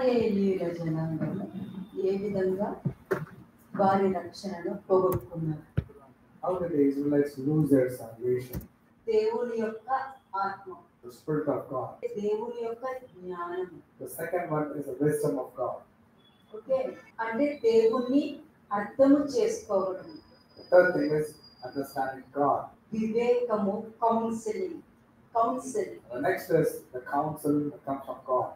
ఇశ్రాయేలీయుల జనాంగము ఏ విధంగా వారి రక్షణను పోగొట్టుకున్నారు? How did the Israelites lose their salvation? దేవుని యొక్క ఆత్మ, The Spirit of God. దేవుని యొక్క జ్ఞానము. The second one is the wisdom of God. Okay, అంటే దేవుణ్ణి అర్థము చేసుకోవడం. The third thing is understanding God. వివేకము, counselling. The next is the counsel that comes from God.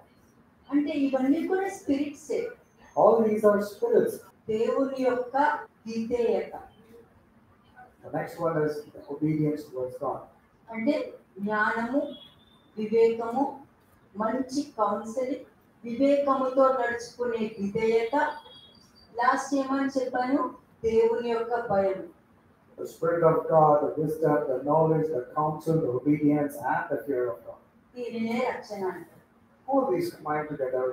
అంటే ఇవన్నీ కూడా స్పిరిట్సే. All these are spirits. దేవుని యొక్క విధేయత. The next one is the obedience towards God. అంటే జ్ఞానము, వివేకము, మంచి కౌన్సిలింగ్, వివేకముతో నడుచుకునే విధేయత. లాస్ట్ ఏమని చెప్పాను? దేవుని యొక్క భయం. The Spirit of God, the wisdom, the knowledge, the counsel, the obedience, and the fear of God. దీనినే రక్షణ అంటారు. All these combined together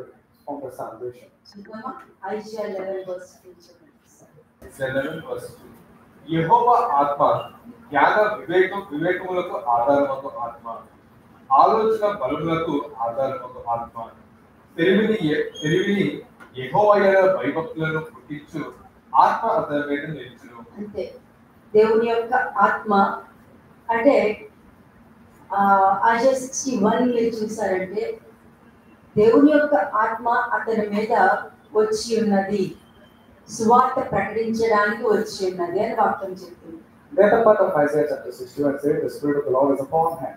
form the salvation. చూద్దామా? ఐజియా 11:2 చూడండి. యెహోవా ఆత్మ జ్ఞాన వివేకములకు ఆధారమగు ఆత్మ, ఆలోచన బలములకు ఆధారమగు ఆత్మ, తెలివిని యెహోవాయైన భయభక్తులను పుట్టించు ఆత్మ అతని మీద నిలుచును. అంతే, దేవుని యొక్క ఆత్మ. అంటే ఐజియా 61 చూసారంటే దేవుని యొక్క ఆత్మ అతని మీద వచ్చి ఉన్నది, సువార్త ప్రకటించడానికి వచ్చి ఉన్నది అని వాక్యం చెప్తుంది. Later part of Isaiah chapter 61 says, the Spirit of the Lord is upon him.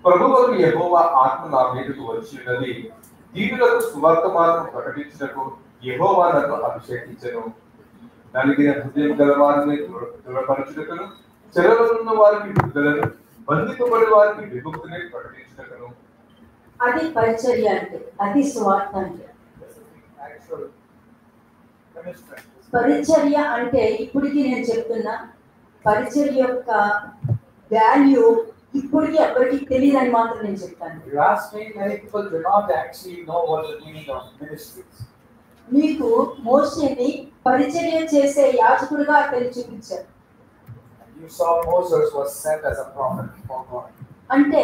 ప్రభువుకు యెహోవా ఆత్మ నా మీదకు వచ్చి ఉన్నది, దీనులకు సువార్తమానం ప్రకటించుటకు యెహోవా నన్ను అభిషేకించెను. నలిగిన హృదయం గల వారిని దృఢపరచుటకును, చెరలో ఉన్న వారికి విడుదలను, బంధింపబడి వారికి విముక్తిని ప్రకటించుటకును. అది పరిచర్య అంటే, అది సువార్త అంటే. పరిచర్య అంటే ఇప్పటికీ నేను చెప్తున్నా, పరిచర్య యొక్క వాల్యూ ఇప్పటికీ ఎవరికి తెలియదని మాత్రం నేను చెప్తాను. You ask me, many people do not actually know what the meaning of ministries. మీకు మోషేని పరిచర్య చేసే యాజకుడిగా అతను చూపించారు. You saw Moses was sent as a prophet for God. అంటే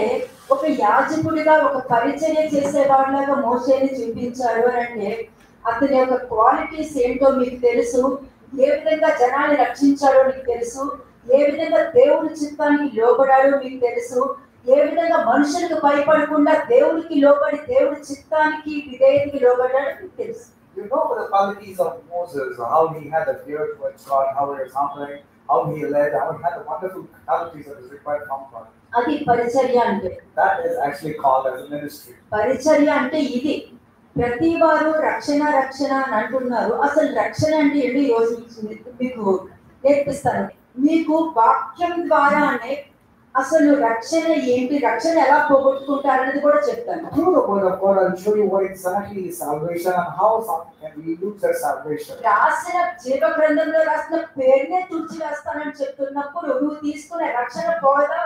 ఒక యాజకుడిగా, ఒక పరిచర్య చేసేవాడిలాగా మోషేని చూపించారు అని అంటే అతని యొక్క క్వాలిటీస్ ఏంటో మీకు తెలుసు, ఏ విధంగా జనాన్ని రక్షించాడో మీకు తెలుసు, ఏ విధంగా దేవుని చిత్తానికి లోబడాడో మీకు తెలుసు, ఏ విధంగా మనుషులకు భయపడకుండా దేవునికి లోబడి దేవుని చిత్తానికి విధేయతకి లోబడాడో మీకు తెలుసు. You know the qualities of Moses, how he had a fear towards God, how he was humbling, how he led, how he had the wonderful qualities that is required from God. అది పరిచర్య అంటే. That is actually called as a ministry. పరిచర్య అంటే ఇది. ప్రతి వారు రక్షణ రక్షణ అని అంటున్నారు. అసలు రక్షణ అంటే ఏంటి ఈ రోజు మీకు నేర్పిస్తాను. మీకు వాక్యం ద్వారానే అసలు రక్షణ ఏంటి, రక్షణ ఎలా పోగొట్టుకుంటారు అనేది కూడా చెప్తాను. Through the word of God, I'll show you what exactly is salvation and how some can we lose their salvation. రాసిన జీవ గ్రంథంలో రాసిన పేరునే తుడిచి వేస్తానని చెప్తున్నప్పుడు నువ్వు తీసుకునే రక్షణ పోదా?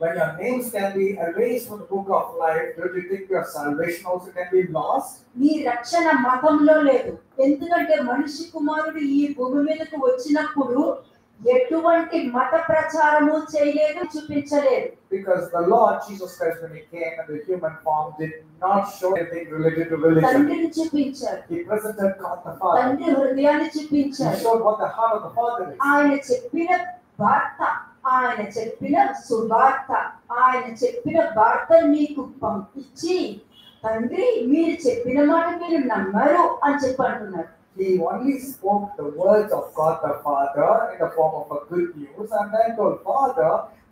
When your names can be erased from the book of life, do you think your salvation also can be lost? నీ రక్షణ మతంలో లేదు. ఎందుకంటే మనిషి కుమారుడు ఈ భూమి మీదకు వచ్చినప్పుడు ఎటువంటి మత ప్రచారము చేయలేదు, చూపించలేదు. Because the Lord Jesus Christ, when he came in the human form, did not show anything related to religion. తండ్రిని చూపించారు. He presented God the Father. తండ్రి హృదయాన్ని He చూపించారు. showed what the heart of the Father is. ఆయన చెప్పిన వార్త, ఆయన చెప్పిన సువార్త, ఆయన చెప్పిన వార్త మీకు పంపించి తండ్రి మీరు చెప్పిన మాట మీరు నమ్మరు అని చెప్పి అంటున్నారు. He only spoke the words of God the Father in the form of a good news and then told Father,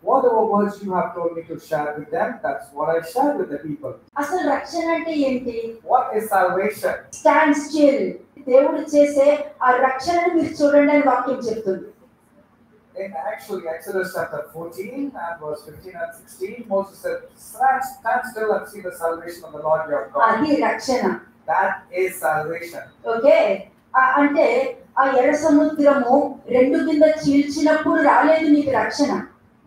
whatever words you have told me to share with them, that's what I share with the people. అసలు రక్షణ అంటే ఏంటి? What is salvation? Stand still. దేవుడు చేసే ఆ రక్షణను మీరు చూడండి అని వాక్యం చెప్తుంది. In actually Exodus chapter 14 and verse 15 and 16, Moses said, stand still and see the salvation of the Lord your God. అది రక్షణ. That is salvation. ఓకే, అంటే ఆ ఎర్ర సముద్రము రెండు కింద చీల్చినప్పుడు రాలేదు నీకు రక్షణ.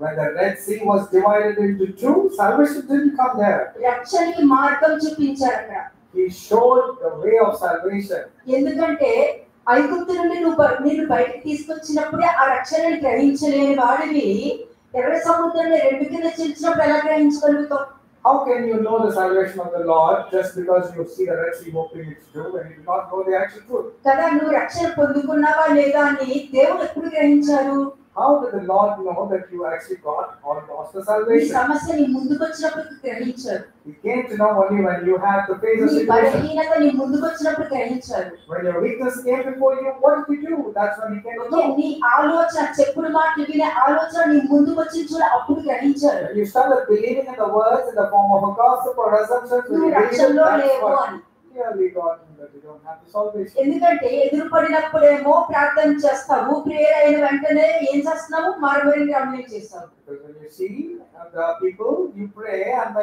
When the Red Sea was divided into two, salvation didn't come there. రక్షణకి మార్గం చూపించారు అక్కడ. He showed the way of salvation. ఎందుకంటే ఐగుప్తు నుండి నేను బయటకు తీసుకొచ్చినప్పుడే ఆ రక్షణని గ్రహించలేని వాడివి ఎర్ర సముద్రంలో రెండు కింద చీల్చినప్పుడు ఎలా గ్రహించగలుగుతావు? How can you know the salvation of the Lord just because you see the Red Sea opening its door and you do not know the actual truth? కదా నువ్వు రక్షణ పొందుకున్నావా లేదా అని దేవుడు ఎప్పుడు గ్రహించారు? How did the Lord know that you actually got or lost the ఈ salvation? సమస్య నీ ముందుకు వచ్చినప్పుడు గ్రహించారు. He came to know only when you had to face the నీ situation. బలహీనత నీ ముందుకు వచ్చినప్పుడు గ్రహించారు. When your weakness came before you, what did you do? That's when he came to okay, know. నీ ఆలోచన చెప్పుడు మాటలు వినే ఆలోచన నీ ముందుకు వచ్చి చూడ అప్పుడు గ్రహించారు. When you started believing in the words in the form of a gossip or assumptions, when నువ్వు you believed, రక్షణలో that's లేవు what అని. clearly God knew that you don't have the salvation. ఎందుకంటే ఎదురుపడినప్పుడేమో ప్రార్థన చేస్తావు, ప్రేయర్ అయిన వెంటనే ఏం చేస్తున్నావు? మరమరి కంప్లైంట్ చేస్తావు. Because when you see the people, you pray, and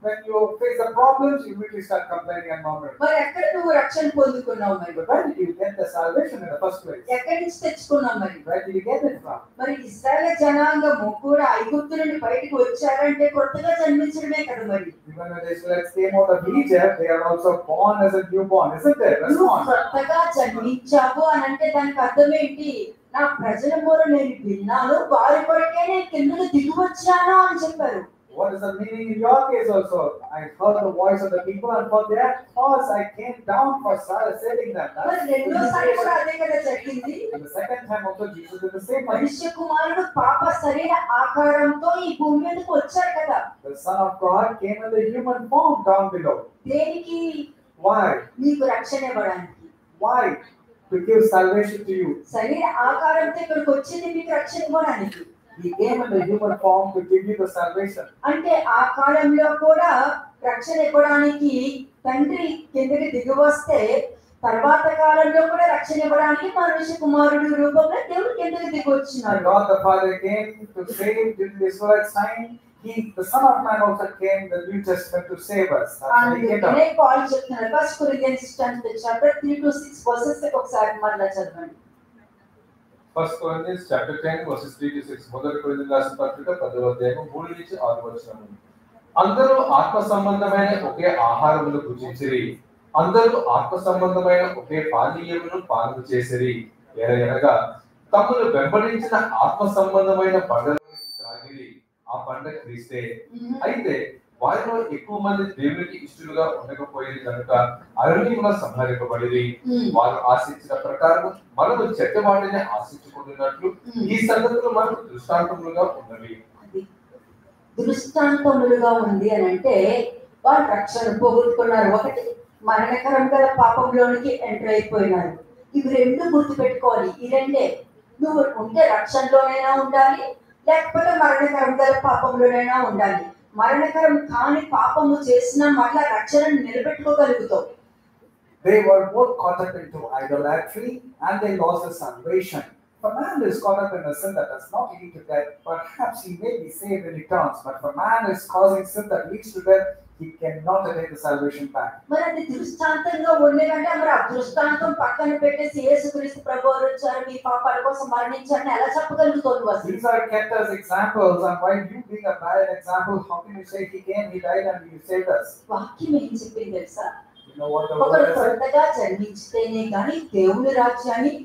when you face the problems, you immediately start complaining and murmuring. మరి ఎక్కడ నువ్వు రక్షణ పొందుకున్నావు? మరి But where did you get the salvation in the first place? ఎక్కడి నుంచి తెచ్చుకున్నావు? మరి Where did you get it from? మరి ఇశ్రాయేలు జనాంగము కూడా ఐగుప్తు నుండి బయటకు వచ్చారంటే కొత్తగా జన్మించడమే కదా. మరి Even when the Israelites came out of Egypt, they are also born as a newborn, isn't it? That's నువ్వు one. కొత్తగా జన్మించావు అని అంటే దానికి అర్థం ఏంటి? నా ప్రజల మొర నేను విన్నాను, వారి కొరకే నేను కిందకు దిగి వచ్చాను అని చెప్పారు. What is the meaning in your case also? I heard the voice of the people, and for their cause I came down for saving them. మరి రెండోసారి కూడా అదే కదా జరిగింది. And the second time also Jesus did the same thing. మనుష్య కుమారుడు పాప శరీర ఆకారంతో ఈ భూమి మీదకి వచ్చారు కదా. The Son of God came in the human form down below. దేనికి? Why? నీకు రక్షణ ఇవ్వడానికి. Why? To give salvation to you. శరీర ఆకారంతో ఇక్కడికి వచ్చింది మీకు రక్షణ ఇవ్వడానికి. He came in the human form to give you the salvation. అంటే ఆ కాలంలో కూడా రక్షణ ఇవ్వడానికి తండ్రి కిందకి దిగి వస్తే తర్వాత కాలంలో కూడా రక్షణ ఇవ్వడానికి మనుష్య కుమారుడు రూపంలో దేవుడు కిందకి దిగి And వచ్చినాడు. God the Father came to save during the Israelite time. The Son of Man also came in the New Testament to save us. That's why he came down. అందుకనే పాల్ చెప్తున్నారు. 1 Corinthians chapter 3-6 verses ఒకసారి మళ్ళా చదవండి. 1 Corinthians chapter 10 verses 3-6. మొదటి కొరింథీయులకు రాసిన పత్రిక 10వ అధ్యాయం 3-6 వచనము. అందరూ ఆత్మ సంబంధమైన ఒకే ఆహారమును భుజించిరి, అందరూ ఆత్మ సంబంధమైన ఒకే పానీయమును పానము చేసిరి. ఎలాగనగా తమను వెంబడించిన ఆత్మ సంబంధమైన పండగను త్రాగిరి, ఆ పండగ క్రీస్తే. అయితే వారిలో ఎక్కువ మంది దేవునికి ఇష్టలుగా ఉండకపోయేది కనుక అరణ్యములో సంహరింపబడిరి. వారు ఆశించిన ప్రకారం మనము చెడ్డవాడిని ఆశించుకుంటున్నట్లు ఈ సంగతులు మనకు దృష్టాంతములుగా ఉన్నవి. దృష్టాంతములుగా ఉంది అని అంటే వాళ్ళు రక్షణ పోగొట్టుకున్నారు. ఒకటి, మరణకరం గల పాపంలోనికి ఎంటర్ అయిపోయినారు. ఇవి రెండు గుర్తుపెట్టుకోవాలి. ఈ రెండే. నువ్వు ఉంటే రక్షణలోనైనా ఉండాలి, లేకపోతే మరణకరం గల పాపంలోనైనా ఉండాలి. మరణకరం కాని పాపము చేసినా మళ్ళా రక్షణను నిలబెట్టుకోగలుగుతావు. They were both caught up into idolatry and they lost their salvation. If a man is caught up in a sin that does not lead to death, perhaps he may be saved when he turns. But if a man is causing sin that leads to death, he cannot attain the salvation back. మరి అది దృష్టాంతంగా ఉండేదంటే మరి ఆ దృష్టాంతం పక్కన పెట్టేసి యేసుక్రీస్తు ప్రభువు వచ్చారు, మీ పాపాల కోసం మరణించారని ఎలా చెప్పగలుగుతావు అసలు? These are kept as examples, and while you being a bad example, how can you say he came, he died, and he saved us? వాక్యం ఏం చెప్పింది తెలుసా? You know what the ఒకరు word says? కొత్తగా జన్మించితేనే కానీ దేవుని రాజ్యాన్ని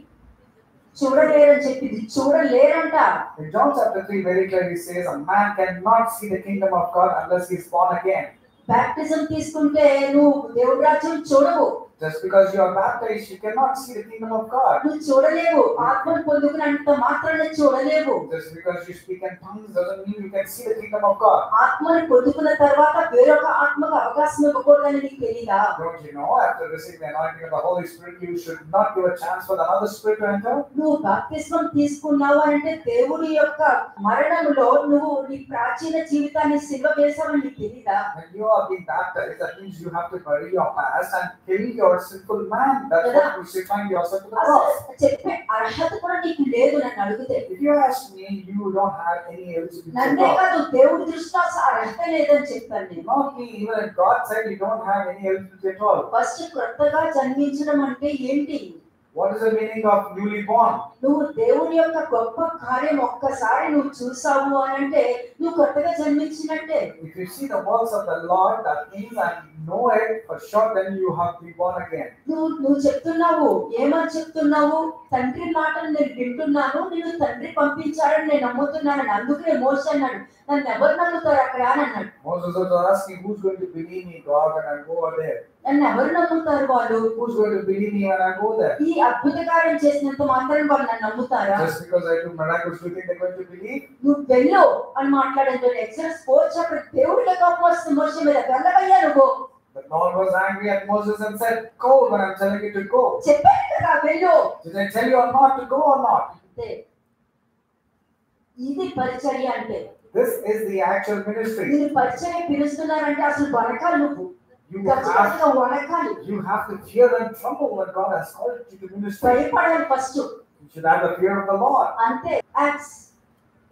చూడలేరని చెప్పింది. చూడలేరంట. In John chapter 3 very clearly says a man cannot see the kingdom of God unless he is born again. Baptism తీసుకుంటే నువ్వు దేవుని రాజ్యం చూడవు. Just because you are baptized, you cannot see the kingdom of God. నువ్వు చూడలేవు. ఆత్మను పొందుకున్నంత మాత్రాన చూడలేవు. Just because you speak in tongues doesn't mean you can see the kingdom of God. ఆత్మను పొందుకున్న తర్వాత వేరొక ఆత్మకు అవకాశం ఇవ్వకూడదని నీకు తెలీదా? Don't you know after receiving the anointing of the Holy Spirit, you should not give a chance for another spirit to enter? నువ్వు బాప్తిస్మం తీసుకున్నావు అంటే దేవుడి యొక్క మరణంలో నువ్వు నీ ప్రాచీన జీవితాన్ని సిలువ వేసావని నీకు తెలీదా? When you are being baptized, that means you have to bury your past and kill your sinful man. That's what you should find yourself to the cross. చెప్పే అర్హత కూడా నీకు లేదు నన్ను అడిగితే. If you ask me, you don't have any eligibility. నన్నే కాదు దేవుడి దృష్టిలో అర్హత లేదని చెప్పాను నేను. Not me, even God said you don't have any eligibility at all. First కొత్తగా జన్మించడం అంటే ఏంటి? What is the meaning of newly born? నువ్వు దేవుని యొక్క గొప్ప కార్యం ఒక్కసారి నువ్వు చూసావు అని అంటే నువ్వు కొత్తగా జన్మించినట్టే. If you see the works of the Lord, that means and know it for sure, then you have been born again. నువ్వు చెప్తున్నావు, ఏమని చెప్తున్నావు? తండ్రి మాటలు నేను వింటున్నాను, నేను తండ్రి పంపించాడని నేను నమ్ముతున్నాను, అందుకే మోసే అన్నాడు, నన్ను ఎవరు నమ్ముతారు అక్కడ అని అన్నాడు. Moses was asking, who's going to believe me, God, when I go over there? నన్ను ఎవరు నమ్ముతారు వాళ్ళు? Who's going to believe me when I go there? ఈ అద్భుత కార్యం చేసినంత మాత్రం వాళ్ళు నన్ను నమ్ముతారా? Just because I do miracles, do you think they're going to believe? నువ్వు వెళ్ళు అని మాట్లాడేది. ఎక్సోడస్ 4 చాప్టర్ దేవుడికి కోపం వస్తుంది మోసే మీద, వెళ్ళవయ్యా నువ్వు. The Lord was angry at Moses and said, go when I'm telling you to go. చెప్పాను కదా వెళ్ళు. Did I tell you or not to go or not? ఇది పరిచర్య అంటే. This is the actual ministry. మీరు పరిచర్య పిలుస్తున్నారంటే అసలు వనకాలి నువ్వు. You వనకాలి. You have to fear and tremble when God has called you to ministry. భయపడాలి first. You should have the fear of the Lord. అంతే. Acts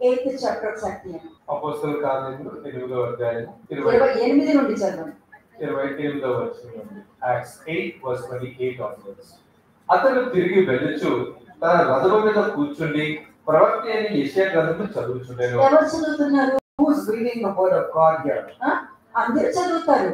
8th chapter సత్యం. అపోస్తలుల కార్యములు 8వ అధ్యాయం 28 నుండి చదవండి. 28వ వచనం నుండి. Acts 8:28 onwards. అతను తిరిగి వెళ్ళుచు తన రథము మీద కూర్చుండి ప్రవక్త అయిన యెషయా గ్రంథము చదువుచుండెను. ఎవరు చదువుతున్నారు? Who is reading the word of God here? అందరూ చదువుతారు.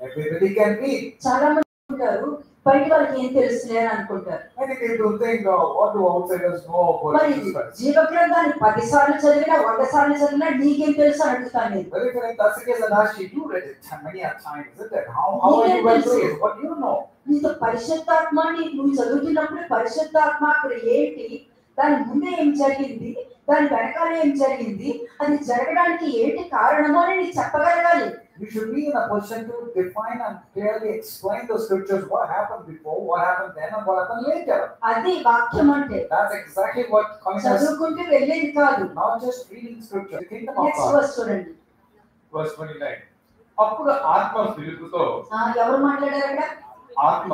Everybody can read. చాలా మంది ఉంటారు, బయట వాళ్ళకి ఏం తెలుసులే అని అనుకుంటారు. Many people think, what do outsiders know about మరి Jesus? జీవ గ్రంథాన్ని 10 సార్లు చదివినా 100 సార్లు చదివినా నీకేం తెలుసు అని అడుగుతాను నేను. Well, if that's the case, then actually you read it many a time, isn't it? How are you going to read? What do you know? నీతో పరిశుద్ధాత్మని నువ్వు చదువుతున్నప్పుడు పరిశుద్ధాత్మ అక్కడ ఏంటి, దాని ముందే ఏం జరిగింది, దాని వెనకాల ఏం జరిగింది, అది జరగడానికి ఏంటి కారణమో అని నీకు చెప్పగలగాలి. You should be in a position to define and clearly explain the scriptures, what happened before, what happened then, and what happened later. అది వాక్యం అంటే. That's exactly what comes as చదువుకుంటూ వెళ్ళేది కాదు. not just reading scripture. The kingdom of next God. Verse చూడండి. Verse 29. అప్పుడు ఆత్మ ఫిలిప్పుతో, ఎవరు మాట్లాడారు అక్కడ? ఆత్మ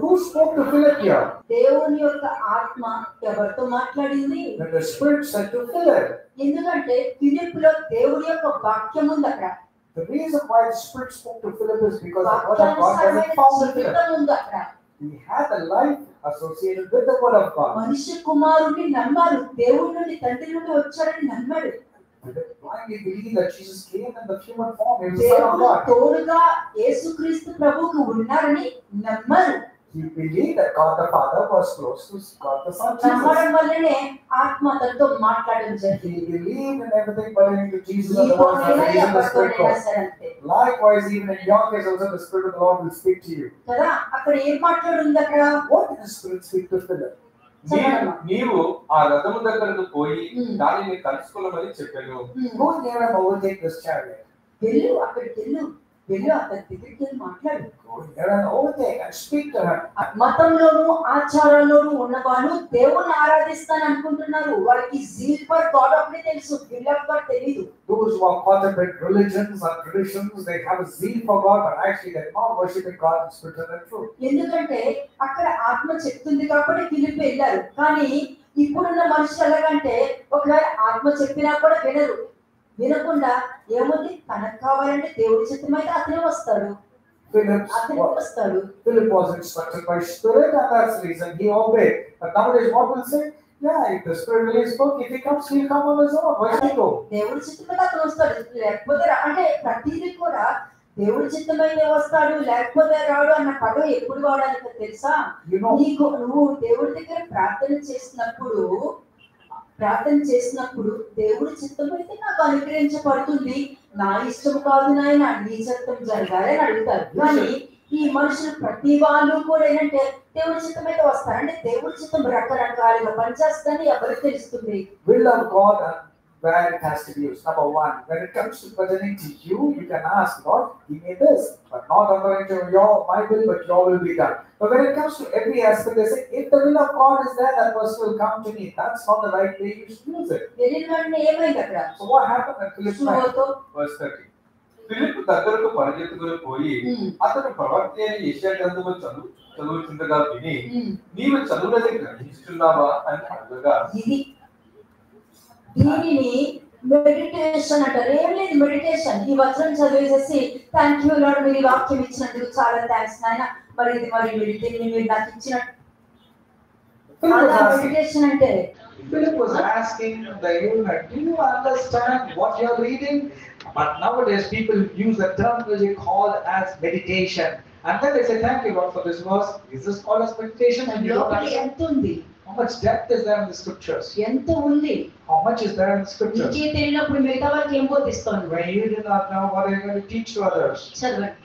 Who spoke to Philip here? దేవుని యొక్క ఆత్మ ఎవరితో మాట్లాడింది? When the Spirit said to Philip. ఎందుకంటే ఫిలిప్పులో దేవుడి యొక్క వాక్యం ఉంది అక్కడ. The reason why the Spirit spoke to Philip is because the word of God was found in Philip. He had a life associated with the word of God. మనిషి కుమారుని నమ్మారు, దేవుడి నుండి తండ్రి నుండి వచ్చాడని నమ్మాడు. Blindly believe that Jesus came in the human form, he was the Son of దేవుడు God. తోడుగా యేసుక్రీస్తు ప్రభువుకు ఉన్నారని నమ్మారు. He believed that God the Father was close to God the Son. నమ్మడం వల్లనే ఆత్మ తనతో మాట్లాడడం He జరిగింది. believed in everything pertaining to Jesus and the word that he is in the Spirit of. Likewise, even in your case also the Spirit of the Lord will speak to you. కదా, అక్కడ ఏం మాట్లాడుంది అక్కడ? What did the Spirit speak to Philip? నీవు ఆ రథము దగ్గరకు పోయి దానిని కలుసుకున్నామని చెప్పాను. Go near and overtake this chariot. వెళ్ళు, అక్కడికి వెళ్ళు, అతని దగ్గరికి వెళ్ళి మాట్లాడు. Go near and overtake and speak to him. మతంలోను ఆచారాల్లోనూ ఉన్నవాళ్ళు దేవుణ్ణి ఆరాధిస్తాను అనుకుంటున్నారు. వాళ్ళకి zeal for God ఒకటే తెలుసు, will of God తెలియదు. Those who are caught up in religions and traditions, they have a zeal for God, but actually they're not worshiping God in spirit and truth. ఎందుకంటే అక్కడ ఆత్మ చెప్తుంది కాబట్టి ఫిలిప్పి వెళ్ళారు. కానీ ఇప్పుడున్న మనుషులు ఎలాగంటే ఒకవేళ ఆత్మ చెప్పినా కూడా వినరు. వినకుండా ఏముంది, తనకు కావాలంటే దేవుడి చిత్తమైతే అతనే వస్తాడు, అతనే వస్తాడు. Philip was instructed by Spirit, and that's the reason he obeyed. But nowadays, what will say? Yeah, if the Spirit really spoke, if he comes, he'll come on his own. Why should he go? దేవుడి చిత్తమైతే అతను వస్తాడు, లేకపోతే అంటే ప్రతిదీ కూడా దేవుడి చిత్తమైతే వస్తాడు లేకపోతే రాడు అన్న పదం ఎప్పుడు వాడాలో తెలుసా? నీకు నువ్వు దేవుడి దగ్గర ప్రార్థన చేసినప్పుడు దేవుడి చిత్తం అయితే నాకు అనుగ్రహించబడుతుంది, నా ఇష్టం కాదు నాయన నీ చిత్తం జరగాలి అని అడుగుతారు. కానీ ఈ మనుషులు ప్రతి వాళ్ళు కూడా ఏంటంటే దేవుడి చిత్తం అయితే వస్తారంటే దేవుడి చిత్తం రకరకాలుగా పనిచేస్తుందని ఎవరికి తెలుస్తుంది? Will of God and where it has to be used. Number one, when it comes to pertaining to you, you can ask God, give me this, but not according to my will, but your will be done. But when it comes to every aspect, they say, if the will of God is there, that person will come to me. That's not the right way you should use it. So what happened at Philip's life? Verse 30. ఫిలిప్పు దగ్గరకు పరిగెత్తుకుని పోయి అతను ప్రవక్త అయిన యెషయా గ్రంథము చదువుతుండగా విని, నీవు చదువునది గ్రహిస్తున్నావా అని అడగగా, దీనిని మెడిటేషన్ అంటారు. ఏం లేదు మెడిటేషన్, ఈ వచనం చదివేసేసి థ్యాంక్ యూ లార్డ్ మీరు వాక్యం ఇచ్చినందుకు చాలా థ్యాంక్స్ నాయన, మరి ఇది మరి దీన్ని మీరు నాకు ఇచ్చినట్టు Philip was అలా asking, మెడిటేషన్ అంటే Philip was asking the eunuch, do you understand what you're reading? But nowadays people use the terminology called as meditation. And then they say, thank you Lord for this verse. Is this called as meditation? And you don't లోపల understand. ఎంత ఉంది, How much depth is there in the scriptures? ఎంత ఉంది How much is there in the scriptures? నీకే తెలియనప్పుడు మిగతా వాళ్ళకి ఏం బోధిస్తాను? When you do not know, what are you going to teach to others? చదవండి.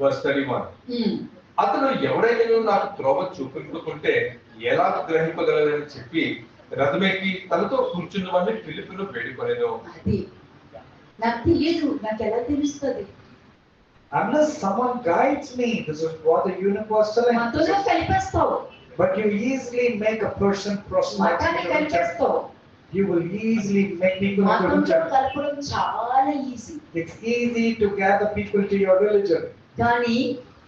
Verse 31. ఉమ్. అతడు ఎవడైనా నాకు త్రోవ చూపించుకుంటే ఎలా గ్రహింపగలరని చెప్పి రథమెక్కి తనతో కూర్చున్నవాడిని ఫిలిప్పును వేడుకొనెను. అది నాకు తెలియదు, నాకు ఎలా తెలుస్తుంది? Unless someone guides me, this is what the eunuch was telling. మతంలో కలిపేస్తావు, But you easily make a person proselyte. మతాన్ని కలిపేస్తావు. You will easily make people into మతంలో religion. కలపడం చాలా easy, It's easy to gather people to your religion. కానీ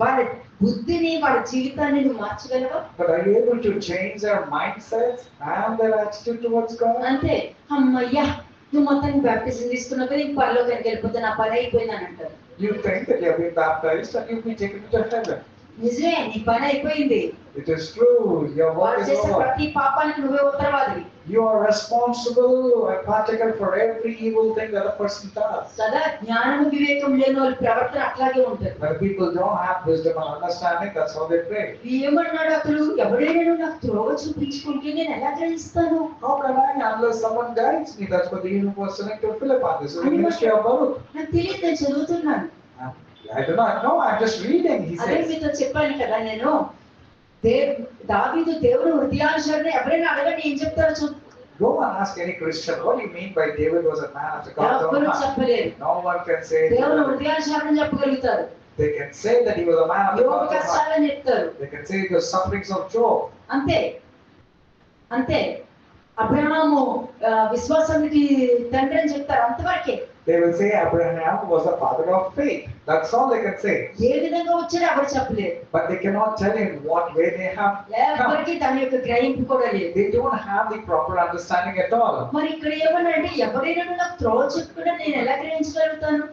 వాళ్ళ బుద్ధిని వాళ్ళ జీవితాన్ని నువ్వు మార్చగలవా? But are you able to change their mindsets and their attitude towards God? అంతే, అమ్మయ్యా నువ్వు మొత్తానికి బ్యాప్టిజం తీసుకున్నావు కదా, ఇంక పరలోకానికి వెళ్ళిపోతే నా పని అయిపోయిందని అంటారు. You think that you have been baptized and you'll be taken to heaven. నిజమే, నీ పని అయిపోయింది. It is true. Your work వాళ్ళు is చేసే over. ప్రతి పాపానికి నువ్వే ఉత్తరవాదివి You are responsible and partaker for every evil thing that a person does. కదా. జ్ఞానము వివేకం లేని వాళ్ళ ప్రవర్తన అట్లాగే ఉంటుంది. When people don't have wisdom and understanding, that's how they pray. ఏమన్నాడు అతడు? ఎవరైనా నాకు త్రోవ చూపించుకుంటే నేను ఎలా గ్రహిస్తాను? How can I, unless someone guides me? That's what the eunuch was saying to Philip on this. This is the ministry of Baruch. నాకు తెలియదు, నేను చదువుతున్నాను. I do not know. I'm just reading. He అదే says. మీతో చెప్పాను కదా నేను, దావీదు దేవుడు హృదయానుసరణ ఎవరైనా అడగండి ఏం చెప్తారో చూద్దాం. Go and ask any Christian, what do you mean by David was a man after God's own ఎవరు heart? చెప్పలేరు. No one can say. దేవుడు హృదయానుసరణ చెప్పగలుగుతారు. They can say that he was a man after yoga God's own heart. కష్టాలని చెప్తారు. They can say the sufferings of Job. అంతే అంతే. అబ్రహాము విశ్వాసానికి తండ్రి అని చెప్తారు, అంతవరకే. They will say Abraham was the father of faith. That's all they can say. ఏ విధంగా వచ్చారో ఎవరు చెప్పలేరు. But they cannot tell in what way they have come. ఎవరికి దాని యొక్క గ్రహింపు కూడా లేదు. They don't have the proper understanding at all. మరి ఇక్కడ ఏమన్నారంటే ఎవరైనా నాకు త్రోవ చెప్పుకుంటే నేను ఎలా గ్రహించగలుగుతాను?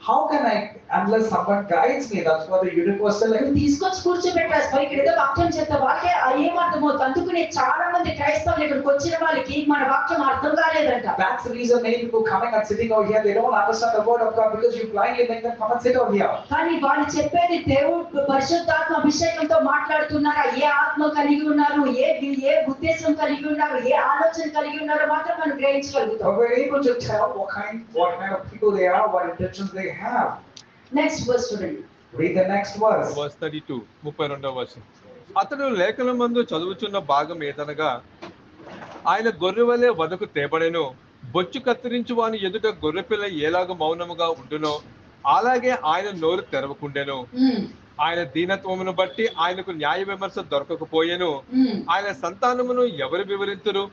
How can I, unless someone guides me? That's what the eunuch was telling. నువ్వు తీసుకొచ్చి కూర్చోబెట్టాలి. మరి ఇక్కడ ఏదో వాక్యం చెప్తా వాళ్ళకే ఏం అర్థమవుతుంది. అందుకనే చాలా మంది క్రైస్తవులు ఇక్కడికి వచ్చిన వాళ్ళకి మన వాక్యం అర్థం కాలేదంట. That's the reason many people coming and sitting over here, they don't understand the word of God because you blindly make them come and sit over here. కానీ వాళ్ళు చెప్పేది దేవుడు పరిశుద్ధాత్మ అభిషేకంతో మాట్లాడుతున్నారా, ఏ ఆత్మ కలిగి ఉన్నారు, ఏ ఉద్దేశం కలిగి ఉన్నారు, ఏ ఆలోచన కలిగి ఉన్నారో మాత్రం మనం గ్రహించగలుగుతాం. But we're able to tell what kind of people they are, what intentions they have. Next verse చూడండి. Read the next verse. Verse 32, 32వ వచనం. అతడు లేఖనమందు చదువుచున్న భాగం ఏదనగా, ఆయన గొర్రెవలే వదకు తేబడెను, బొచ్చు కత్తిరించు వాని ఎదుట గొర్రెపిల్ల ఏలాగ మౌనముగా ఉండునో అలాగే ఆయన నోరు తెరవకుండెను. ఆయన దీనత్వమును బట్టి ఆయనకు న్యాయ విమర్శ దొరకకపోయెను. ఆయన సంతానమును ఎవరు వివరింతురు?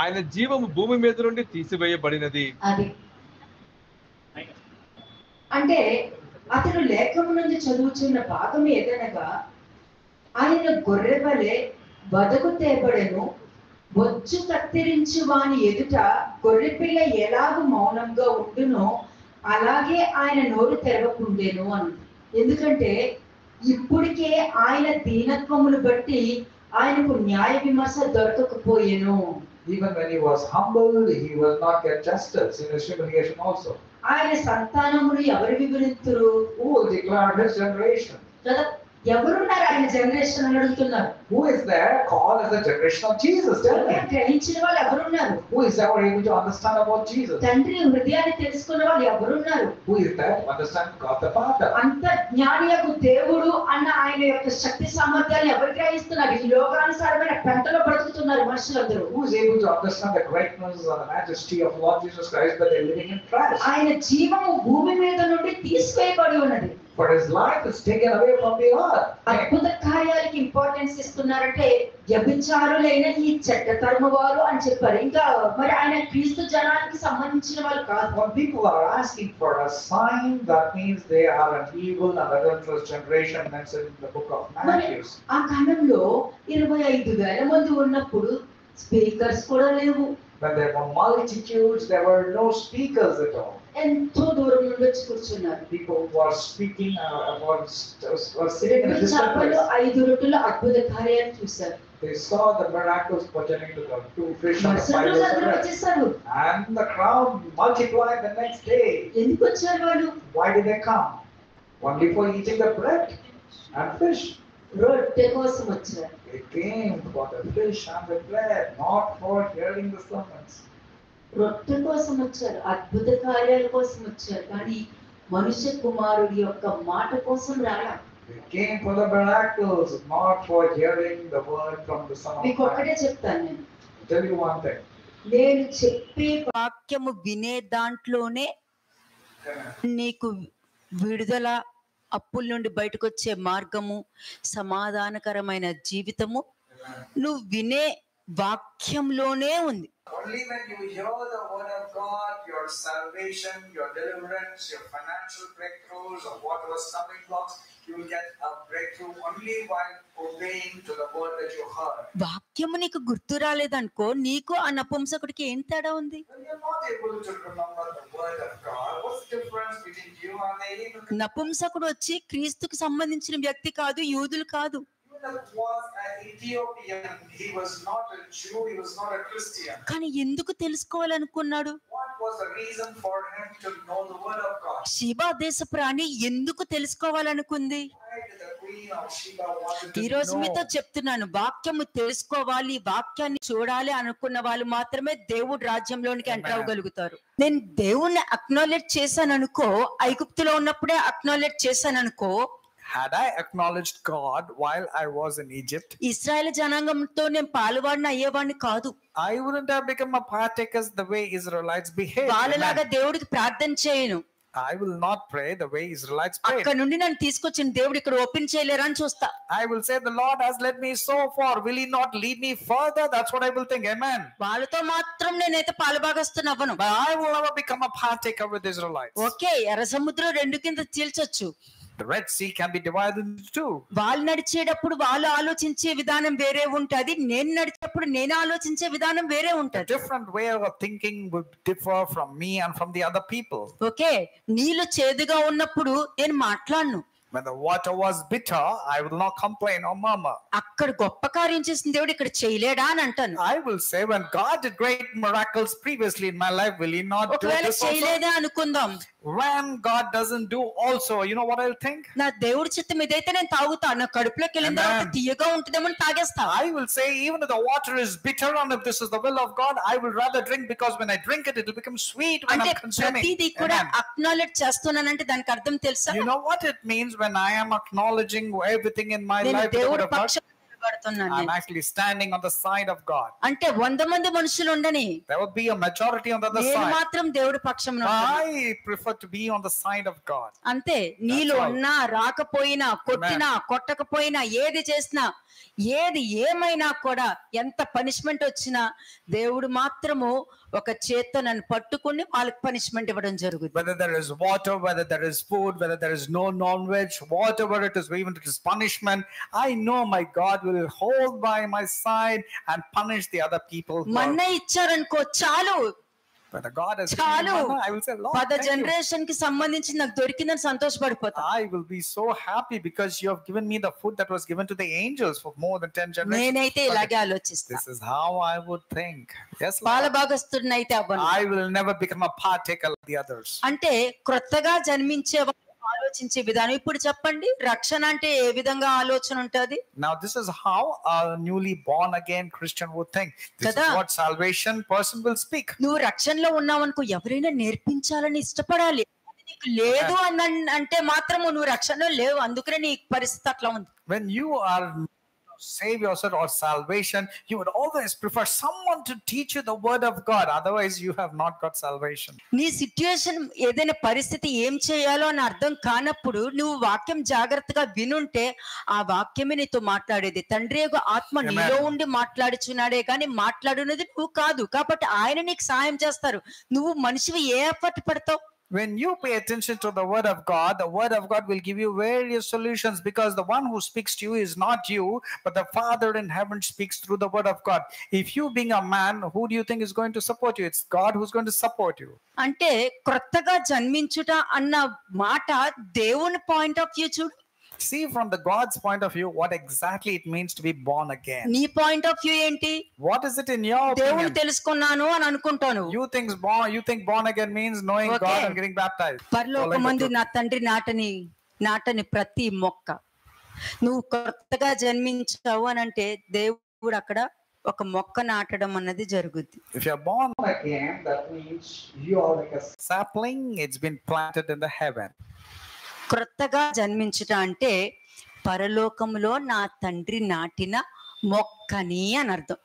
ఆయన జీవము భూమి మీద నుండి తీసివేయబడినది. అది అంటే అతడు లేఖము నుండి చదువుచున్న భాగం ఏదనగా, ఆయన గొర్రెవలే వదకు తేబడెను, బొచ్చు కత్తిరించు వాని ఎదుట గొర్రెపిల్ల ఎలాగూ మౌనంగా ఉండునో అలాగే ఆయన నోరు తెరవకుండేను అని. ఎందుకంటే ఇప్పటికే ఆయన దీనత్వమును బట్టి ఆయనకు న్యాయ విమర్శ దొరకకపోయేను. Even when he was humble, he will not get justice in his humiliation also. ఆయన సంతానమును ఎవరు వివరింతురు? Who will declare his generation? కదా, ఎవరున్నారు ఆయన జనరేషన్ అని అడుగుతున్నారు. Who is there called as the generation of Jesus? Tell me. గ్రహించిన వాళ్ళు ఎవరున్నారు? Who is ever able to understand about Jesus? తండ్రి హృదయాన్ని తెలుసుకున్న వాళ్ళు ఎవరున్నారు? Who is there to understand God the Father? అంత జ్ఞానియకు దేవుడు అన్న ఆయన యొక్క శక్తి సామర్థ్యాలు ఎవరు గ్రహిస్తున్నారు? ఈ లోకానుసారమైన పెంటలో బ్రతుకుతున్నారు మనుషులందరూ. Who is able to understand the greatness and the majesty of Lord Jesus Christ, but they're living in trash? ఆయన జీవము భూమి మీద నుండి తీసివేయబడి ఉన్నది. For his life is taken away from the earth. అద్భుత కార్యాలకి ఇంపార్టెన్స్ ఇస్తున్నారంటే వ్యభిచారులైన ఈ చెడ్డ తరము వారు అని చెప్పారు. ఇంకా మరి ఆయన క్రీస్తు జనానికి సంబంధించిన వాళ్ళు కాదు. When people are asking for a sign, that means they are an evil and adulterous generation mentioned in the book of Matthew. ఆ కాలంలో 25,000 మంది ఉన్నప్పుడు స్పీకర్స్ కూడా లేవు. When there were multitudes, there were no speakers at all. ఎంతో దూరం నుండి వచ్చి కూర్చున్నారు. People were speaking, were sitting in a distant place. 5 రొట్టెలు అద్భుత కార్యాలు చూశారు. They saw the miracles pertaining to the 2 fish and the మరుసటి 5 రోజు loaves of అందరూ bread. వచ్చేసారు. And the crowd multiplied the next day. ఎందుకు వచ్చారు వాళ్ళు? Why did they come? Only for eating the bread and fish. రొట్టె కోసం వచ్చారు. They came for the fish and the bread, not for hearing the sermons. రొట్టె కోసం వచ్చారు, అద్భుత కార్యాల కోసం వచ్చారు, కానీ మనుష్య కుమారుడి యొక్క మాట కోసం రాలా. They came for the miracles, not for hearing the word from the Son of మీకు ఒక్కటే Man. చెప్తాను నేను. I'll tell you one thing. నేను చెప్పే వాక్యము వినే దాంట్లోనే నీకు విడుదల, అప్పుల నుండి బయటకు వచ్చే మార్గము, సమాధానకరమైన జీవితము నువ్వు వినే వాక్యంలోనే ఉంది. Only when you hear the word of God, your salvation, your deliverance, your financial breakthroughs, or whatever stumbling blocks, you will get a breakthrough only while obeying to the word that you heard. వాక్యము నీకు గుర్తు రాలేదనుకో, నీకు ఆ నపుంసకుడికి ఏం తేడా ఉంది? When you're not able to remember the word of God, what's the difference between you and the heathen? నపుంసకుడు వచ్చి క్రీస్తుకు సంబంధించిన వ్యక్తి కాదు, యూదులు కాదు. Was an Ethiopian. He was not a Jew. He was not a Christian. కానీ ఎందుకు తెలుసుకోవాలనుకున్నాడు? What was the reason for him to know the word of God? Sheba దేశపు రాణి ఎందుకు తెలుసుకోవాలనుకుంది? Why did the queen of Sheba wanted ఈ to రోజు know? మీతో చెప్తున్నాను, వాక్యము తెలుసుకోవాలి, వాక్యాన్ని చూడాలి అనుకున్న వాళ్ళు మాత్రమే దేవుడి రాజ్యంలోనికి ఎంటర్ అవ్వగలుగుతారు. నేను దేవుణ్ణి అక్నాలెడ్జ్ చేశాను అనుకో, ఐగుప్తులో ఉన్నప్పుడే అక్నాలెడ్జ్ చేశాను అనుకో, Had I acknowledged God while I was in Egypt, Israel జనాంగంతో నేను పాలువాడిని అయ్యేవాడిని కాదు. I wouldn't have become a partaker the way Israelites behaved. వాళ్ళలాగా దేవుడికి ప్రార్థన చేయను. I will not pray the way Israelites prayed. అక్కడ నుండి నన్ను తీసుకొచ్చిన దేవుడు ఇక్కడ ఓపెన్ చేయలేరా అని చూస్తా. I will say the Lord has led me so far. Will He not lead me further? That's what I will think. Amen. వాళ్ళతో మాత్రం నేనైతే పాలుభాగస్తున్న అవ్వను. But I will never become a partaker with Israelites. Okay, ఎర్ర సముద్రం రెండు కింద చీల్చొచ్చు. The Red Sea can be divided into two. వాళ్ళు నడిచేటప్పుడు వాళ్ళు ఆలోచించే విధానం వేరే ఉంటది, నేను నడిచేటప్పుడు నేను ఆలోచించే విధానం వేరే ఉంటది. Different way of thinking would differ from me and from the other people. Okay, నీళ్ళు చేదుగా ఉన్నప్పుడు నేను మాట్లాడను. When the water was bitter, I will not complain or murmur. అక్కడ గొప్ప కార్యం చేసిన దేవుడు ఇక్కడ చేయలేడా అని అంటాను. I will say, when God did great miracles previously in my life, will He not do ఒకవేళ this also? చేయలేదా అనుకుందాం. When God doesn't do also, you know what I'll think? నా దేవుడి చిత్తం ఇదైతే నేను తాగుతా, నా కడుపులోకి వెళ్ళిన తర్వాత తీయగా ఉంటుందేమో తాగేస్తా. I will say, even if the water is bitter and if this is the will of God, I will rather drink, because when I drink it, it will become sweet when అంటే I'm consuming. ప్రతిదీ కూడా Amen. Acknowledge చేస్తున్నానంటే దానికి అర్థం తెలుసా? You know what it means when I am acknowledging everything in my నేను life with the word దేవుడి of God? పక్షాన నిలబడుతున్నాను. I'm actually standing on the side of God. అంటే 100 మంది మనుషులు ఉండని, There will be a majority on the other నేను side. మాత్రం దేవుడి పక్షంలో ఉంటాను. I prefer to be on the side of God. అంతే. నీళ్ళు That's all. ఉన్నా, రాకపోయినా, కొట్టినా, కొట్టకపోయినా, ఏది చేసినా, ఏది ఏమైనా కూడా, ఎంత పనిష్మెంట్ వచ్చినా దేవుడు మాత్రము ఒక చేత్తో నన్ను పట్టుకుని వాళ్ళకి పనిష్మెంట్ ఇవ్వడం జరుగుతుంది. Whether there is water, whether there is food, whether there is no non-veg, whatever it is, even if it is punishment, I know my God will hold by my side and punish the other people. మన్న ఇచ్చారనుకో చాలు, But God has చాలు, given manna, I will say, Lord, 10 thank you. Generation కి సంబంధించి నాకు దొరికిందని సంతోషపడిపోతా. I will be so happy because you have given me the food that was given to the angels for more than 10 generations. నేనైతే ఇలాగే ఆలోచిస్తా. This is how I would think. Yes, పాల Lord. భాగస్తుడినైతే అవ్వను. I will never become a partaker like the others. అంటే క్రొత్తగా జన్మించే వాళ్ళు ఆలోచించే విధానం. ఇప్పుడు చెప్పండి, రక్షణ అంటే ఏ విధంగా ఆలోచన ఉంటది? Now this is how a newly born again Christian would think. This Kada. is what salvation person will speak. నువ్వు రక్షణలో ఉన్నావనుకో, ఎవరైనా నేర్పించాలని ఇష్టపడాలి. అది నీకు లేదు అని అంటే మాత్రము నువ్వు రక్షణలో లేవు, అందుకనే నీ పరిస్థితి అట్లా ఉంది. When you are save yourself or salvation, you would always prefer someone to teach you the word of God. Otherwise you have not got salvation. నీ సిట్యుయేషన్ ఏదైనా పరిస్థితి ఏం చేయాలో అని అర్థం కానప్పుడు నువ్వు వాక్యం జాగ్రత్తగా వినుంటే ఆ వాక్యమే నీతో మాట్లాడేది. తండ్రి యొక్క ఆత్మ నీలో ఉండి మాట్లాడుచున్నాడే కానీ మాట్లాడున్నది నువ్వు కాదు. కాబట్టి ఆయన నీకు సాయం చేస్తారు. నువ్వు మనిషివి ఏ ఎఫర్ట్ పడతావు? When you pay attention to the word of God will give you various solutions, because the one who speaks to you is not you, but the Father in heaven speaks through the word of God. If you being a man, who do you think is going to support you? It's God who's going to support you. అంటే క్రొత్తగా జన్మించుట అన్న మాట దేవుని point of view చూడు. See from the God's point of view what exactly it means to be born again. నీ point of view ఏంటి? What is it in your దేవుని opinion? తెలుసుకున్నాను అని అనుకుంటాను. You think born again means knowing Okay. God and getting baptized. పరలోకమందు నా తండ్రి నాటని ప్రతి మొక్క నువ్వు కొత్తగా జన్మించావు అని అంటే దేవుడు అక్కడ ఒక మొక్క నాటడం అన్నది జరుగుద్ది. If you are born again, that means you are like a sapling. It's been planted in the heaven. క్రొత్తగా జన్మించుట అంటే పరలోకములో నా తండ్రి నాటిన మొక్కని అని అర్థం.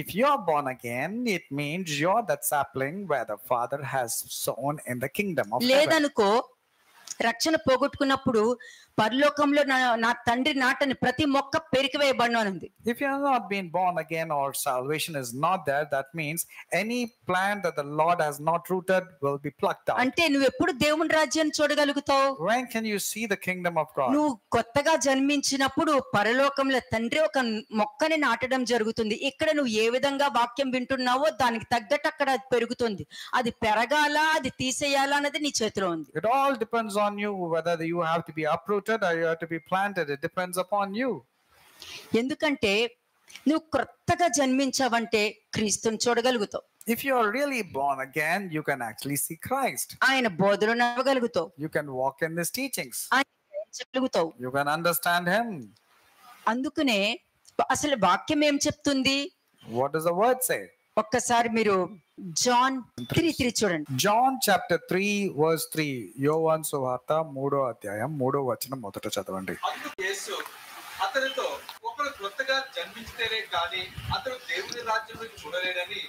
If you are born again, it means you're that sapling where the Father has sown in the kingdom of heaven. లేదనుకో రక్షణ పోగొట్టుకున్నప్పుడు పరలోకంలో నా తండ్రి నాటని ప్రతి మొక్క పెరికివేయబడను అని ఉంది. If you have not been born again or salvation is not there, that means any plant that the Lord has not rooted will be plucked out. అంటే నువ్వు ఎప్పుడు దేవుని రాజ్యాన్ని చూడగలుగుతావు? When can you see the kingdom of God? నువ్వు కొత్తగా జన్మించినప్పుడు పరలోకంలో తండ్రి ఒక మొక్కని నాటడం జరుగుతుంది. ఇక్కడ నువ్వు ఏ విధంగా వాక్యం వింటున్నావో దానికి తగ్గట్టు అక్కడ అది పెరుగుతుంది. అది పెరగాల అది తీసేయాలా అన్నది నీ చేతిలో ఉంది. It all depends on you whether you have to be uprooted or you have to be planted. It depends upon you. ఎందుకంటే నువ్వు కొత్తగా జన్మించావంటే క్రీస్తుని చూడగలుగుతావు. If you are really born again, you can actually see Christ. ఆయన బోధలో నడవగలుగుతావు. You can walk in his teachings. ఆయన గ్రహించగలుగుతావు. You can understand him. అందుకనే అసలు వాక్యం ఏం చెప్తుంది? What does the word say? ఒక్కసారి మీరు జాన్ 3:3 చూడండి. John chapter 3 verse 3. యోవాను సువార్త 3వ అధ్యాయం 3వ వచనం మొదట చదవండి. అందుకు యేసు అతనితో ఒకడు కొత్తగా జన్మించితేనే కానీ అతడు దేవుని రాజ్యంలో చూడలేడని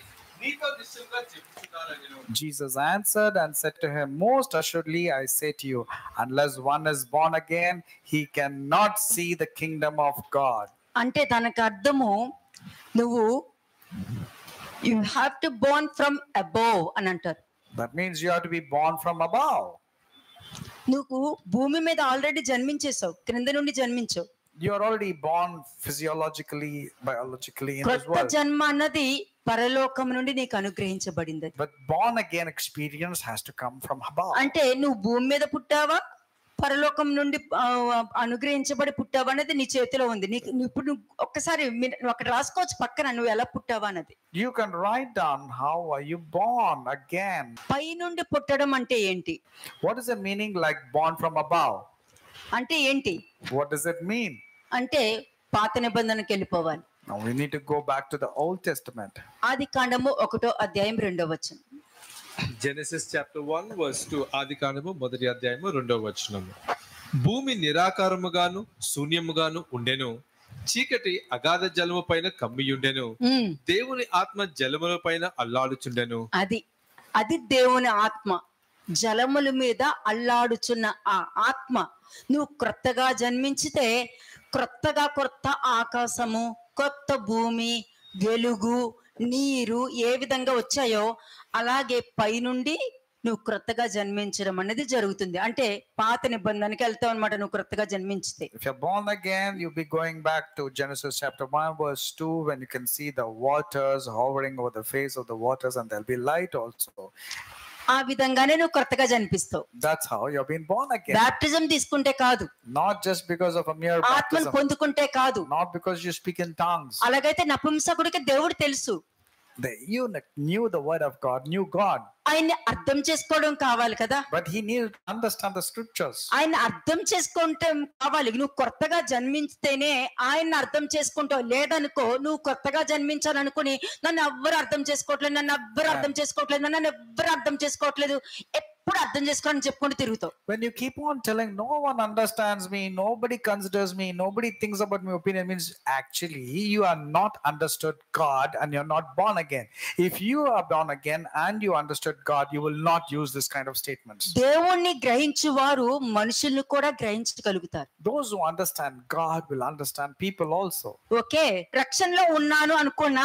నీతో నిశ్చయంగా చెప్తున్నానని. Jesus answered and said to him, most assuredly I say to you, unless one is born again, he cannot see the kingdom of God. అంటే దానికి అర్థము నువ్వు you have to born from above అని అంటారు. That means you have to be born from above. నువ్వు భూమి మీద already జన్మించేసావు, క్రింద నుండి జన్మించావు. You are already born physiologically, biologically in this కొత్త world. జన్మ అన్నది పరలోకం నుండి నీకు అనుగ్రహించబడింది. But born again experience has to come from above. అంటే నువ్వు భూమి మీద పుట్టావా పరలోకం నుండి అనుగ్రహించబడి పుట్టావా అనేది నీ చేతిలో ఉంది. నీకు ఇప్పుడు ఒక్కసారి అక్కడ రాసుకోవచ్చు పక్కన నువ్వు ఎలా పుట్టావా అన్నది. You can write down how are you born again. పై నుండి పుట్టడం అంటే ఏంటి? What is the meaning like born from above? అంటే ఏంటి? What does it mean? అంటే పాత నిబంధనకి వెళ్ళిపోవాలి. Now we need to go back to the Old Testament. ఆదికాండము 1వ అధ్యాయం 2వ వచనం. Genesis chapter 1 verse 2. ఆదికాండము 1వ అధ్యాయము 2వ వచనము. భూమి నిరాకారముగాను శూన్యముగాను ఉండెను, చీకటి అగాధ జలము పైన కమ్మియుండెను, దేవుని ఆత్మ జలముల పైన అల్లాడుచుండెను. అది దేవుని ఆత్మ జలముల మీద అల్లాడుచున్న ఆ ఆత్మ. నువ్వు క్రొత్తగా జన్మించితే కొత్త ఆకాశము, కొత్త భూమి, వెలుగు, నీరు ఏ విధంగా వచ్చాయో అలాగే పైనుండి నువ్వు క్రొత్తగా జన్మించడం అనేది జరుగుతుంది. అంటే పాత నిబంధనకి వెళ్తావు అనమాట నువ్వు క్రొత్తగా జన్మించితే. If you're born again, you'll be going back to Genesis chapter 1 verse 2 when you can see the waters hovering over the face of the waters and there'll be light also. ఆ విధంగానే నువ్వు కొత్తగా జన్మిస్తావు. That's how you're being born again. Baptism తీసుకుంటే కాదు, not just because of a mere ఆత్మను baptism, పొందుకుంటే కాదు, not because you speak in tongues. అలాగైతే నపుంసకుడికి దేవుడు తెలుసు. The eunuch knew the word of God, knew God, ఆయన్ని అర్థం చేసుకోవడం కావాలి కదా. but he needed to understand the scriptures. ఆయన అర్థం చేసుకోవటం కావాలి. నువ్వు కొత్తగా జన్మించితేనే ఆయన్ని అర్థం చేసుకుంటావు. లేదనుకో నువ్వు కొత్తగా జన్మించాలనుకుని నన్ను ఎవ్వరు అర్థం చేసుకోవట్లేదు, నన్ను ఎవ్వరు అర్థం చేసుకోవట్లేదు, ఎప్పుడు అర్థం చేసుకోవాలని చెప్పుకుంటూ తిరుగుతావు. When you keep on telling no one understands me, nobody considers me, nobody thinks about my opinion, means actually you are not understood God and you're not born again. If you are born again and you understood God, you will not use this kind of statements. దేవుణ్ణి గ్రహించు వారు మనుషుల్ని కూడా గ్రహించగలుగుతారు. Those who understand God will understand people also. Okay, రక్షణలో ఉన్నాను అనుకున్న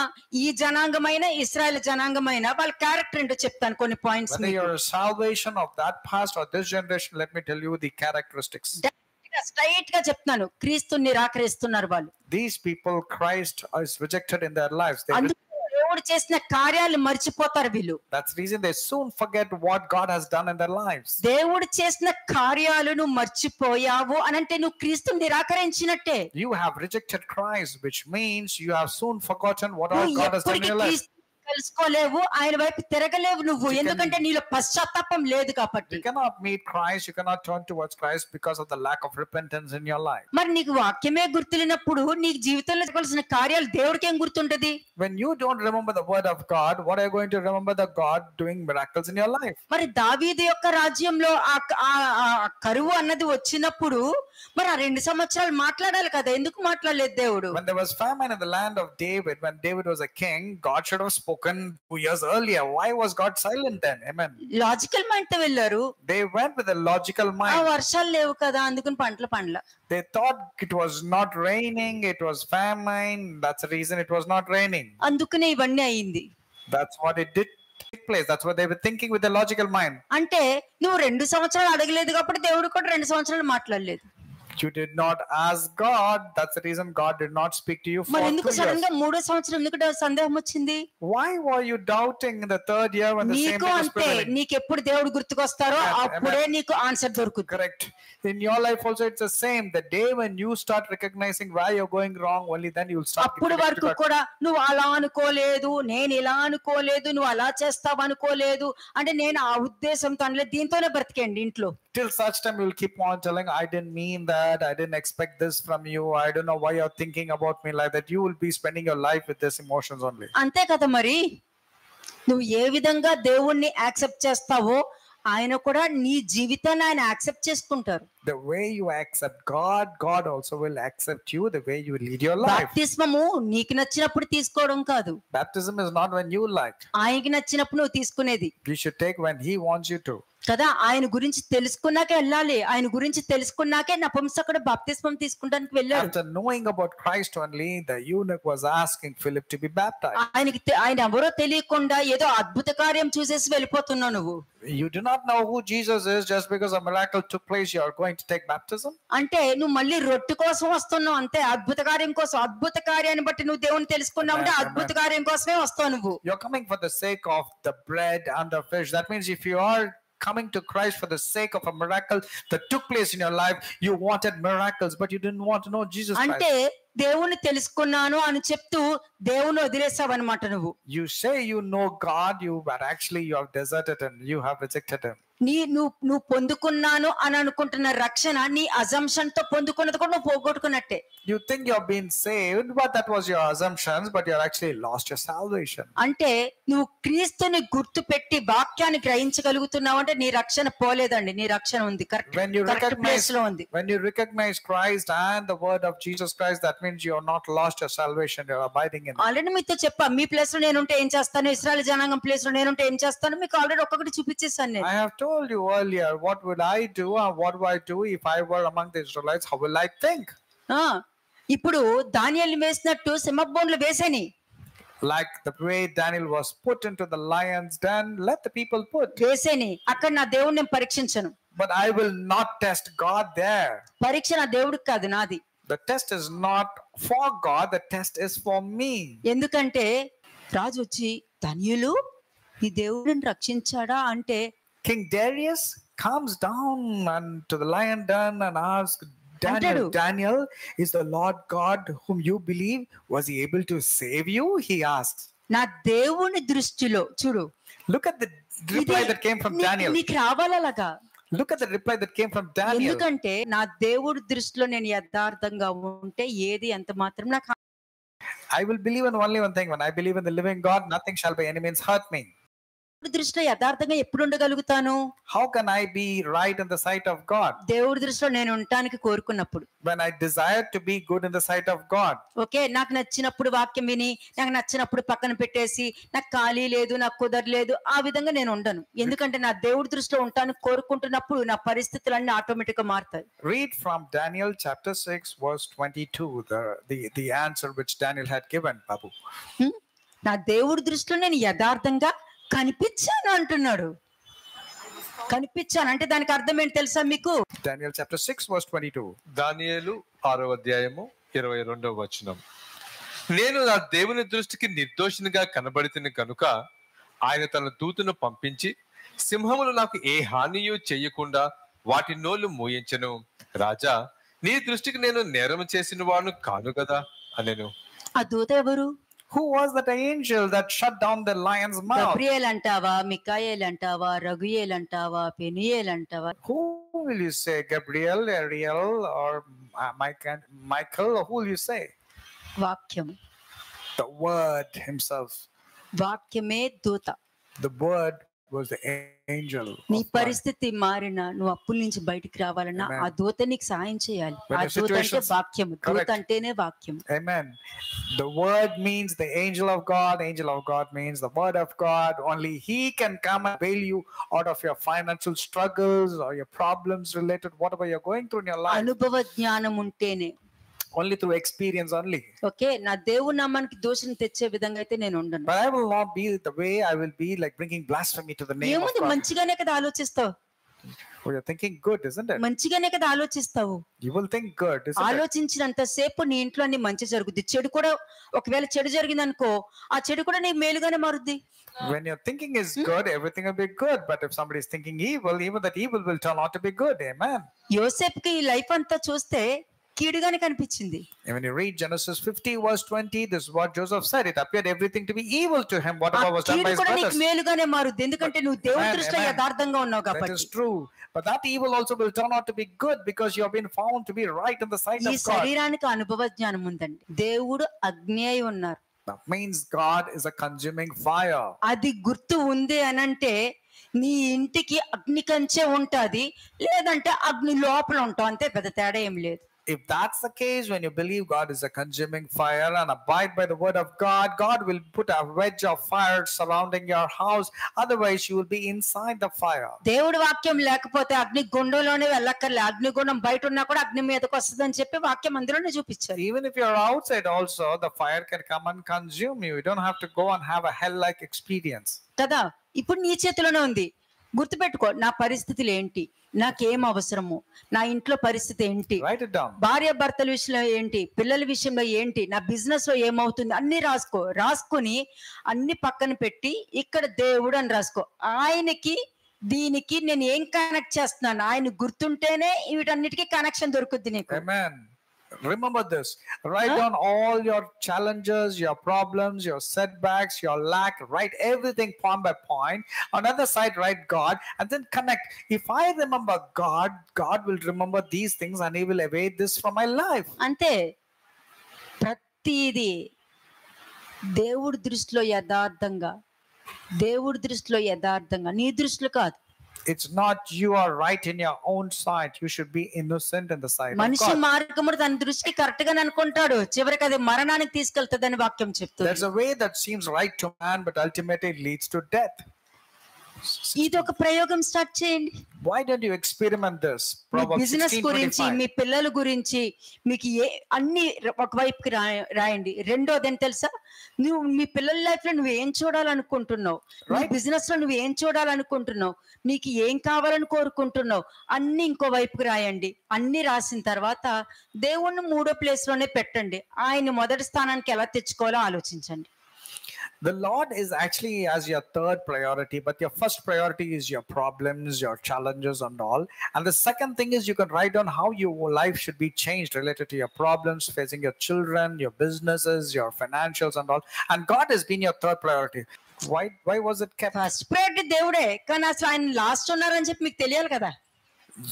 ఈ జనాంగమైన ఇశ్రాయేల్ జనాంగమైన వాళ్ళ క్యారెక్టర్ ఏంటో చెప్తాను కొన్ని points. Whether you're salvation of that past or this generation, let me tell you the characteristics. Straight గా చెప్తున్నాను, క్రీస్తుని నిరాకరిస్తున్నారు వాళ్ళు. These people, Christ is rejected in their lives. దేవుడు చేసిన కార్యాలు మర్చిపోతారు వీళ్ళు. That's the reason they soon forget what God has done in their lives. దేవుడు చేసిన కార్యాలను మర్చిపోయావు అనంటే నువ్వు క్రీస్తుని నిరాకరించినట్టే. You have rejected Christ, which means you have soon forgotten what all నువ్వు God has done in ఎప్పటికీ your life. క్రీస్తుని తెలుసుకోలేవు, ఆయన వైపు తిరగలేవు నువ్వు, ఎందుకంటే నీలో పశ్చాత్తాపం లేదు కాబట్టి. You cannot meet Christ, you cannot turn towards Christ because of the lack of repentance in your life. మరి నీకు వాక్యమే గుర్తులేనప్పుడు నీకు జీవితంలో జరగాల్సిన కార్యాలు దేవుడికి ఏం గుర్తుంటది? When you don't remember the word of God, what are you going to remember the God doing miracles in your life? మరి దావీదు యొక్క రాజ్యంలో ఆ కరువు అన్నది వచ్చినప్పుడు మరి ఆ 2 సంవత్సరాలు మాట్లాడాలి కదా, ఎందుకు మాట్లాడలేదు దేవుడు? When there was famine in the land of David, when David was a king, God should have spoken 2 years earlier. Why was God silent then? Amen. Logical mind తో వెళ్ళారు. They went with a logical ఆ mind. వర్షాలు లేవు కదా అందుకని పంటల. They thought it was not raining, it was famine. That's the reason it was not raining. అందుకనే ఇవన్నీ అయింది. That's what it did take place. That's what they were thinking with a logical mind. అంటే నువ్వు 2 సంవత్సరాలు అడగలేదు కాబట్టి దేవుడు కూడా 2 సంవత్సరాలు మాట్లాడలేదు. You did not ask God. That's the reason God did not speak to you for మరి 2 ఎందుకు years. సడన్ గా 3వ సంవత్సరం ఎందుకు సందేహం వచ్చింది? Why were you doubting in the 3rd year when the same నీకు thing was అంతే, prevailing? నీకు ఎప్పుడు దేవుడు గుర్తుకొస్తారో అప్పుడే నీకు ఆన్సర్ దొరుకుతుంది. Correct. In your life also it's the same. The day when you start recognizing where you're going wrong, only then you'll start. అప్పుడు వరకు కూడా నువ్వు అలా అనుకోలేదు, నేను ఇలా అనుకోలేదు, నువ్వు అలా చేస్తావు అనుకోలేదు అంటే నేను ఆ ఉద్దేశంతో అనలేదు, దీంతోనే బ్రతికేయండి ఇంట్లో. Till such time you'll keep on telling, I didn't mean that, I didn't expect this from you, I don't know why you're thinking about me like that. You will be spending your life with these emotions only. అంతే కదా, మరి నువ్వు ఏ విధంగా దేవుణ్ణి accept చేస్తావో ఆయన కూడా నీ జీవితాన్ని ఆయన యాక్సెప్ట్ చేసుకుంటారు. The way you accept God, God also will accept you the way you lead your life. బాప్తిస్మము నీకు నచ్చినప్పుడు తీసుకోవడం కాదు. Baptism is not when you like. ఆయనకి నచ్చినప్పుడు నువ్వు తీసుకునేది. You should take when he wants you to. కదా, ఆయన గురించి తెలుసుకున్నాకే వెళ్ళాలి. ఆయన గురించి తెలుసుకున్నాకే నపుంసకుడు బాప్తిస్మం తీసుకుంటానికి వెళ్ళాడు. After knowing about Christ only, the eunuch was asking Philip to be baptized. ఆయన ఎవరో తెలియకుండా ఏదో అద్భుత కార్యం చూసేసి వెళ్ళిపోతున్నావు నువ్వు. You do not know who Jesus is just because a miracle took place. You are going to take baptism. అంటే నువ్వు మళ్ళీ రొట్టె కోసం వస్తున్నావు అంతే, అద్భుత కార్యం కోసం. అద్భుత కార్యాన్ని బట్టి నువ్వు దేవుని తెలుసుకున్నావు అంటే అద్భుత కార్యం కోసమే వస్తావు నువ్వు. You're coming for the sake of the bread and the fish. That means if you are coming to Christ for the sake of a miracle that took place in your life, you wanted miracles but you didn't want to know Jesus Christ. అంటే దేవుని తెలుసుకున్నాను అని చెప్తూ దేవుని వదిలేసావన్నమాట నువ్వు. You say you know God, but actually you have deserted him, you have rejected him. నువ్వు పొందుకున్నాను అని అనుకుంటున్న రక్షణ నీ అజంప్షన్ తో పొందుకున్నది కూడా నువ్వు పోగొట్టుకున్నట్టే. You think you have been saved, but that was your assumptions, but you actually lost your salvation. అంటే నువ్వు క్రీస్తుని గుర్తు పెట్టి వాక్యాన్ని గ్రహించగలుగుతున్నావు అంటే నీ రక్షణ పోలేదండి, నీ రక్షణ ఉంది. కరెక్ట్ ప్లేస్ లో ఉంది. When you recognize Christ and the word of Jesus Christ, that means you have not lost your salvation, you are abiding in it. Already మీతో చెప్పా, మీ ప్లేస్ లో నేనుంటే ఏం చేస్తాను, ఇశ్రాయేలు జనాంగం ప్లేస్ లో నేనుంటే ఏం చేస్తాను, మీకు ఆల్రెడీ ఒక్కొక్కటి చూపించేసాను నేను. I have told you earlier what would I do and what would I do if I were among the Israelites, how will I think? ఇప్పుడు దానియేలు వేసినట్టు సింహబోన్లు వేసేని. Like the way Daniel was put into the lion's den, let the people put. వేసేని, అక్కడ నా దేవుడిని నేను పరీక్షించను. But I will not test God there. పరీక్ష నా దేవుడికి కాదు, నాది. The test is not for God, the test is for me. ఎందుకంటే రాజు వచ్చి దానియేలు నీ దేవుడిని రక్షించాడా అంటే, King Darius comes down and to the lion den and asks Daniel, is the Lord God whom you believe, was he able to save you? He asks. నా దేవుని దృష్టిలో చూడు. Look at the reply that came from Daniel. నీకు రావాలలాగా. Look at the reply that came from Daniel. ఎందుకంటే నా దేవుడి దృష్టిలో నేను యథార్థంగా ఉంటే ఏది ఎంత మాత్రం నాకు. I will believe in only one thing. When I believe in the living God, nothing shall by any means hurt me. దృష్టిలో యథార్థంగా ఎప్పుడు ఉండగలుగుతాను? How can I be right in the sight of God? దేవుడి దృష్టిలో నేను ఉండటానికి కోరుకున్నప్పుడు. When I desire to be good in the sight of God. Okay, నాకు నచ్చినప్పుడు వాక్యం విని, నాకు నచ్చినప్పుడు పక్కన పెట్టేసి, నాకు ఖాళీ లేదు, నాకు కుదరలేదు, ఆ విధంగా నేను ఉండను. ఎందుకంటే నా దేవుడి దృష్టిలో ఉండటానికి కోరుకుంటున్నప్పుడు నా పరిస్థితులన్నీ ఆటోమేటిక్ గా మారుతాయి. Read from Daniel chapter 6 verse 22, the answer which Daniel had given, Babu. నా దేవుడి దృష్టిలో నేను యథార్థంగా కనిపించాను అంటున్నాడు. కనిపించాను అంటే దానికి అర్థం ఏంటి తెలుసా మీకు? Daniel chapter 6 verse 22. దానియేలు 6వ అధ్యాయము 22వ వచనం. నేను నా దేవుని దృష్టికి నిర్దోషినిగా కనబడితిని కనుక ఆయన తన దూతను పంపించి సింహములు నాకు ఏ హానియు చేయకుండా వాటి నోళ్లు మూయించెను. రాజా, నీ దృష్టికి నేను నేరం చేసిన వాడు కాను కదా అనెను. ఆ దూత ఎవరు? Who was that angel that shut down the lion's mouth? Gabriel అంటావా, మికాయేల్ అంటావా, రగుయేల్ అంటావా, పెనుయేల్ అంటావా? Who will you say? Gabriel, Ariel, or Michael? Who will you say? వాక్యం. The word himself. వాక్యమే దూత. The word was the angel. నీ of God. పరిస్థితి మారినా, నువ్వు అప్పుల నుంచి బయటికి రావాలన్నా Amen. ఆ దూత నీకు సాయం చేయాలి. When ఆ your దూత అంటే situations- వాక్యం. దూత Correct. అంటేనే వాక్యం. Amen. The word means the angel of God. Angel of God means the word of God. Only he can come and bail you out of your financial struggles or your problems related whatever you're going through in your life. అనుభవ జ్ఞానం ఉంటేనే. Only through experience only. Okay, నా దేవుని నామానికి దోషం తెచ్చే విధంగా అయితే నేను ఉండను. But I will not be the way I will be like bringing blasphemy to the name of ఏముంది, God. మంచిగానే కదా ఆలోచిస్తావు. Oh, you're thinking good, isn't it? మంచిగానే కదా ఆలోచిస్తావు. You will think good, isn't it? ఆలోచించినంత సేపు నీ ఇంట్లో అన్ని మంచి జరుగుద్ది. చెడు కూడా, ఒకవేళ చెడు జరిగింది అనుకో, ఆ చెడు కూడా నీకు మేలుగానే మారుద్ది. When your thinking is good, everything will be good. But if somebody is thinking evil, even that evil will turn out to be good. Amen. యోసేపుకి ఈ లైఫ్ అంతా చూస్తే కీడుగానే కనిపించింది. And when you read Genesis 50 verse 20, this is what Joseph said. It appeared everything to be evil to him, ఆ whatever was done కీడు by his కూడా నీకు brothers. మేలుగానే మారుద్ది, ఎందుకంటే నువ్వు దేవుని Amen, దృష్టిలో amen. యథార్థంగా ఉన్నావు That కాబట్టి. is true. But that evil also will turn out to be good because you have been found to be right in the sight ఈ of God. శరీరానికి అనుభవ జ్ఞానం ఉందండి. దేవుడు అగ్ని అయి ఉన్నారు. That means God is a consuming fire. అది గుర్తు ఉంది అనంటే నీ ఇంటికి అగ్ని కంచే ఉంటది, లేదంటే అగ్ని లోపల ఉంటావు, అంతే, పెద్ద తేడా ఏం లేదు. If that's the case, when you believe God is a consuming fire and abide by the word of God, God will put a wedge of fire surrounding your house. Otherwise, you will be inside the fire. దేవుడి వాక్యం లేకపోతే అగ్ని గుండంలోనే వెళ్ళక్కర్లే. అగ్ని గుండం బయట ఉన్నా కూడా అగ్ని మీదకి వస్తుంది అని చెప్పి వాక్యం అందులోనే చూపించారు. Even if you're outside also, the fire can come and consume you. You don't have to go and have a hell-like experience. కదా, ఇప్పుడు నీ చేతిలోనే ఉంది. గుర్తుపెట్టుకో, నా పరిస్థితులు ఏంటి, నాకేం అవసరము, నా ఇంట్లో పరిస్థితి ఏంటి, Write it down. భార్య భర్తల విషయంలో ఏంటి, పిల్లల విషయంలో ఏంటి, నా బిజినెస్ లో ఏమవుతుంది, అన్ని రాసుకొని అన్ని పక్కన పెట్టి ఇక్కడ దేవుడు అని రాసుకో. ఆయనకి దీనికి నేను ఏం కనెక్ట్ చేస్తున్నాను, ఆయన గుర్తుంటేనే వీటన్నిటికీ కనెక్షన్ దొరుకుద్ది నీకు. Amen. Remember this. Write down all your challenges, your problems, your setbacks, your lack. Write everything point by point. On the other side, write God and then connect. If I remember God, God will remember these things and he will evade this from my life. అంతే. ప్రతిది దేవుడి దృష్టిలో యథార్థంగా, దేవుడి దృష్టిలో యథార్థంగా, నీ దృష్టిలో కాదు. It's not you are right in your own sight. You should be innocent in the sight of మనిషి God. మార్గముడు తన దృష్టికి కరెక్ట్ గానే అనుకుంటాడు, చివరికి అది మరణానికి తీసుకెళ్తుందని వాక్యం చెప్తుంది. There's a way that seems right to man, but ultimately it leads to death. ఇది ఒక ప్రయోగం స్టార్ట్ చేయండి. Why don't you experiment this? Me Proverbs business గురించి, 16:25. మీ పిల్లల గురించి, మీకు అన్ని ఒకవైపుకి రాయండి. రెండోది ఏం తెలుసా, నువ్వు మీ పిల్లల లైఫ్ లో నువ్వు ఏం చూడాలనుకుంటున్నావు, నీ బిజినెస్ లో నువ్వు ఏం చూడాలనుకుంటున్నావు, నీకు ఏం కావాలని కోరుకుంటున్నావు, అన్ని ఇంకో వైపుకి రాయండి. అన్ని రాసిన తర్వాత దేవుణ్ణి 3వ ప్లేస్ లోనే పెట్టండి. ఆయన మొదటి స్థానానికి ఎలా తెచ్చుకోవాలో ఆలోచించండి. The Lord is actually as your third priority, but your first priority is your problems, your challenges and all. And the second thing is you can write down how your life should be changed related to your problems facing your children, your businesses, your financials and all. And God has been your third priority. Why was it kept? First priority దేవుడే, కానీ అసలు ఆయన last ఉన్నారని చెప్పి మీకు తెలియాలి కదా.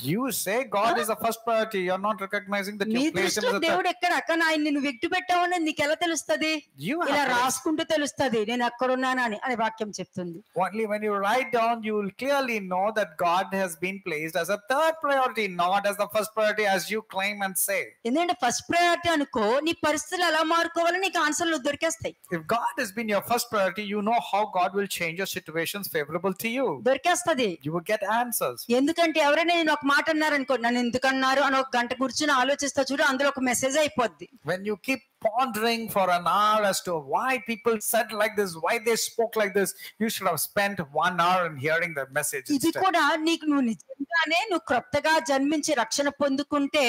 You say God is the first priority. You're not recognizing that నీ you placed him దృష్టిలో as the third. దేవుడు ఎక్కడ, కానీ ఆయన నువ్వు వ్యక్తి పెట్టావని నీకు ఎలా తెలుస్తుంది? You have ఇలా to- రాసుకుంటూ తెలుస్తుంది నేను అక్కడున్నాను అని వాక్యం చెప్తుంది. Only when you write down, you will clearly know that God has been placed as a third priority, not as the first priority as you claim and say. ఎందుకంటే first priority అనుకో, నీ పరిస్థితులు ఎలా మారుకోవాలని నీకు ఆన్సర్లు దొరికేస్తాయి. If God has been your first priority, you know how God will change your situations favorable to you. దొరికేస్తుంది. You will get answers. ఎందుకంటే ఎవరైనా నేను ఒక మాట అన్నారనుకో, నన్ను ఎందుకు అన్నారు అని ఒక గంట కూర్చుని ఆలోచిస్తా చూడు, అందులో ఒక మెసేజ్ అయిపోద్ది. When you keep pondering for an hour as to why people said like this, why they spoke like this, you should have spent 1 hour in hearing the message ఇది instead. కూడా నీకు నువ్వు నిజంగానే నువ్వు క్రొత్తగా జన్మించి రక్షణ పొందుకుంటే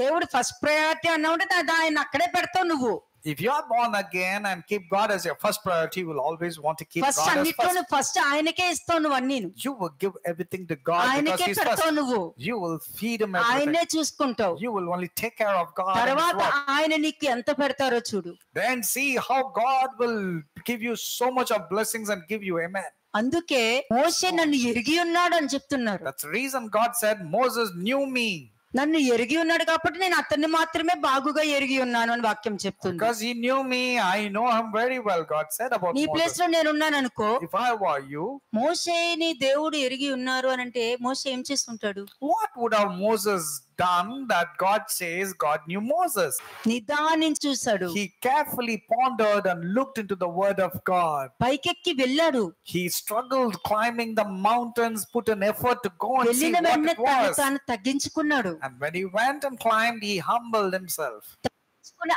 దేవుడు ఫస్ట్ ప్రయారిటీ అన్నావుంటే ఆయన అక్కడే పెడతావు నువ్వు. If you are born again and keep God as your first priority, you will always want to keep first God as అన్నిట్లోనూ first. ఫస్ట్ ఆయనకే ఇస్తావు నువ్వు అన్ని. You will give everything to God because ఆయనకే He's పెడతావు first. నువ్వు. You will feed Him everything. ఆయనే చూసుకుంటావు. You will only take care of God. and His తర్వాత work. ఆయన నీకు ఎంత పెడతారో చూడు. Then see how God will give you so much of blessings and give you. Amen. అందుకే మోషే నన్ను ఎరిగి ఉన్నాడు అని చెప్తున్నారు. That's the reason God said Moses knew me. నన్ను ఎరిగి ఉన్నాడు కాబట్టి నేను అతన్ని మాత్రమే బాగుగా ఎరిగి ఉన్నాను అని వాక్యం చెప్తుంది. Because he knew me, I know him very well. God said about నీ ప్లేస్ Moses. లో నేను ఉన్నాను అనుకో. If I were you, మోషేని దేవుడు ఎరిగి ఉన్నారు అని అంటే మోషే ఏం చేస్తుంటాడు? what would have Moses done that God says God knew Moses? నిదానించి చూశాడు. He carefully pondered and looked into the word of God. పైకెక్కి వెళ్ళాడు. He struggled climbing the mountains, put an effort to go and see వెళ్ళిన what వెంటనే it was. తాను తగ్గించుకున్నాడు. And when he went and climbed, he humbled himself.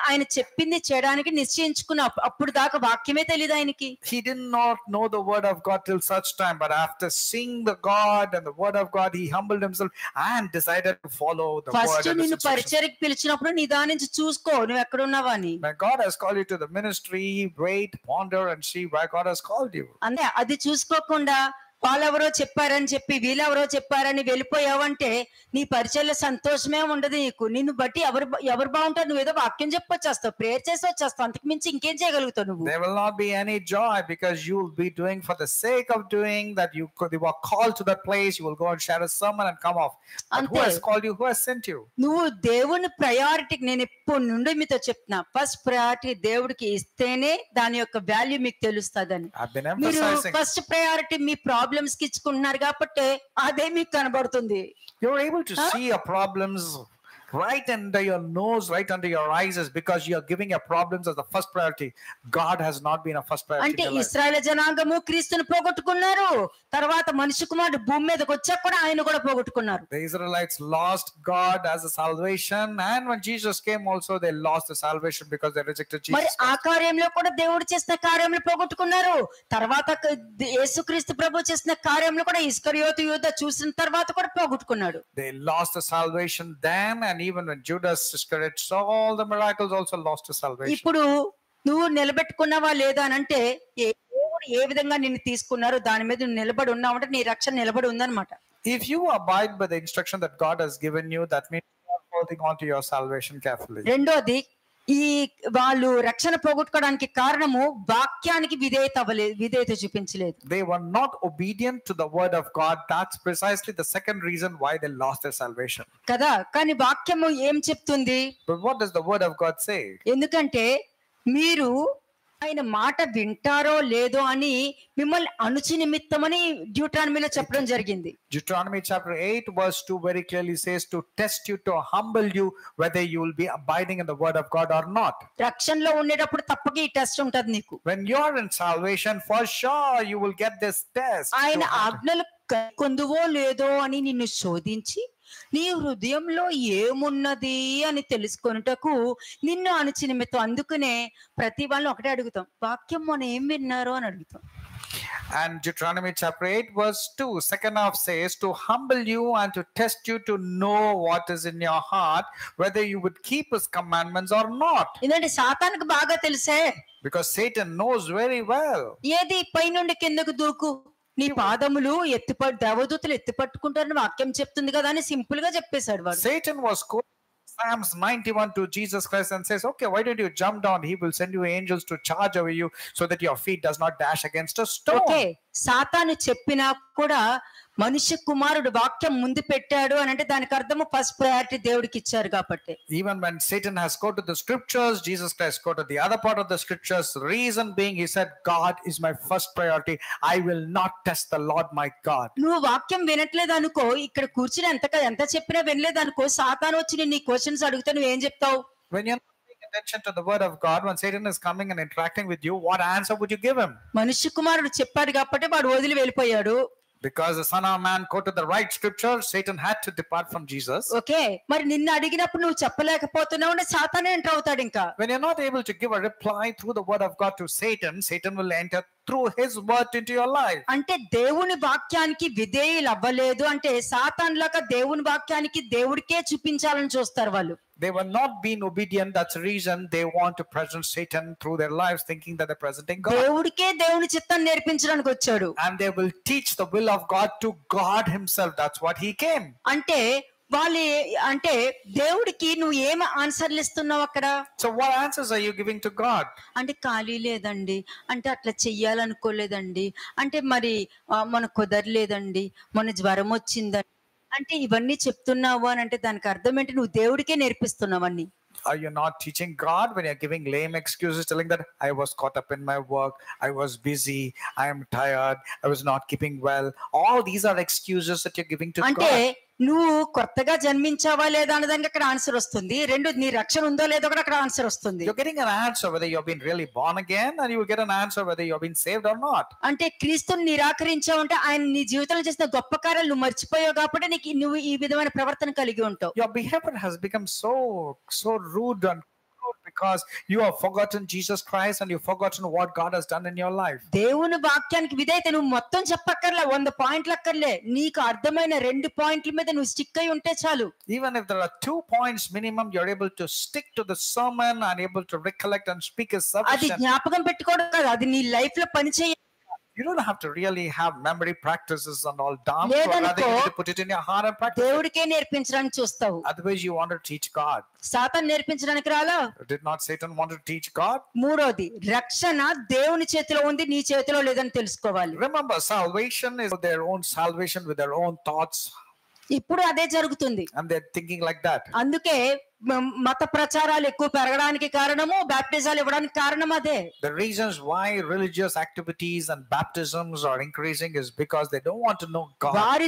ఆయన చెప్పింది చేయడానికి నిశ్చయించుకున్న అప్పుడు దాకా వాక్యమే తెలియదు ఆయనకి. He did not know the word of God till such time, but after seeing the God and the word of God, he humbled himself and decided to follow the word first and his నిన్ను instructions. పరిచర్యకి పిలిచినప్పుడు నిదానించి చూసుకో నువ్వు ఎక్కడున్నావా అని. When God has called you to the ministry, wait, ponder and see where God has called you. అంటే అది చూసుకోకుండా వాళ్ళెవరో చెప్పారని చెప్పి వీళ్ళెవరో చెప్పారని వెళ్ళిపోయావంటే నీ పరిచయలో సంతోషమే ఉండదు నీకు. నిన్ను బట్టి ఎవరు బాగుంటారు, నువ్వు ఏదో వాక్యం చెప్పొచ్చేస్తావు, ప్రేయర్ చేసి వచ్చేస్తావు, అంతకు మించి ఇంకేం చేయగలుగుతావు నువ్వు? There will not be any joy because you will be doing for the sake of doing that. You were called to that place. You will go and share a sermon and come off. But who has called you? Who has sent you? నువ్వు దేవుని priority, నేను ఎప్పుడు నుండి మీతో చెప్తున్నా, first priority దేవుడికి ఇస్తేనే దాని యొక్క వాల్యూ మీకు తెలుస్తుందని. I've been మీరు emphasizing. ఫస్ట్ ప్రయారిటీ మీ ప్రాబ్లమ్స్ కి ఇచ్చుకుంటున్నారు కాబట్టి అదే మీకు కనబడుతుంది. You're able to see your problems right under your nose, right under your eyes, is because you are giving your problems as the first priority. God has not been a first priority అంటే in your life. ఇశ్రాయేలు జనాంగము క్రీస్తుని పోగొట్టుకున్నారు, తర్వాత మనిషి కుమారుడు భూమి మీదకి వచ్చాక కూడా ఆయన కూడా పోగొట్టుకున్నారు. The Israelites lost God as a salvation, and when Jesus came also they lost the salvation because they rejected మరి Jesus. ఆ కార్యంలో కూడా దేవుడు చేసిన కార్యంలో పోగొట్టుకున్నారు. తర్వాత యేసుక్రీస్తు ప్రభు చేసిన కార్యంలో కూడా ఇస్కరియోతు యూదా చూసిన తర్వాత కూడా పోగొట్టుకున్నాడు. They lost the salvation then, and even when Judas Iscariot saw all the miracles, also lost his salvation. ఇప్పుడు నువ్వు నిలబెట్టుకున్నావా లేదా అని అంటే దేవుడు ఏ విధంగా నిన్ను తీసుకున్నారో దాని మీద నువ్వు నిలబడి ఉన్నావంటే నీ రక్షణ నిలబడి ఉందన్నమాట. If you abide by the instruction that God has given you, that means you are holding on to your salvation carefully. రెండోది, ఈ వాళ్ళు రక్షణ పోగొట్టుకోవడానికి కారణము వాక్యానికి విధేయత చూపించలేదు. They were not obedient to the word of God. That's precisely the second reason why they lost their salvation. కదా, కానీ వాక్యము ఏం చెప్తుంది? But what does the word of God say? ఎందుకంటే మీరు ఆయన మాట వింటారో లేదో అని మిమ్మల్ని అణుచి నిమిత్తమని డ్యూట్రానమీలో చెప్పడం జరిగింది. Deuteronomy chapter 8 verse 2 very clearly says to test you, to humble you, whether you will be abiding in the word of God or not. రక్షణలో ఉండేటప్పుడు తప్పక ఈ టెస్ట్ ఉంటది నీకు. When you are in salvation, for sure you will get this test. ఆయన ఆజ్ఞలు కొందువో లేదో అని నిన్ను శోధించి నీ హృదయంలో ఏమున్నది అని తెలుసుకొనుటకు నిన్ను అణచి నిమిత్తం. అందుకనే ప్రతి వాళ్ళని ఒకటే అడుగుతాం, వాక్యం మనం ఏం విన్నారు అని అడుగుతాం. And Deuteronomy chapter 8 verse 2 second half says to humble you and to test you to know what is in your heart, whether you would keep his commandments or not. ఎందుకంటే సాతానుకు బాగా తెలుసే, Because Satan knows very well. ఏది పైనుండి కిందకు దూకు, నీ పాదములు దేవదూతలు ఎత్తిపట్టుకుంటారని వాక్యం చెప్తుంది కదా అని సింపుల్ గా చెప్పేశాడు వాడు. Satan was quoting Psalms 91 to Jesus Christ and says, okay, why don't you jump down? He will send you angels to charge over you so that your feet does not dash against a stone. Okay, సాతాను చెప్పినా కూడా మనిషి కుమారుడు వాక్యం ముందు పెట్టాడు అని అంటే దానికి అర్థము ఫస్ట్ ప్రయారిటీ దేవుడికి ఇచ్చారు కాబట్టి. Even when Satan has quoted the scriptures, Jesus Christ quoted the other part of the scriptures. Reason being, he said, God is my first priority. I will not test the Lord my God. నువ్వు వాక్యం వినట్లేదు అనుకో, ఇక్కడ కూర్చుని ఎంత చెప్పినా వినలేదు అనుకో, సాతాను వచ్చి నీ క్వశ్చన్స్ అడిగితే నువ్వేం చెప్తావు? When you're not paying attention to the word of God, when Satan is coming and interacting with you, what answer would you give him? మనిషి కుమారుడు చెప్పాడు కాబట్టి వాడు వదిలి వెళ్ళిపోయాడు. Because the Son of Man quoted the right scripture, Satan had to depart from Jesus. Okay, మరి నిన్ను అడిగినప్పుడు నువ్వు చెప్పలేకపోతున్నావు అంటే సాతానే ఎంటర్ అవుతాడు. ఇంకా when you're not able to give a reply through the word of God to Satan, Satan will enter through his word into your life. అంటే దేవుని వాక్యానికి విధేయులు అవ్వలేదు అంటే సాతాన్ లాగా దేవుని వాక్యానికి దేవుడికే చూపించాలని చూస్తారు వాళ్ళు. They were not being obedient. That's the reason they want to present Satan through their lives, thinking that they're presenting God. దేవుడికే దేవుని చిత్తాన్ని నేర్పించడానికి వచ్చాడు. And they will teach the will of God to God himself. That's what he came. అంటే వాళ్ళు అంటే దేవుడికి నువ్వు ఏమి ఆన్సర్లు ఇస్తున్నావు అక్కడ? So what answers are you giving to God? అంటే ఖాళీ లేదండి, అంటే అట్లా చెయ్యాలనుకోలేదండి, అంటే మరి మన కుదరలేదండి, మన జ్వరం వచ్చిందండి, అంటే ఇవన్నీ చెప్తున్నావు అని అంటే దానికి అర్థం ఏంటి? నువ్వు దేవుడికే నేర్పిస్తున్నావన్నీ. Are you not teaching God when you're giving lame excuses, telling that I was caught up in my work, I was busy, I am tired, I was not keeping well? All these are excuses that you're giving to అంటే God. నువ్వు కొత్తగా జన్మించావా లేదా అన్నదానికి అక్కడ answer వస్తుంది. రెండు, నీ రక్షణ ఉందో లేదో కూడా అక్కడ ఆన్సర్ వస్తుంది. You're getting an answer whether you've been really born again, and you will get an answer whether you've been saved or not. అంటే క్రీస్తుని నిరాకరించావంటే ఆయన నీ జీవితంలో చేసిన గొప్ప కార్యాలు నువ్వు మర్చిపోయావు కాబట్టి నీకు నువ్వు ఈ విధమైన ప్రవర్తన కలిగి ఉంటావు. Your behavior has become so rude and crude because you have forgotten Jesus Christ and you've forgotten what God has done in your life. దేవుని వాక్యానికి విధేయత నువ్వు మొత్తం చెప్పక్కర్లే, 100 పాయింట్లు అక్కర్లే, నీకు అర్థమైన 2 పాయింట్ల మీద నువ్వు స్టిక్ అయి ఉంటే చాలు. Even if there are 2 points minimum, you're able to stick to the sermon and able to recollect and speak is అది sufficient. జ్ఞాపకం పెట్టుకోవడం కాదు, అది నీ లైఫ్ లో పని చేయాలి. You don't have to really have memory practices and all done. లేదనుకో, You need to put it in your heart and practice. దేవుడికే నేర్పించడానికి చూస్తావు. Otherwise, you want to teach God. సాతాను నేర్పించడానికి రాలా. Did not Satan want to teach God? మూడోది, రక్షణ దేవుని చేతిలో ఉంది, నీ చేతిలో లేదని తెలుసుకోవాలి. Remember, salvation is their own salvation with their own thoughts. ఇప్పుడు అదే జరుగుతుంది. And they're thinking like that. అందుకే మత ప్రచారాలు ఎక్కువ పెరగడానికి కారణము, బ్యాప్టిజాలు ఇవ్వడానికి కారణం అదే. The reasons why religious activities and baptisms are increasing is because they don't want to know God. వారి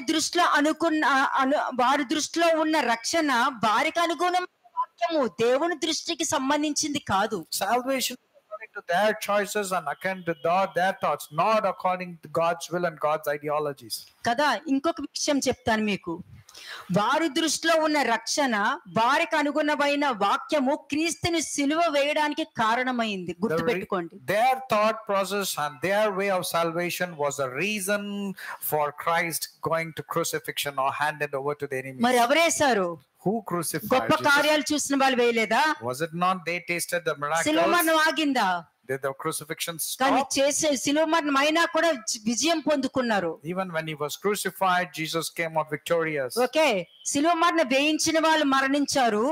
దృష్టిలో ఉన్న రక్షణ వారికి అనుగుణమైన వాక్యము, దేవుని దృష్టికి సంబంధించింది కాదు. Salvation is according to their choices and according to their thoughts, not according to God's will and God's ideologies. కదా. ఇంకొక విషయం చెప్తాను మీకు. వారి దృష్టిలో ఉన్న రక్షణ, వారికి అనుగుణమైన వాక్యము క్రీస్తుని సిలువ వేయడానికి కారణమైంది. గుర్తుపెట్టుకోండి. Their thought process and their way of salvation was a reason for Christ going to crucifixion or handed over to the enemy. మరి ఎవరేశారు? Who crucified గొప్ప Jesus? కార్యాలు చూసిన వాళ్ళు వేయలేదా? Was it not they tasted the సిలువ miracles? మరణం ఆగిందా? Did the crucifixion కానీ stop? చేసే సిలువ మరణం అయినా కూడా విజయం పొందుకున్నారు. Even when he was crucified, Jesus came out victorious. Okay, సిలువ మరణం వేయించిన వాళ్ళు మరణించారు,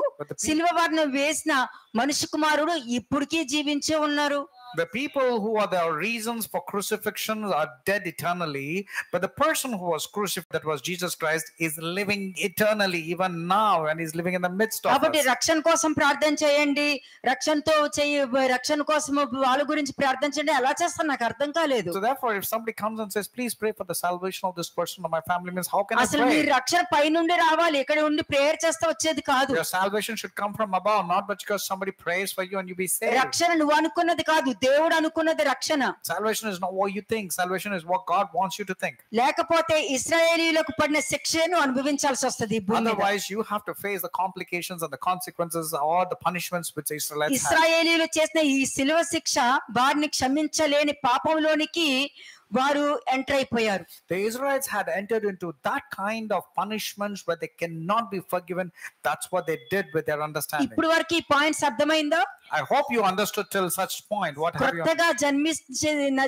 సిలువ మరణం వేసిన మనుష్య కుమారుడు ఇప్పటికీ జీవించే ఉన్నారు. The people who are the reasons for crucifixion are dead eternally, but the person who was crucified, that was Jesus Christ, is living eternally even now, and he's living in the midst of కాబట్టి us. రక్షణ కోసం ప్రార్థన చేయండి, రక్షణ కోసం వాళ్ళ గురించి ప్రార్థన చేయండి, ఎలా చేస్తాను నాకు అర్థం కాలేదు. So therefore, if somebody comes and says, please pray for the salvation of this person or my family, means how can I అసలు మీ pray? రక్షణ పైనుండి రావాలి, ఇక్కడ ఉండి ప్రేయర్ చేస్తే వచ్చేది కాదు. Your salvation should come from above, not because somebody prays for you and you be saved. రక్షణ నువ్వు అనుకున్నది కాదు, దేవుడు అనుకున్నది రక్షణ. Salvation is not what you think. Salvation is what God wants you to think. లేకపోతే ఇశ్రాయేలీయులకు పడిన శిక్షను అనుభవించాల్సి వస్తది భూమి మీద. Otherwise, you have to face the complications and the consequences or the punishments which the Israelites had. ఇశ్రాయేలీయులు చేసిన ఈ శిలువ శిక్ష వారిని క్షమించలేని పాపంలోనికి వారు ఎంటర్ అయిపోయారు. The Israelites had entered into that kind of punishments where they cannot be forgiven. That's what they did with their understanding. ఇప్పుడు వరకు ఈ పాయింట్స్ అర్థమైందా? I hope you understood till such point. What have you? కొత్తగా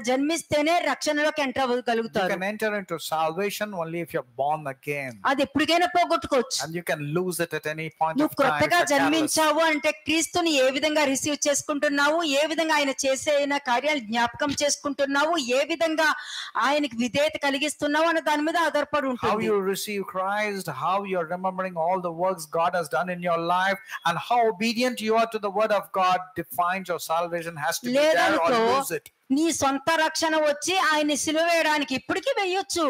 జన్మిస్తేనే రక్షణలోకి enter You అవ్వగలుగుతారు. can enter into salvation only if you're born again, అది ఎప్పటికైనా పోగొట్టుకోవచ్చు. and you can lose it at any point నువ్వు of time. కొత్తగా if you're careless. జన్మించావు అంటే క్రీస్తుని ఏ విధంగా రిసీవ్ చేసుకుంటున్నావు, ఏ విధంగా ఆయన చేసే కార్యాలు జ్ఞాపకం చేసుకుంటున్నావు, ఏ విధంగా ఆయనకి విధేయత కలిగిస్తున్నావు అనే దాని మీద ఆధారపడి How ఉంటుంది. you receive Christ, how you're remembering all the works God has done in your life, and how obedient you are to the word of God defines your salvation. Has to be there or లేదనుకో, lose it. నీ సొంత రక్షణ వచ్చి ఆయన్ని సిలువ వేయడానికి ఇప్పటికీ వేయొచ్చు.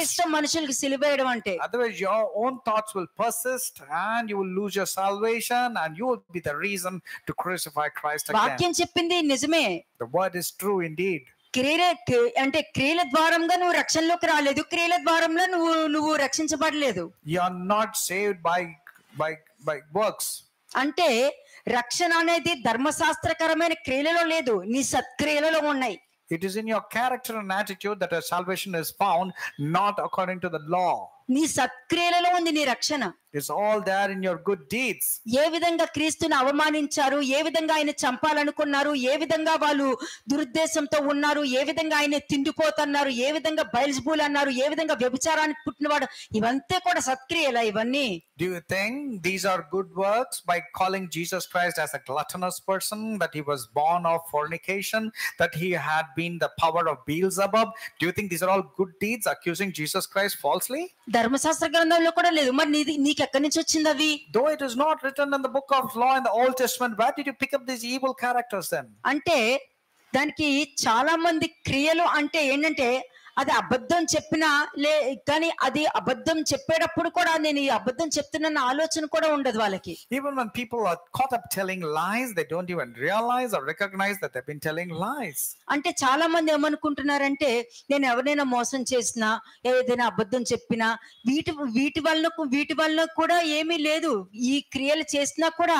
ఇష్టం మనుషులకి సిలువ వేయడం అంటే. Otherwise, your own thoughts will persist, and you will lose your salvation, and you will be the reason to crucify Christ again. వాక్యం చెప్పింది నిజమే. The word is true indeed. క్రియల ద్వారంగా నువ్వు రక్షణలోకి రాలేదు, క్రియల ద్వారంలో నువ్వు రక్షించబడలేదు. You are not saved by works. అంటే రక్షణ అనేది ధర్మశాస్త్రకరమైన క్రియలలో లేదు, నీ సత్క్రియలలో ఉన్నాయి. It is in your character and attitude that a salvation is found, not according to the law. నీ సత్క్రియలలో ఉంది నీ రక్షణ. It's all there in your good deeds. ఏ విధంగా క్రీస్తుని అవమానించారు, ఏ విధంగా ఆయన చంపాలనుకున్నారు, ఏ విధంగా వాళ్ళు దురుద్దేశంతో ఉన్నారు, ఏ విధంగా ఆయన తిండిపోతున్నారు, ఏ విధంగా బయల్జబూల్ అన్నారు, ఏ విధంగా వ్యభిచారానికి పుట్టినవాడు, ఇవంతా కూడా సత్క్రియలా ఇవన్నీ. Do you think these are good works by calling Jesus Christ as a gluttonous person, that he was born of fornication, that he had been the power of Beelzebub? Do you think these are all good deeds, accusing Jesus Christ falsely? ధర్మశాస్త్ర గ్రంథంలో కూడా లేదు. మరి నీకు ఎక్కడి నుంచి వచ్చింది అవి? Though it is not written in the book of law in the Old Testament, where did you pick up these evil characters then? అంటే దానికి చాలా మంది క్రియలు అంటే ఏంటంటే అది అబద్ధం చెప్పినా కానీ అది అబద్ధం చెప్పేటప్పుడు కూడా నేను ఈ అబద్ధం చెప్తున్న ఆలోచన కూడా ఉండదు వాళ్ళకి. Even when people are caught up telling lies, they don't even realize or recognize that they've been telling lies. అంటే చాలా మంది ఏమనుకుంటున్నారంటే నేను ఎవరైనా మోసం చేసినా, ఏదైనా అబద్ధం చెప్పినా వీటి వలన కూడా ఏమీ లేదు, ఈ క్రియలు చేసినా కూడా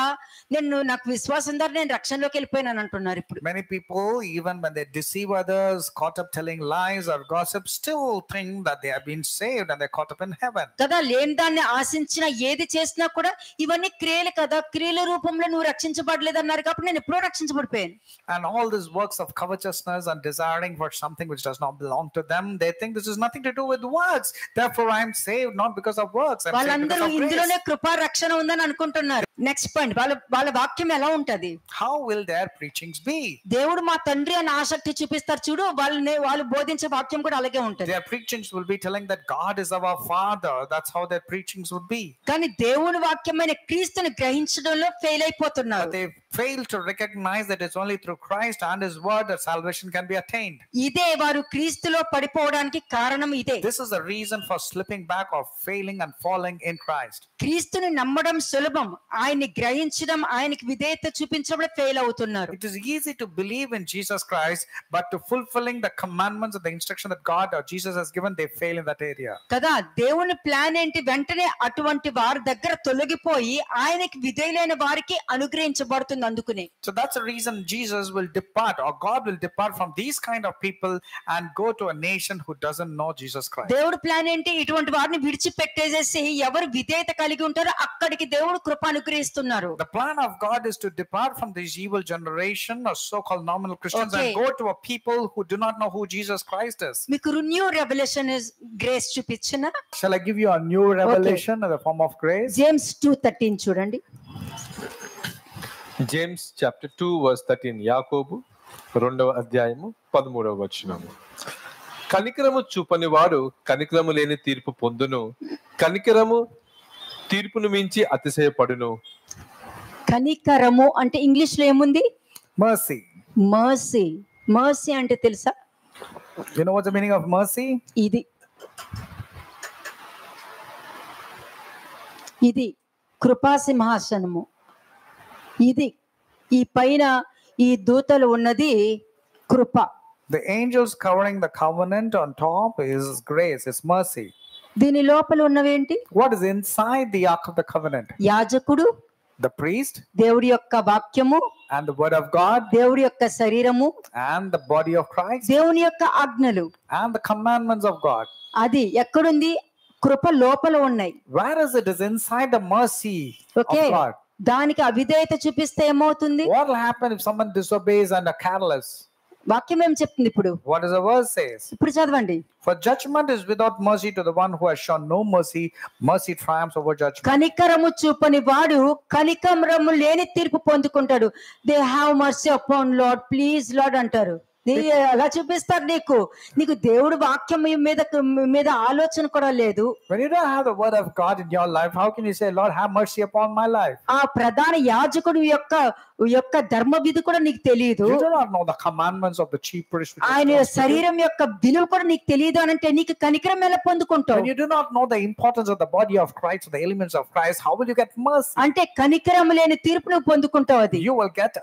నాకు విశ్వాసం ద్వారా నేను రక్షణలోకి వెళ్ళిపోయినాను అంటున్నారు ఇప్పుడు. Many people, even when they deceive others, caught up telling lies or gossip, still think that they have been saved and they're caught up in heaven. కదా, లేని దాన్ని ఆశించిన ఏది చేసినా కూడా ఇవన్నీ క్రియలు కదా, క్రియల రూపంలో నువ్వు రక్షించబడలేదు అన్నారు కాబట్టి నేను ఎప్పుడో రక్షించబడిపోయాను. And all these works of covetousness and desiring for something which does not belong to them, they think this is nothing to do with works, therefore I am saved not because of works, I am saved because of grace. ఇందులోనే కృపా రక్షణ ఉందని అనుకుంటున్నారు. Next point, వాళ్ళ వాక్యం ఎలా ఉంటది? How will their preachings be? దేవుడు మా తండ్రి అని ఆసక్తి చూపిస్తారు చూడు, వాళ్ళు బోధించే వాక్యం కూడా అలాగే ఉంటది. Their preachings will be telling that God is our Father. That's how their preachings would be. కానీ దేవుని వాక్యమైన క్రీస్తుని గ్రహించడంలో ఫెయిల్ అయిపోతున్నారు. But they fail to recognize that it's only through Christ and his word that salvation can be attained. ఇదే వారు క్రీస్తులో పడిపోవడానికి కారణం ఇదే. This is the reason for slipping back or failing and falling in Christ. క్రీస్తుని నమ్మడం సులభం, ఆయన్ని గ్రహించడం, ఆయనకి విధేయత చూపించడంలో ఫెయిల్ అవుతున్నారు. It is easy to believe in Jesus Christ, but to fulfilling the commandments and the instruction that God or Jesus has given, they fail in that area. కదా, దేవుని ప్లాన్ ఏంటి? వెంటనే అటువంటి వారి దగ్గర తొలగిపోయి ఆయనకి విధేయులైన వారికి అనుగ్రహించబడుతుంది అందుకునే. So that's the reason Jesus will depart, or God will depart from these kind of people and go to a nation who doesn't know Jesus Christ. దేవుడి ప్లాన్ ఏంటి? ఇటువంటి వారిని విడిచిపెట్టేసేసి ఎవరు విధేయత కలిగి ఉంటారో అక్కడికి దేవుడు కృప అనుగ్రహిస్తున్నారు. The plan of God is to depart from this evil generation of so-called nominal Christians and go to a people who do not know who Jesus Christ is. మీకు న్యూ రెవల్యూషన్ ఇస్ గ్రేస్ చూపించనా? Shall I give you a new revelation in the form of grace? James 2:13 చూడండి. James chapter 2 verse 13. యాకోబు 2వ అధ్యాయము 13వ వచనము. కనికరము చూపని వాడు కనికరము లేని తీర్పు పొందును, కనికరము తీర్పును మించి అతిశయపడును. కనికరము అంటే ఇంగ్లీష్ లో ఏముంది? Mercy. మర్సీ అంటే తెలుసా? You know what's the meaning of mercy? ఇది కృపా సింహాసనము. ఈ పైన ఈ దూతలు ఉన్నది కృప. The angels covering the covenant on top is grace, is mercy. దీని లోపల ఉన్నవేంటి? What is inside the ark of the covenant? యాజకుడు, the priest, దేవుడి యొక్క వాక్యము, and the word of God, దేవుడి యొక్క శరీరము, and the body of Christ, దేవుని యొక్క ఆజ్ఞలు, and the commandments of God. అది ఎక్కడుంది? కృప లోపల ఉన్నాయి. Where is it? Is inside the mercy of God. దానికి అవిధేయత చూపిస్తే ఏమవుతుంది? What will happen if someone disobeys and are careless? వాక్యం ఏం చెప్తుంది ఇప్పుడు? What does the verse says? ఇప్పుడు చదవండి. For judgment is without mercy to the one who has shown no mercy. Mercy triumphs over judgment. కనికరము చూపని వాడు కనికరము లేని తీర్పు పొందుకుంటాడు. They have mercy upon Lord, please Lord అంటారు. అలా చూపిస్తారు. నీకు దేవుడు వాక్యం మీద ఆలోచన కూడా లేదు. When you don't have the word of God in your life, how can you say, Lord, have mercy upon my life? ఆ ప్రధాన యాజకుడు యొక్క ధర్మ విధి కూడా నీకు తెలియదు. You do not know the commandments of the chief priest. ఆయన శరీరం యొక్క విలువ కూడా నీకు తెలియదు అని అంటే నీకు కనికరం ఎలా పొందుకుంటావు? When you do not know the importance of the body of Christ, the elements of Christ, how will you get mercy? అంటే కనికరం లేని తీర్పు నువ్వు పొందుకుంటావు. అది you will get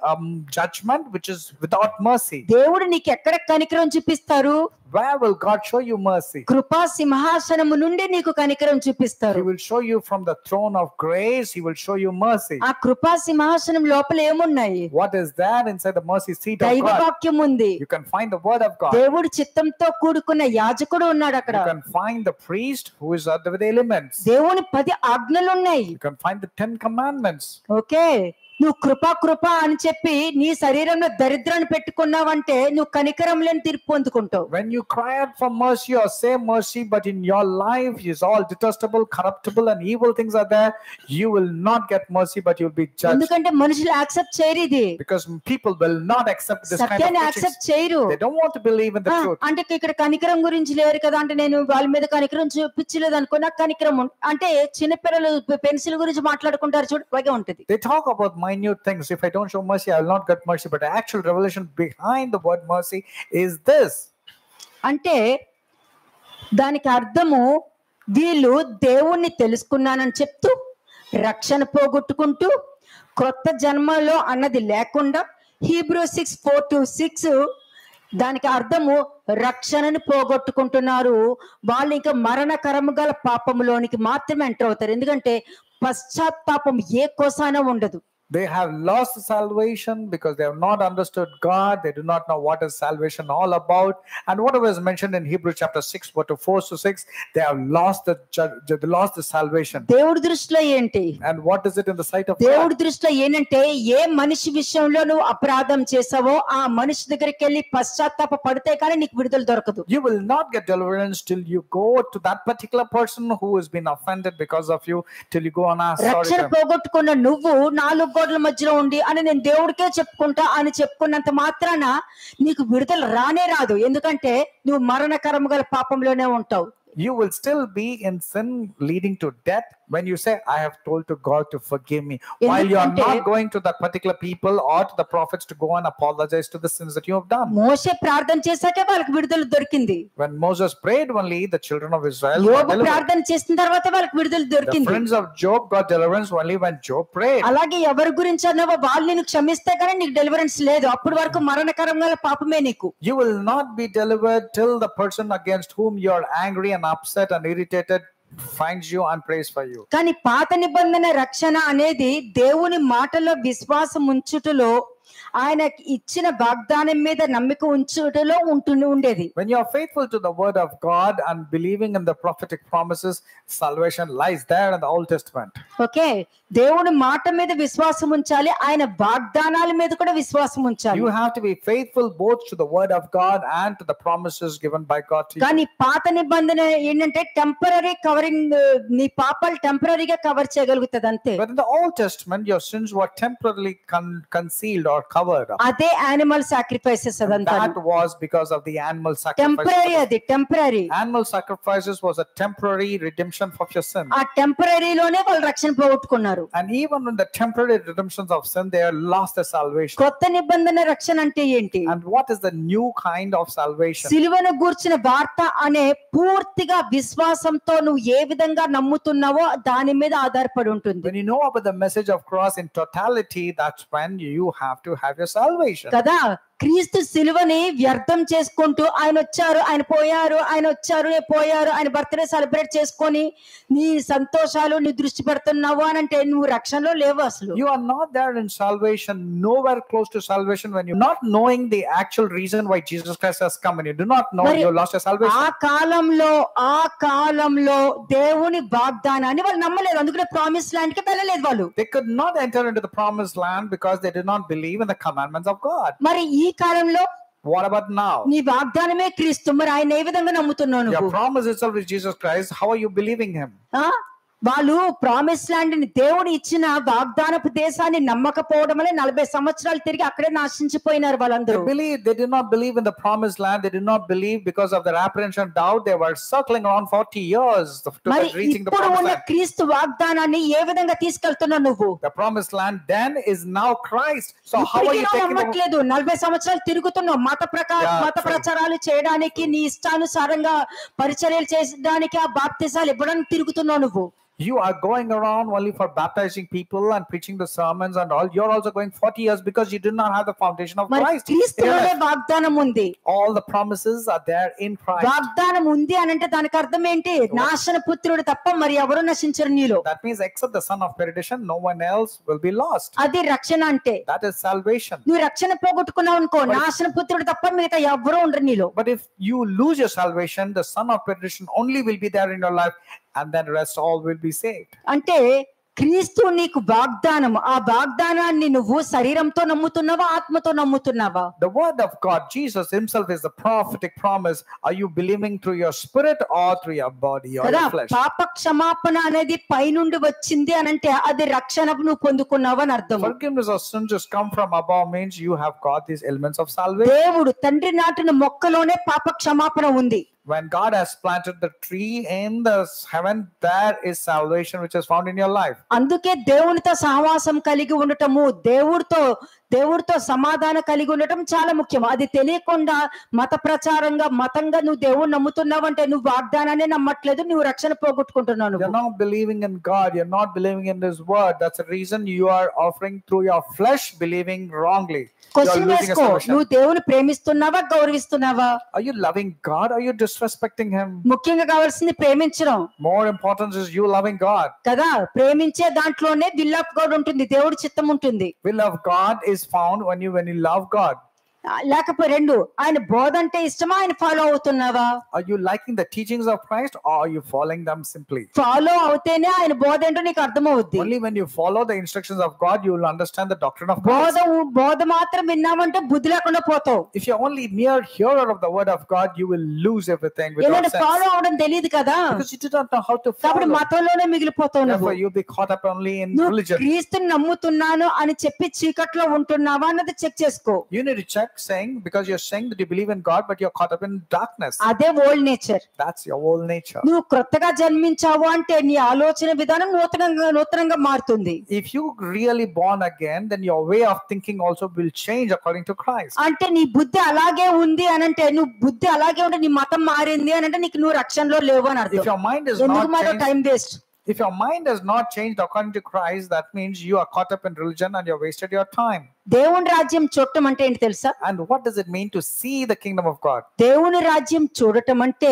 judgment which is without mercy. దేవుడు నీకు ఎక్కడ కనికరం చూపిస్తారు? where will God show you mercy? కృపా సింహాసనము నుండి నీకు కనికరం చూపిస్తారు. He will show you from the throne of grace. He will show you mercy. ఆ కృపా సింహాసనం లోపల ఏమున్నాయి? What is there inside the mercy seat of దైవ God? వాక్యం ఉంది. You can find the word of God. దేవుడి చిత్తంతో కూడుకున్న యాజకుడు ఉన్నాడు అక్కడ. You can find the priest who is with the elements. దేవుని 10 ఆజ్ఞలు ఉన్నాయి. You can find the 10 commandments. Okay, నువ్వు కృప అని చెప్పి నీ శరీరంలో దరిద్రాన్ని పెట్టుకున్నావంటే నువ్వు కనికరం లేని తీర్పు పొందుకుంటావు. When you cry out for mercy or say mercy, but in your life is all detestable, corruptible and evil things are there, you will not get mercy, but you will be judged. ఎందుకంటే మనుషులు accept చేయరు ఇది. Because people will not accept this kind of సత్యాన్ని teachings. Accept చేయరు. They don't want to believe in the truth. అంటే ఇక్కడ కనికరం గురించి లేరు కదా, అంటే నేను వాళ్ళ మీద కనికరం చూపించలేదు అనుకో, నాకు కనికరం అంటే చిన్నపిల్లలు పెన్సిల్ గురించి మాట్లాడుకుంటారు చూడు, అలాగే ఉంటది. They talk about minute things. If I don't show mercy, I will not get mercy. But the actual revelation behind the word mercy is this. అంటే దానికి అర్థము వీళ్ళు దేవుణ్ణి తెలుసుకున్నానని చెప్తూ రక్షణ పోగొట్టుకుంటూ క్రొత్త జన్మలో అన్నది లేకుండా హీబ్రూ 6:4-6 దానికి అర్థము రక్షణను పోగొట్టుకుంటున్నారు. వాళ్ళు ఇంకా మరణకరము గల పాపములోనికి మాత్రమే ఎంటర్ అవుతారు. ఎందుకంటే పశ్చాత్తాపం ఏ కోసాన ఉండదు. They have lost salvation because they have not understood God. They do not know what is salvation all about. And whatever is mentioned in Hebrews chapter 6:4-6, they have lost the salvation. దేవుడి దృష్టిలో ఏంటి? And what is it in the sight of దేవుడి God? దృష్టిలో ఏంటంటే ఏ మనిషి విషయంలో నువ్వు అపరాధం చేసావో ఆ మనిషి దగ్గరికి వెళ్ళి పశ్చాత్తాప పడితే కానీ నీకు విడుదల దొరకదు. You will not get deliverance till you go to that particular person who has been offended because of you, till you go and ask sorry రక్షణ to him. పోగొట్టుకున్న నువ్వు 4 గోడల మధ్యలో ఉండి అని నేను దేవుడికే చెప్పుకుంటా అని చెప్పుకున్నంత మాత్రాన నీకు విడుదల రానే రాదు. ఎందుకంటే నువ్వు మరణకరము గల పాపంలోనే ఉంటావు. You will still be in sin leading to death when you say, I have told to God to forgive me, while you are not going to that particular people or to the prophets to go and apologize to the sins that you have done. మోషే ప్రార్థన చేశాకే వాళ్ళకి విడుదల దొరికింది. When Moses prayed, only the children of Israel got యోబు delivered. ప్రార్థన చేసిన తర్వాత వాళ్ళకి విడుదల The దొరికింది. friends of Job got deliverance only when Job prayed. అలాగే ఎవరి గురించి అన్నావో వాళ్ళు నేను క్షమిస్తే కానీ నీకు డెలివరెన్స్ లేదు. అప్పటి వరకు మరణకరంగా పాపమే నీకు. You will not be delivered till the person against whom you are angry and upset and irritated finds you and prays for you. కానీ పాత నిబంధన రక్షణ అనేది దేవుని మాటలో విశ్వాసం ఉంచుటలో ఆయన ఇచ్చిన వాగ్దానం మీద నమ్మిక ఉంచుటలో ఉండేది. When you are faithful to the word of God and believing in the prophetic promises, salvation lies there in the Old Testament. Okay, దేవుని మాట మీద విశ్వాసం ఉంచాలి, ఆయన వాగ్దానాల మీద కూడా విశ్వాసం ఉంచాలి. You have to be faithful both to the word of God and to the promises given by God to you. కానీ పాత నిబంధన ఏంటంటే టెంపరరీ కవరింగ్, నీ పాపాలు టెంపరరీగా కవర్ చేయగలుగుతుంది అంతే. But in the Old Testament, your sins were temporarily concealed or covered up. అదే animal sacrifices అదంతా. That was because of the animal temporary, sacrifice. అది temporary. Animal sacrifices was a temporary redemption of your sin. ఆ టెంపరరీలోనే వాళ్ళు రక్షణ పోగొట్టుకున్నారు. And even in the temporary redemptions of sin, they have lost their salvation. కొత్త నిబంధన రక్షణ అంటే ఏంటి? And what is the new kind of salvation? సిలువను గూర్చిన వార్త అనే పూర్తిగా విశ్వాసంతో నువ్వు ఏ విధంగా నమ్ముతున్నావో దాని మీద ఆధారపడి ఉంటుంది. When you know about the message of cross in totality, that's when you have to have your salvation. కదా, క్రీస్తు సిలువని వ్యర్థం చేసుకుంటూ ఆయన వచ్చారు, ఆయన పోయారు, ఆయన వచ్చారు, పోయారు, ఆయన బర్త్డే సెలబ్రేట్ చేసుకొని నీ సంతోషాలు నీ దృష్టి పెడుతున్నావు అని అంటే నువ్వు రక్షణలో లేవు అసలు. You are not there in salvation, nowhere close to salvation, when you're not knowing the actual reason why Jesus Christ has come, and you do not know you lost your salvation. ఆ కాలంలో దేవుని వాగ్దానాన్ని వాళ్ళు నమ్మలేదు, అందుకనే promise land కి వెళ్ళలేదు వాళ్ళు. They could not enter into the promised land because they did not believe in the commandments of God. మరి ఈ కాలంలో What about now? నీ వాగ్దానమే క్రీస్తు, మరి ఆయన ఏ విధంగా నమ్ముతున్నావు Your నువ్వు? promise itself is Jesus Christ. How are you believing him? వాళ్ళు ప్రామిస్ ల్యాండ్ ని దేవుడు ఇచ్చిన వాగ్దానపు దేశాన్ని నమ్మకపోవడం వల్ల 40 సంవత్సరాలు తిరిగి అక్కడే నాశించిపోయినారు వాళ్ళందరూ. They did not believe in the promised land. They did not believe because of their apprehension, doubt. They were circling around 40 years to reaching the ఇప్పుడు promised ఉన్న land. క్రీస్తు వాగ్దానాన్ని ఏ విధంగా తీసుకెళ్తున్నావు నువ్వు? The promised land then is now Christ. So how are you taking? నమ్మట్లేదు, 40 సంవత్సరాలు తిరుగుతున్నావు మత ప్రచారాలు చేయడానికి, నీ ఇష్టానుసారంగా పరిచర్యలు చేయడానికి, ఆ బాప్తిసాలు ఇవ్వడానికి తిరుగుతున్నావు నువ్వు. You are going around only for baptizing people and preaching the sermons and all. You're also going 40 years because you did not have the foundation of మరి Christ. క్రీస్తులోనే వాగ్దానం ఉంది. All the promises are there in Christ. వాగ్దానం ఉంది అని అంటే దానికి అర్థం ఏంటి? నాశన పుత్రుడు తప్ప మరి ఎవరు నశించరు నీలో. That means except the son of perdition, no one else will be lost. అది రక్షణ అంటే. That is salvation. నువ్వు రక్షణ పోగొట్టుకున్నావు అనుకో, నాశన పుత్రుడు తప్ప మిగతా ఎవరు ఉండరు నీలో. But if you lose your salvation, the son of perdition only will be there in your life, and then rest all will be saved. అంటే క్రీస్తు నీకు వాగ్దానం. ఆ వాగ్దానాన్ని నువ్వు శరీరంతో నమ్ముతున్నావా, ఆత్మతో నమ్ముతున్నావా? The word of God, Jesus himself is the prophetic promise. Are you believing through your spirit or through your body or your flesh? పాప క్షమాపణ అనేది పైనుండి వచ్చింది అని అంటే అది రక్షణ నువ్వు పొందుకున్నావు అని అర్థం. Forgiveness of sins just come from above means you have got these elements of salvation. దేవుడు తండ్రి నాటిన మొక్కలోనే పాప క్షమాపణ ఉంది. When God has planted the tree in the heaven, there is salvation which is found in your life. అందుకే దేవునితో సహవాసం కలిగి ఉండటము, దేవుడితో సమాధానం కలిగి ఉండటం చాలా ముఖ్యం. అది తెలియకుండా మత ప్రచారంగా మతంగా నువ్వు దేవుని నమ్ముతున్నావు అంటే నువ్వు వాగ్దానాన్ని నమ్మట్లేదు, నువ్వు రక్షణ పోగొట్టుకుంటున్నావు. You're not believing in God, you're not believing in His word. That's the reason you are offering through your flesh, believing wrongly. Question వేసుకో, నువ్వు దేవుని ప్రేమిస్తున్నావా, గౌరవిస్తున్నావా? Are you loving God or are you disrespecting Him? ముఖ్యంగా కావాల్సింది ప్రేమించడం. More important is you loving God. కదా, ప్రేమించే దాంట్లోనే విల్ ఆఫ్ గాడ్ ఉంటుంది, దేవుడి చిత్తం ఉంటుంది. Will of God is found when you love God. లేకపోతే రెండు, ఆయన బోధ అంటే ఇష్టమా, ఆయన follow అవుతున్నావా? Are you liking the teachings of Christ or are you following them simply? Follow అవుతేనే ఆయన బోధ ఏంటో నీకు అర్థమవుద్ది. Only when you follow the instructions of God you will understand the doctrine of Christ. బోధ మాత్రం విన్నామంటే బుద్ధి లేకుండా పోతావు. If you're only mere hearer of the word of God, you will lose everything without sense. Follow అవడం తెలియదు కదా, because you do not know how to follow. కాబట్టి మతంలోనే మిగిలిపోతావు. Therefore you'll be caught up only in religion. క్రీస్తుని నమ్ముతున్నాను అని చెప్పి చీకట్లో ఉంటున్నావా అన్నది చెక్ చేసుకో. You need to check, saying because you're saying that you believe in God but you're caught up in darkness. అదే old nature. That's your old nature. నువ్వు కొత్తగా జన్మించావు అంటే నీ ఆలోచన విధానం నూతనంగా మారుతుంది. If you really born again, then your way of thinking also will change according to Christ. అంటే నీ బుద్ధి అలాగే ఉంది అని అంటే, నువ్వు బుద్ధి అలాగే ఉంటే నీ మతం మారింది అని అంటే నీకు నువ్వు రక్షణలో లేవు అని అర్థం. If your mind is ఎందుకు not మాత్రం time waste? If your mind has not changed according to Christ, that means you are caught up in religion and you have wasted your time. దేవుని రాజ్యం చూడటం అంటే ఏంటి తెలుసా? And what does it mean to see the kingdom of God? దేవుని రాజ్యం చూడటం అంటే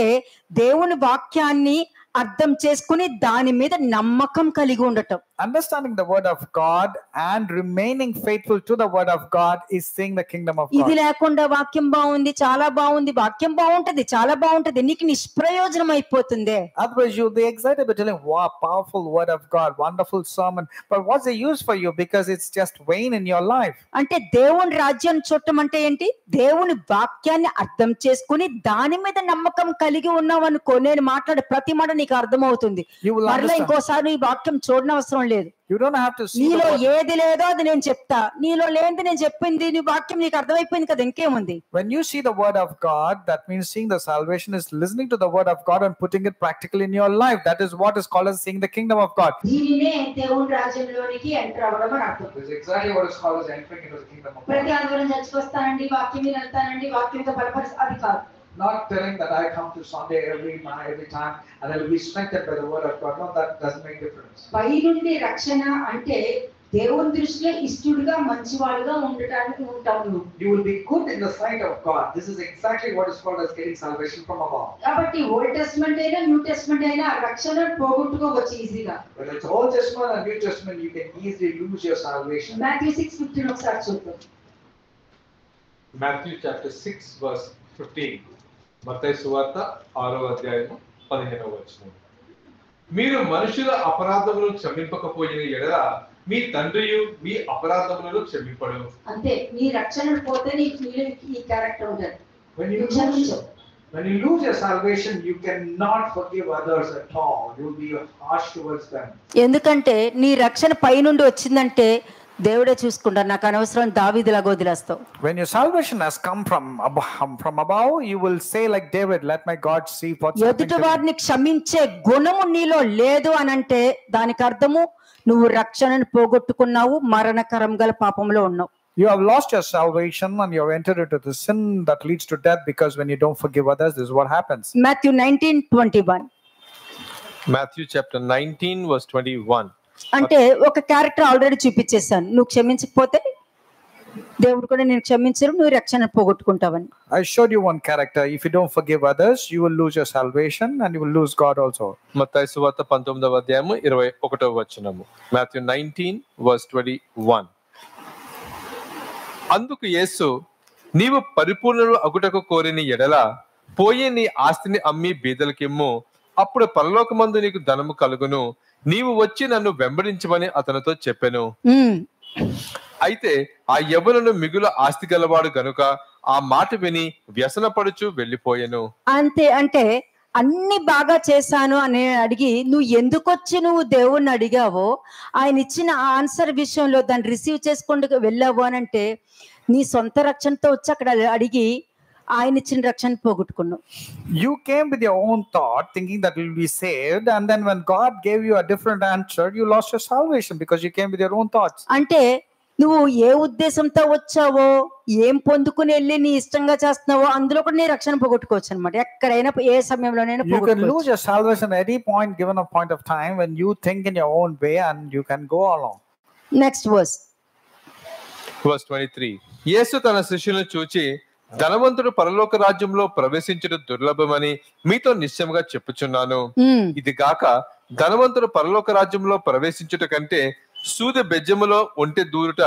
దేవుని వాక్యాన్ని అర్థం చేసుకుని దాని మీద నమ్మకం కలిగి ఉండటం. Understanding the word of God and remaining faithful to the word of God is seeing the kingdom of God. ఇది లేకుండా వాక్యం బాగుంది, చాలా బాగుంది, వాక్యం బాగుంటది, చాలా బాగుంటది, నీకు నిష్ప్రయోజనం అయిపోతుంది. Otherwise you'll be excited by telling, wow, powerful word of God, wonderful sermon, but what's the use for you because it's just vain in your life. అంటే దేవుని రాజ్యాన్ని చూడటం అంటే ఏంటి? దేవుని వాక్యాన్ని అర్థం చేసుకుని దాని మీద నమ్మకం కలిగి ఉన్నావు అనుకో, నేను మాట్లాడే ప్రతి మాట నీకు అర్థమవుతుంది. మరలా ఇంకోసారి ఈ వాక్యం చూడనవసరం లేదు. You don't have to see. నీలో ఏది లేదో అది నేను చెప్తా, నీలో లేనిది నేను చెప్పింది, నీ వాక్యం నీకు అర్థమైపోయింది కదా, ఇంకేముంది? When you see the word of God, that means seeing the salvation is listening to the word of God and putting it practically in your life. That is what is called as seeing the kingdom of God. దీనినే దేవుని రాజ్యంలోనికి enter అవ్వడం అని అర్థం. This is exactly what is called as entering into the kingdom of God. ప్రతి ఆదివారం చచ్చిపోస్తానండి, వాక్యం మీద వెళ్తానండి, వాక్యంతో బలపరిచి, అది కాదు. Not telling that I come to Sunday every time and I will be strengthened by the word of God. No, that doesn't make difference. పై నుండి రక్షణ అంటే దేవుని దృష్టిలో ఇష్టడుగా మంచివాడుగా ఉండటానికి ఉంటావు. You will be good in the sight of God. This is exactly what is called as getting salvation from above. కాబట్టి old testament అయినా new testament అయినా రక్షణను పోగొట్టుకోవచ్చు ఈజీగా. Whether it's Old Testament or New Testament, you can easily lose your salvation. Matthew 6:15 ఒకసారి చూద్దాం. Matthew chapter 6 verse 15. మత్తయి సువార్త 6వ అధ్యాయము 15వ వచనం. మీరు మనుషుల అపరాధములను క్షమింపకపోయిన ఎడల మీ తండ్రియు మీ అపరాధములను క్షమింపడు. అంతే, నీ రక్షణ పోతే నీకు ఈ క్యారెక్టర్ ఉంటుంది. When you lose your salvation, you cannot forgive others at all. You will be harsh towards them. ఎందుకంటే నీ రక్షణ పై నుండి వచ్చిందంటే దేవుడే చూసుకుంటారు, నాకు అనవసరం, దావీదులాగా వదిలేస్తావు. When your salvation has come from above, you will say like David, let my God see what's happening. ఎదుటి వారిని క్షమించే గుణము నీలో లేదు అనంటే దానికి అర్థము నువ్వు రక్షణను పోగొట్టుకున్నావు, మరణకరం గల పాపంలో ఉన్నావు. You have lost your salvation and you have entered into the sin that leads to death, because when you don't forgive others, this is what happens. Matthew 19:21. Matthew chapter 19 verse 21. అంటే ఒక క్యారెక్టర్ ఆల్రెడీ చూపించేశాను, నువ్వు క్షమించకపోతే దేవుడు కూడా నేను క్షమించరు, నువ్వు రక్షణ పోగొట్టుకుంటావని. I showed you one character. If you don't forgive others, you will lose your salvation and you will lose God also. మత్తయి సువార్త 19వ అధ్యాయము 21వ వచనము. Matthew 19 verse 21. అందుకు యేసు, నీవు పరిపూర్ణుడు అగుటకు కోరిన ఎడల పోయి నీ ఆస్తిని అమ్మి బీదలకిమ్ము, అప్పుడు పరలోకమందు నీకు ధనము కలుగును, నీవు వచ్చి నన్ను వెంబడించమని అతనితో చెప్పెను. అయితే ఆ యవ్వనుడు మిగులు ఆస్తి గలవాడు గనుక ఆ మాట విని వ్యసనపడుచు వెళ్ళిపోయెను. అంతే, అంటే అన్ని బాగా చేశాను అని అడిగి నువ్వు ఎందుకొచ్చి నువ్వు దేవుణ్ణి అడిగావో, ఆయన ఇచ్చిన ఆన్సర్ విషయంలో దాన్ని రిసీవ్ చేసుకుంటూ వెళ్ళావు అని అంటే నీ సొంత రక్షణతో వచ్చి అక్కడ అడిగి ఆయన ఇచ్చిన రక్షణ పోగొట్టుకున్నావు. You came with your own thought thinking that you will be saved, and then when God gave you a different answer, you lost your salvation because you came with your own thoughts. అంటే నువ్వు ఏ ఉద్దేశంతో వచ్చావో, ఏం పొందుకుని వెళ్ళి నీ ఇష్టంగా చేస్తున్నావో అందులో కూడా నీ రక్షణ పోగొట్టుకోవచ్చు అనమాట. ఎక్కడైనా ఏ సమయంలోనైనా You can lose your salvation at any point, given a point of time when you think in your own way and you can go along. Next verse. Verse 23. యేసు తన శిష్యులను చూచి, ధనవంతుడు పరలోక రాజ్యంలో ప్రవేశించడం దుర్లభమని మీతో నిశ్చయముగా చెప్పుచున్నాను. ఇది గాక ధనవంతుడు పరలోక రాజ్యంలో ప్రవేశించుట కంటే సూది బెజ్జములో ఒంటె దూరుట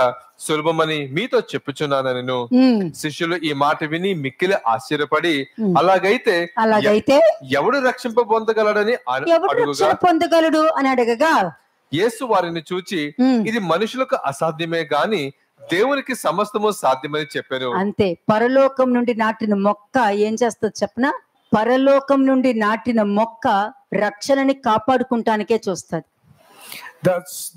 సులభమని మీతో చెప్పుచున్నానను. శిష్యులు ఈ మాట విని మిక్కిలి ఆశ్చర్యపడి, అలాగైతే ఎవడు రక్షింప పొందగలడని పొందగలడు అని అడగగా, యేసు వారిని చూచి, ఇది మనుషులకు అసాధ్యమే గాని దేవునికి సమస్తము సాధ్యమని చెప్పారు. అంతే. పరలోకం నుండి నాటిన మొక్క ఏం చేస్తుంది చెప్పనా? పరలోకం నుండి నాటిన మొక్క రక్షణని కాపాడుకుంటానికే చూస్తుంది.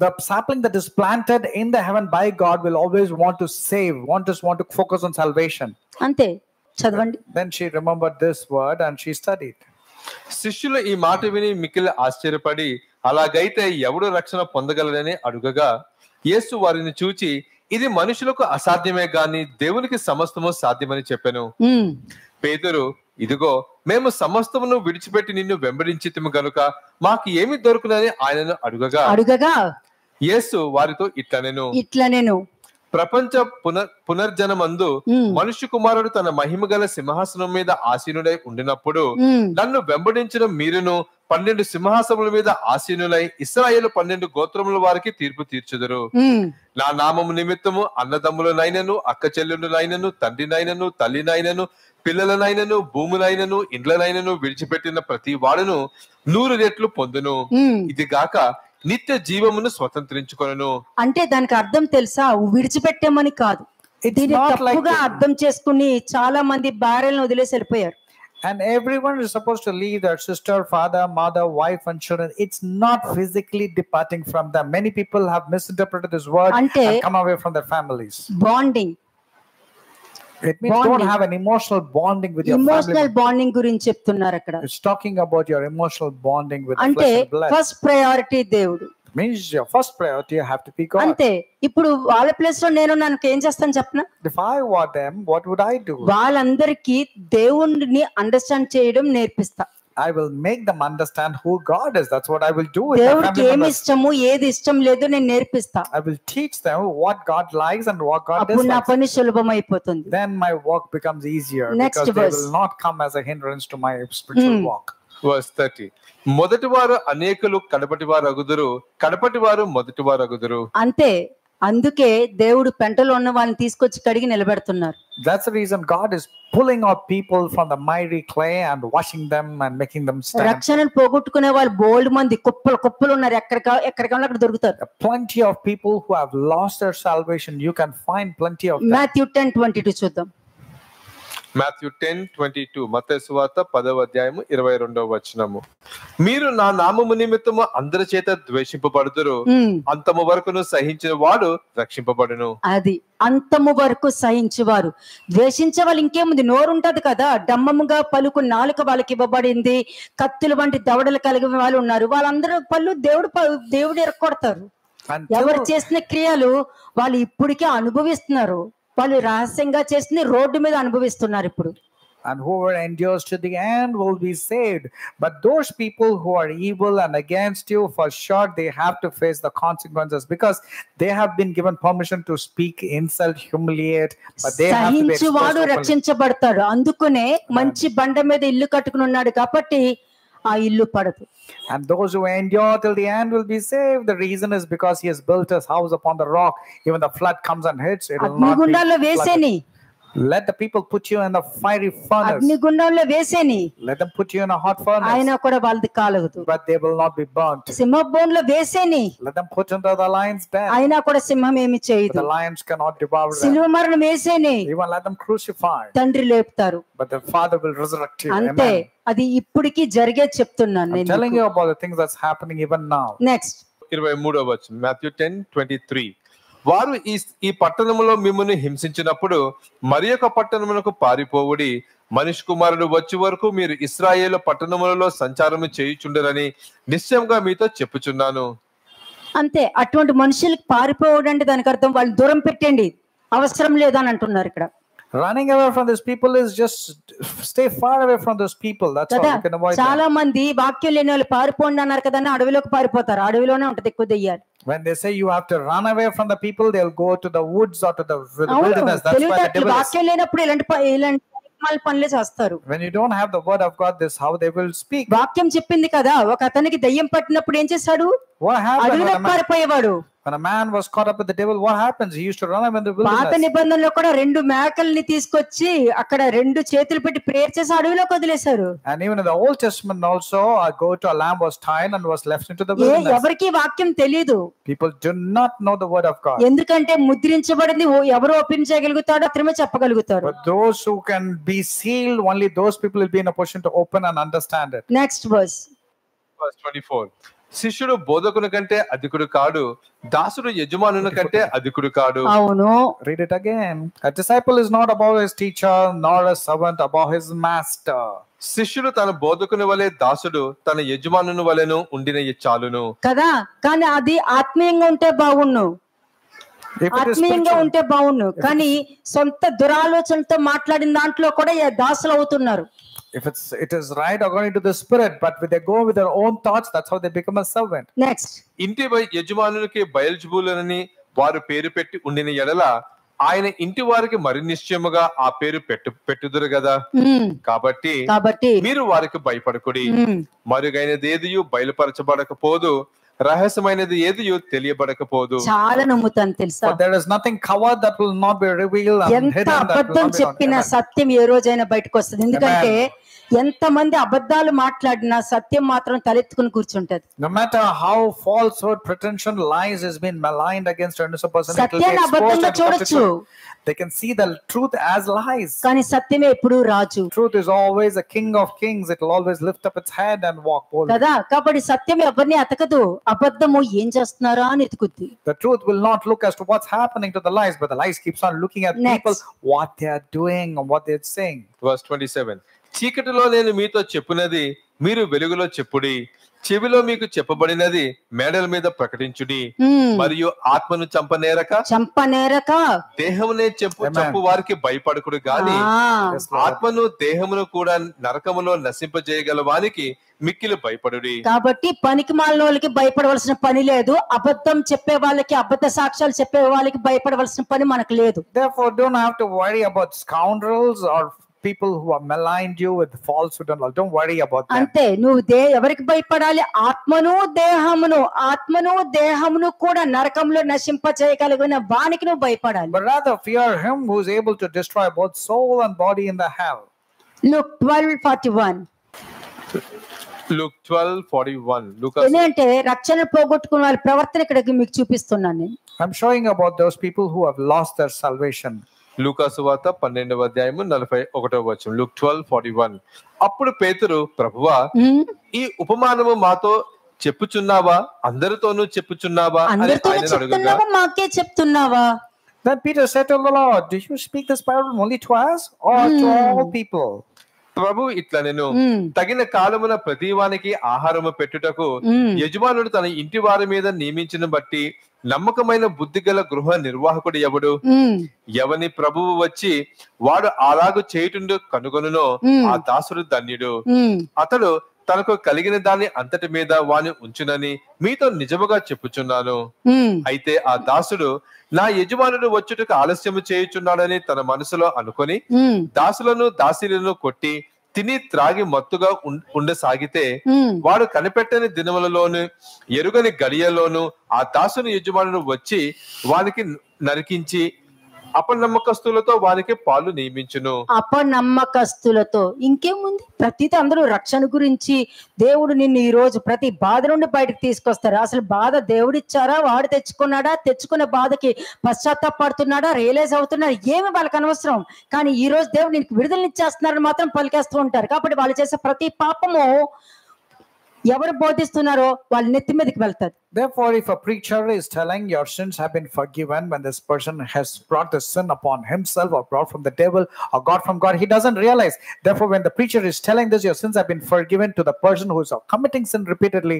The sapling that is planted in the heaven by God will always want to save, want to focus on salvation. అంతే. చదవండి. Then she remembered this word and she studied. శిష్యులు ఈ మాట విని మిక్కిలి ఆశ్చర్యపడి, అలాగైతే ఎవడు రక్షణ పొందగలడని అడుగగా, యేసు వారిని చూచి, ఇది మనుషులకు అసాధ్యమే గాని దేవునికి సమస్తము సాధ్యమని చెప్పెను. పేతురు, ఇదిగో మేము సమస్తమును విడిచిపెట్టి నిన్ను వెంబడించితిము గనుక మాకు ఏమి దొరుకునని ఆయనను అడుగగా యేసు వారితో ఇట్లనెను, ప్రపంచ పునర్జనమందు మనుష్య కుమారుడు తన మహిమ గల సింహాసనం మీద ఆసీనుడై ఉండినప్పుడు నన్ను వెంబడించిన మీరును 12 సింహాసనముల మీద ఆసీనులై ఇశ్రాయేలు 12 గోత్రముల వారికి తీర్పు తీర్చుదురు. నా నామము నిమిత్తము అన్నదమ్ములనైనను అక్క చెల్లెళ్ళనైనను తండ్రినైనను తల్లినైనను పిల్లలనైనను భూములైనను ఇండ్లనైనను విడిచిపెట్టిన ప్రతి వాడును 100 రెట్లు పొందును. ఇది గాక నిత్య జీవమును స్వతంత్రించుకొనును. అంటే దానికి అర్థం తెలుసా? విడిచిపెట్టామని కాదు, దీన్ని తప్పుగా అర్థం చేసుకుని చాలా మంది భార్యలను వదిలేసి వెళ్ళిపోయారు. And everyone is supposed to leave their sister, father, mother, wife and children. It's not physically departing from them. Many people have misinterpreted this word and come away from their families. Bonding. It means don't have an emotional bonding with your family. Emotional bonding గురించి చెప్తున్నారు అక్కడ. It's talking about your emotional bonding with flesh and blood. First priority దేవుడు. Means your first priority you have to be God. అంతే. ఇప్పుడు వాళ్ళ place లో నేను ఏం చేస్తాను చెప్పనా? If I were them, what would I do? వాళ్ళందరికీ దేవుణ్ణి అండర్స్టాండ్ చేయడం నేర్పిస్తా. I will make them understand who God is. That's what I will do. దేవుడికి ఏమి ఇష్టము ఏది ఇష్టం లేదు నేను నేర్పిస్తా. I will teach them what God likes and what God dislikes. అప్పుడు నా పని సులభమైపోతుంది. Then my work becomes easier because they will not come as a hindrance to my spiritual walk. Verse 30. మొదటివారు అనేకులు కడపటివారు అగుదురు, కడపటివారు మొదటివారు అగుదురు. అంతే. అందుకే దేవుడు పెంటలో ఉన్న వాళ్ళని తీసుకొచ్చి కడిగి నిలబెడుతున్నారు. That's the reason God is pulling out people from the miry clay and washing them and making them stand. రక్షణను పోగొట్టుకునే వాళ్ళు బోల్డ్ మంది కుప్పలు ఉన్నారు. ఎక్కడికన్నా అక్కడ దొరుకుతారు. Plenty of people who have lost their salvation. You can find plenty of them. Matthew 10:22 చూద్దాం. Matthew 10:22 మత్తయి సువార్త 10వ అధ్యాయము 22వ వచనము. మీరు నా నామము నిమిత్తము అందరి చేత ద్వేషింపబడుదురు, అంతము వరకును సహించిన వాడు రక్షింపబడును. అది అంతము వరకు సహించేవారు. ద్వేషించే వాళ్ళు ఇంకేముంది, నోరు ఉంటది కదా, డమ్మముగా పలుకు నాలుక వాళ్ళకి ఇవ్వబడింది, కత్తులు వంటి దవడలు కలిగిన వాళ్ళు ఉన్నారు. వాళ్ళందరూ పళ్ళు దేవుడు ఎరకొడతారు. ఎవరు చేసిన క్రియలు వాళ్ళు ఇప్పటికే అనుభవిస్తున్నారు. వాళ్ళు రహస్యంగా చేసింది రోడ్డు మీద అనుభవిస్తున్నారు. ఇప్పుడు And whoever endures to the end will be saved. But those people who are evil and against you, for sure they have to face the consequences, because they have been given permission to speak, insult, humiliate, but they have to be exposed సహించువాడు openly. రక్షించబడతాడు. అందుకునే మంచి బండ మీద ఇల్లు కట్టుకుని ఉన్నాడు కాబట్టి ఆ ఇల్లు పడదు. And those who endure till the end will be saved. The reason is because he has built his house upon the rock. Even the flood comes and hits, it will not be అగ్నిగుండాల్లో flooded. వేసేని, Let the people put you in the fiery furnace. అగ్నిగుండంలో వేసేని, Let them put you in a hot furnace, ఆయన కూడా వాళ్ళది కాలగదు. but they will not be burnt. సింహబోన్లో వేసేని, Let them put into the lion's den, అయినా కూడా సింహం ఏమి but చేయదు. the lions cannot devour them. సిలువ మరణం వేసేని, Even let them crucify, తండ్రి లేపుతారు. but the Father will resurrect you. అంతే, Amen. అది ఇప్పటికీ జరిగే చెప్తున్నాను I'm telling నేను. you about the things that's happening even now. Next 23వ వచనం మాథ్యూ 10:23. వారు ఈ పట్టణములో మిమ్మును హింసించినప్పుడు మరి ఒక పట్టణమునకు పారిపోవుడి. మనిషి కుమారుడు వచ్చే వరకు మీరు ఇశ్రాయేలు పట్టణములలో సంచారము చేయుచుండరని నిశ్చయంగా మీతో చెప్పుచున్నాను. అంతే, అటువంటి మనుషులకి పారిపోవడంటే దానికి అర్థం వాళ్ళు దూరం పెట్టండి, అవసరం లేదని అంటున్నారు ఇక్కడ. Running away from these people is just stay far away from those people. That's all కదా, you can avoid చాలా them. మంది వాక్యం లేని వాళ్ళు పారిపోండి అన్నారు కదా అని అడవిలోకి పారిపోతారు. అడవిలోనే ఉంటది ఎక్కువ దెయ్యాలు. When they say you have to run away from the people, they'll go to the woods or to the అవును, wilderness. That's why the తెలివితేటలు devil is. వాక్యం లేనప్పుడు ఇలాంటి పనులే చేస్తారు. When you don't have the word of God, this is how they will speak. వాక్యం చెప్పింది కదా, ఒక అతనికి దయ్యం పట్టినప్పుడు ఏం చేశాడు? What happened అడవిలోకి పారిపోయేవాడు. when a man was caught up with the devil? What happens? He used to run away in the పాత wilderness. నిబంధనలో కూడా 2 మేకల్ని తీసుకొచ్చి అక్కడ 2 చేతులు పెట్టి ప్రేయర్ చేసి అడవిలోకి వదిలేశారు. And even in the Old Testament also, a goat or lamb was tied and was left into the wilderness. ఎవరికి వాక్యం తెలియదు. People do not know the word of God. ఎందుకంటే ముద్రించబడింది ఎవరు ఓపెన్ చేయగలుగుతాడో అతనే చెప్పగలుగుతారు. But those who can be sealed, only those people will be in a position to open and understand it. Next verse 24. శిష్యుడు బోధకుని కంటే అధికుడు కాడు, దాసుడు యజమానుని కంటే అధికుడు కాడు. అవును, Read it again. A disciple is not above his teacher, nor a servant above his master. శిష్యుడు తన బోధకుని వలె, దాసుడు తన యజమానుని వలెను ఉండిన చాలును. కదా, కానీ అది ఆత్మీయంగా ఉంటే బాగుండు, If it is ఆత్మీయంగా spiritual, ఉంటే బాగుండు. కానీ సొంత దురాలోచనతో మాట్లాడిన దాంట్లో కూడా దాసులు అవుతున్నారు. if it is right according to the spirit, but when they go with their own thoughts, that's how they become a servant. Next ఇంటి యజమానునికి బయల్జబూలని వారు పేరు పెట్టి ఉండిన ఎడల ఆయన ఇంటి వారికి మరి నిశ్చయముగా ఆ పేరు పెట్టుదురు కదా. కాబట్టి మీరు వారికి భయపడకుడి. మరుగైనది ఏదియు బయలుపరచబడకపోదు, రహస్యమైనది ఏదియు తెలియబడకపోదు. చాలా నమ్ముతాను తెలుసా. But there is nothing covered that will not be revealed and ఎంత hidden that will అబద్ధం not be చెప్పిన known. సత్యం ఏ రోజైనా బయటకు వస్తుంది. ఎందుకంటే ఎంత మంది అబద్ధాలు మాట్లాడినా సత్యం మాత్రం తలెత్తుకుని కూర్చుంటది. No matter how falsehood, pretension, lies has been maligned against a person, it will be సత్యాన్ని exposed అబద్ధంగా and చూడొచ్చు, they can see the truth as lies. కానీ సత్యమే ఎప్పుడు రాజు Truth is always a king of kings. It will always lift up its head and walk boldly. కదా. కాబట్టి సత్యం ఎవరిని అతకదు, అబద్ధము ఏం చేస్తున్నారా అని ఎతుకుద్ది. The truth will not look as to what's happening to the lies, but the lies keeps on looking at people, what they are doing and what they're saying. Verse 27. చీకటిలో నేను మీతో చెప్పునది మీరు వెలుగులో చెప్పుడి, చెవిలో మీకు చెప్పబడినది మేడల మీద ప్రకటించుడి. మరియు ఆత్మను చంపనేరక దేహమునే చెప్పు వారికి భయపడకుడు గాని ఆత్మను దేహమును కూడా నరకములో నశింపజేయగల వానికి మిక్కిలి భయపడుడి. కాబట్టి పనికి మాలిన వాళ్ళకి భయపడవలసిన పని లేదు, అబద్ధం చెప్పే వాళ్ళకి, అబద్ధ సాక్ష్యాలు చెప్పే వాళ్ళకి భయపడవలసిన పని మనకు లేదు. Therefore don't have to worry about scoundrels or people who are maligned you with falsehood and all. Don't worry about them. అంతే, నువ్వు ఎవరికి భయపడాలి? ఆత్మను దేహమును కూడా నరకంలో నశింప చేయగలిగిన వానికి నువ్వు భయపడాలి. But rather fear him who is able to destroy both soul and body in the hell. Luke 12:41. Luke 12:41. ఏంటంటే రక్షణ పోగొట్టుకున్న వాళ్ళ ప్రవర్తన ఇక్కడ మీకు చూపిస్తున్నాను నేను. I'm showing about those people who have lost their salvation. లూకాసు వార్త 12వ అధ్యాయము 41వ వచనం. Luke 12:41. అప్పుడు పేతురు, ప్రభువా, ఈ ఉపమానము మాతో చెప్పుచున్నావా, అందరితోనూ చెప్పుచున్నావా అని ఆయనను అడుగగా, మాకే చెప్తున్నావా? Then Peter said to the Lord, do you speak this parable only to us or to all people? ప్రభు ఇట్లా నేను ఉమ్, తగిన కాలమున ప్రతివానికి ఆహారము పెట్టుటకు ఉమ్, యజమానుడు తన ఇంటి వారి మీద నియమించిన బట్టి నమ్మకమైన బుద్ధి గల గృహ నిర్వాహకుడు ఎవడు? ఉమ్, ఎవని ప్రభువు వచ్చి వాడు అలాగు చేయుటుండు కనుగొనునో ఆ దాసుడు ధన్యుడు. ఉమ్, అతడు తనకు కలిగిన దాన్ని అంతటి మీద వాని ఉంచునని మీతో నిజముగా చెప్పుచున్నాను. ఉమ్, అయితే ఆ దాసుడు నా యజమానుడు వచ్చుటకు ఆలస్యము చేయుచున్నాడని తన మనసులో అనుకొని ఉమ్, దాసులను దాసీలను కొట్టి తిని త్రాగి మత్తుగా ఉండసాగితే ఉమ్. వాడు కనిపెట్టని దినములలోను ఎరుగని గడియలోను ఆ దాసుని యజమానుడు వచ్చి వానికి నరికించి అపనమ్మకస్తులతో వానికి పాలు నియమించును. అపనమ్మకస్తులతో ఇంకేముంది? ప్రతిదీ అందరూ రక్షణ గురించి దేవుడు నిన్ను ఈ రోజు ప్రతి బాధ నుండి బయటకు తీసుకొస్తారు. అసలు బాధ దేవుడిచ్చారా, వాడు తెచ్చుకున్నాడా, తెచ్చుకున్న బాధకి పశ్చాత్తాపడుతున్నాడా, రియలైజ్ అవుతున్నాడా, ఏమి వాళ్ళకి అనవసరం. కానీ ఈ రోజు దేవుడు నీకు విడుదలనిచ్చేస్తున్నారని మాత్రం పలికేస్తూ ఉంటారు. కాబట్టి వాళ్ళు చేసే ప్రతి పాపము ఎవరు బోధిస్తున్నారో వాళ్ళ నెత్తి మీదకి వెళ్తారు. Therefore, if a preacher is telling your sins have been forgiven when this person has brought the sin upon himself or brought from the devil or got from God, he doesn't realize. Therefore, when the preacher is telling this, your sins have been forgiven to the person who is committing sin repeatedly,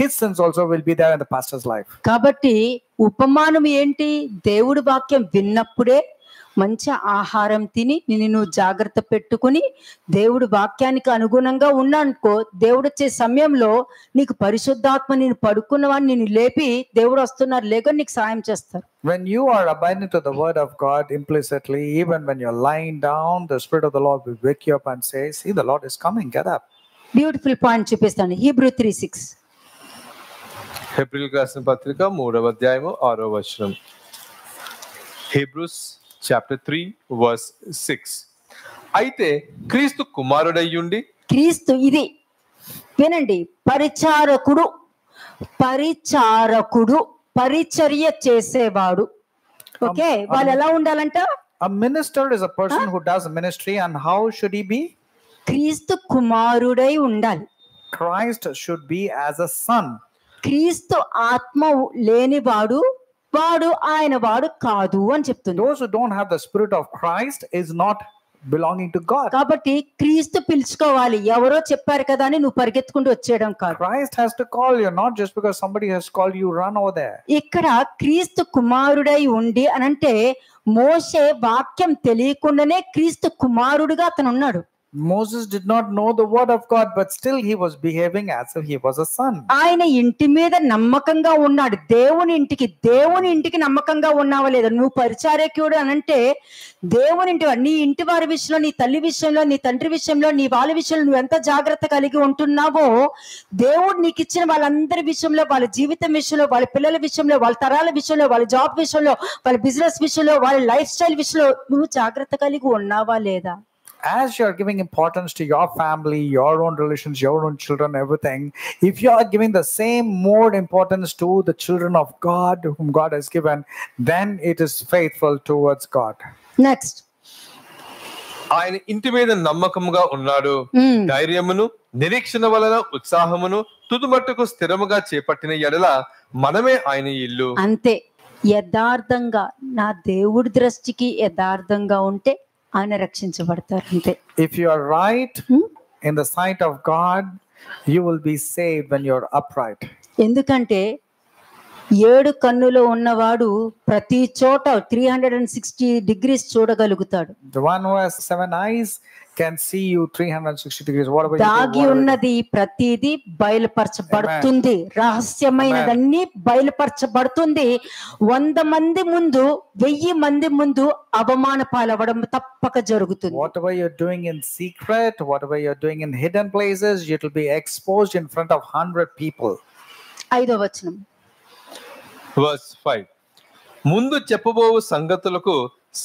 his sins also will be there in the pastor's life. కాబట్టి ఉపమానం ఏంటి? దేవుడి వాక్యం విన్నప్పుడే మంచి ఆహారం తిని నిన్ను నువ్వు జాగ్రత్త పెట్టుకుని దేవుడి వాక్యానికి అనుగుణంగా ఉన్నానుకో, దేవుడు వచ్చే సమయంలో నీకు పరిశుద్ధాత్మ నేను పడుకున్నవాడిని నేను లేపి దేవుడు వస్తున్నారు లేక నీకు సాయం చేస్తారు. When you are abiding to the word of God implicitly, even when you're lying down, the Spirit of the Lord will wake you up and say, see, the Lord is coming, get up. Beautiful point చూపిస్తాను. Hebrew 3:6. హెబ్రీయులకు రాసిన పత్రిక 3వ అధ్యాయము 6వ వచనం. Hebrews chapter 3 verse 6. అయితే క్రీస్తు కుమారుడయ్యుండి, క్రీస్తు ఇది వినండి, పరిచారకుడు పరిచర్య చేసేవాడు. ఓకే, వాళ్ళు ఎలా ఉండాలంట? A minister is a person who does ministry, and how should he be? క్రీస్తు కుమారుడై ఉండాలి. Christ should be as a son. క్రీస్తు ఆత్మ లేనివాడు వాడు ఆయన వాడు కాదు అని చెప్తుంది. Those who don't have the spirit of Christ is not belonging to God. కాబట్టి క్రీస్తు పిలుచుకోవాలి. ఎవరో చెప్పారు కదా అని నువ్వు పరిగెత్తుకుంటూ వచ్చేయడం కాదు. Christ has to call you, not just because somebody has called you, run over there. ఇక్కడ క్రీస్తు కుమారుడై ఉండి అనంటే మోషే వాక్యం తెలియకుండానే క్రీస్తు కుమారుడుగా అతను ఉన్నాడు. Moses did not know the word of God, but still he was behaving as if he was a son. ఆయన ఇంటి మీద నమ్మకంగా ఉన్నాడు. దేవుని ఇంటికి నమ్మకంగా ఉన్నావా లేదా? నువ్వు పరిచారకుడు అనంటే దేవుని ఇంటి, నీ ఇంటి వారి విషయంలో, నీ తల్లి విషయంలో, నీ తండ్రి విషయంలో, నీ వాళ్ళ విషయంలో నువ్వు ఎంత జాగ్రత్త కలిగి ఉంటున్నావో, దేవుడు నీకు ఇచ్చిన వాళ్ళందరి విషయంలో, వాళ్ళ జీవితం విషయంలో, వాళ్ళ పిల్లల విషయంలో, వాళ్ళ తరాల విషయంలో, వాళ్ళ జాబ్ విషయంలో, వాళ్ళ బిజినెస్ విషయంలో, వాళ్ళ లైఫ్ స్టైల్ విషయంలో నువ్వు జాగ్రత్త కలిగి ఉన్నావా లేదా? As you are giving importance to your family, your own relations, your own children, everything, if you are giving the same more importance to the children of God whom God has given, then it is faithful towards God. Next, ఆయన ఇంటి మీద నమ్మకముగా ఉన్నాడు. ధైర్యమును నిరీక్షణ వలన ఉత్సాహమును తుదుమట్టుకు స్థిరముగా చేపట్టిన ఎడల మనమే ఆయన ఇల్లు. అంతే. యథార్థంగా నా దేవుడి దృష్టికి యథార్థంగా ఉంటే ఆయన రక్షించబడతారు. అంతే. If you are right in the sight of God, you will be saved when you are upright. ఎందుకంటే 7 కన్నులు ఉన్నవాడు ప్రతి చోట 360 degrees చూడగలుగుతాడు. The one who has 7 eyes can see you 360 degrees. Whatever దాగి ఉన్నది ప్రతిదీ బయలుపరచబడుతుంది. రహస్యమైనదన్నీ బయలుపరచబడుతుంది. 100 మంది ముందు 1000 మంది ముందు అవమాన పాలవడం తప్పక జరుగుతుంది. Whatever you're doing in secret, whatever you're doing in hidden places, it will be exposed in front of 100 people. 5వ వచనం. వర్స్ 5. ముందు చెప్పబోవు సంగతులకు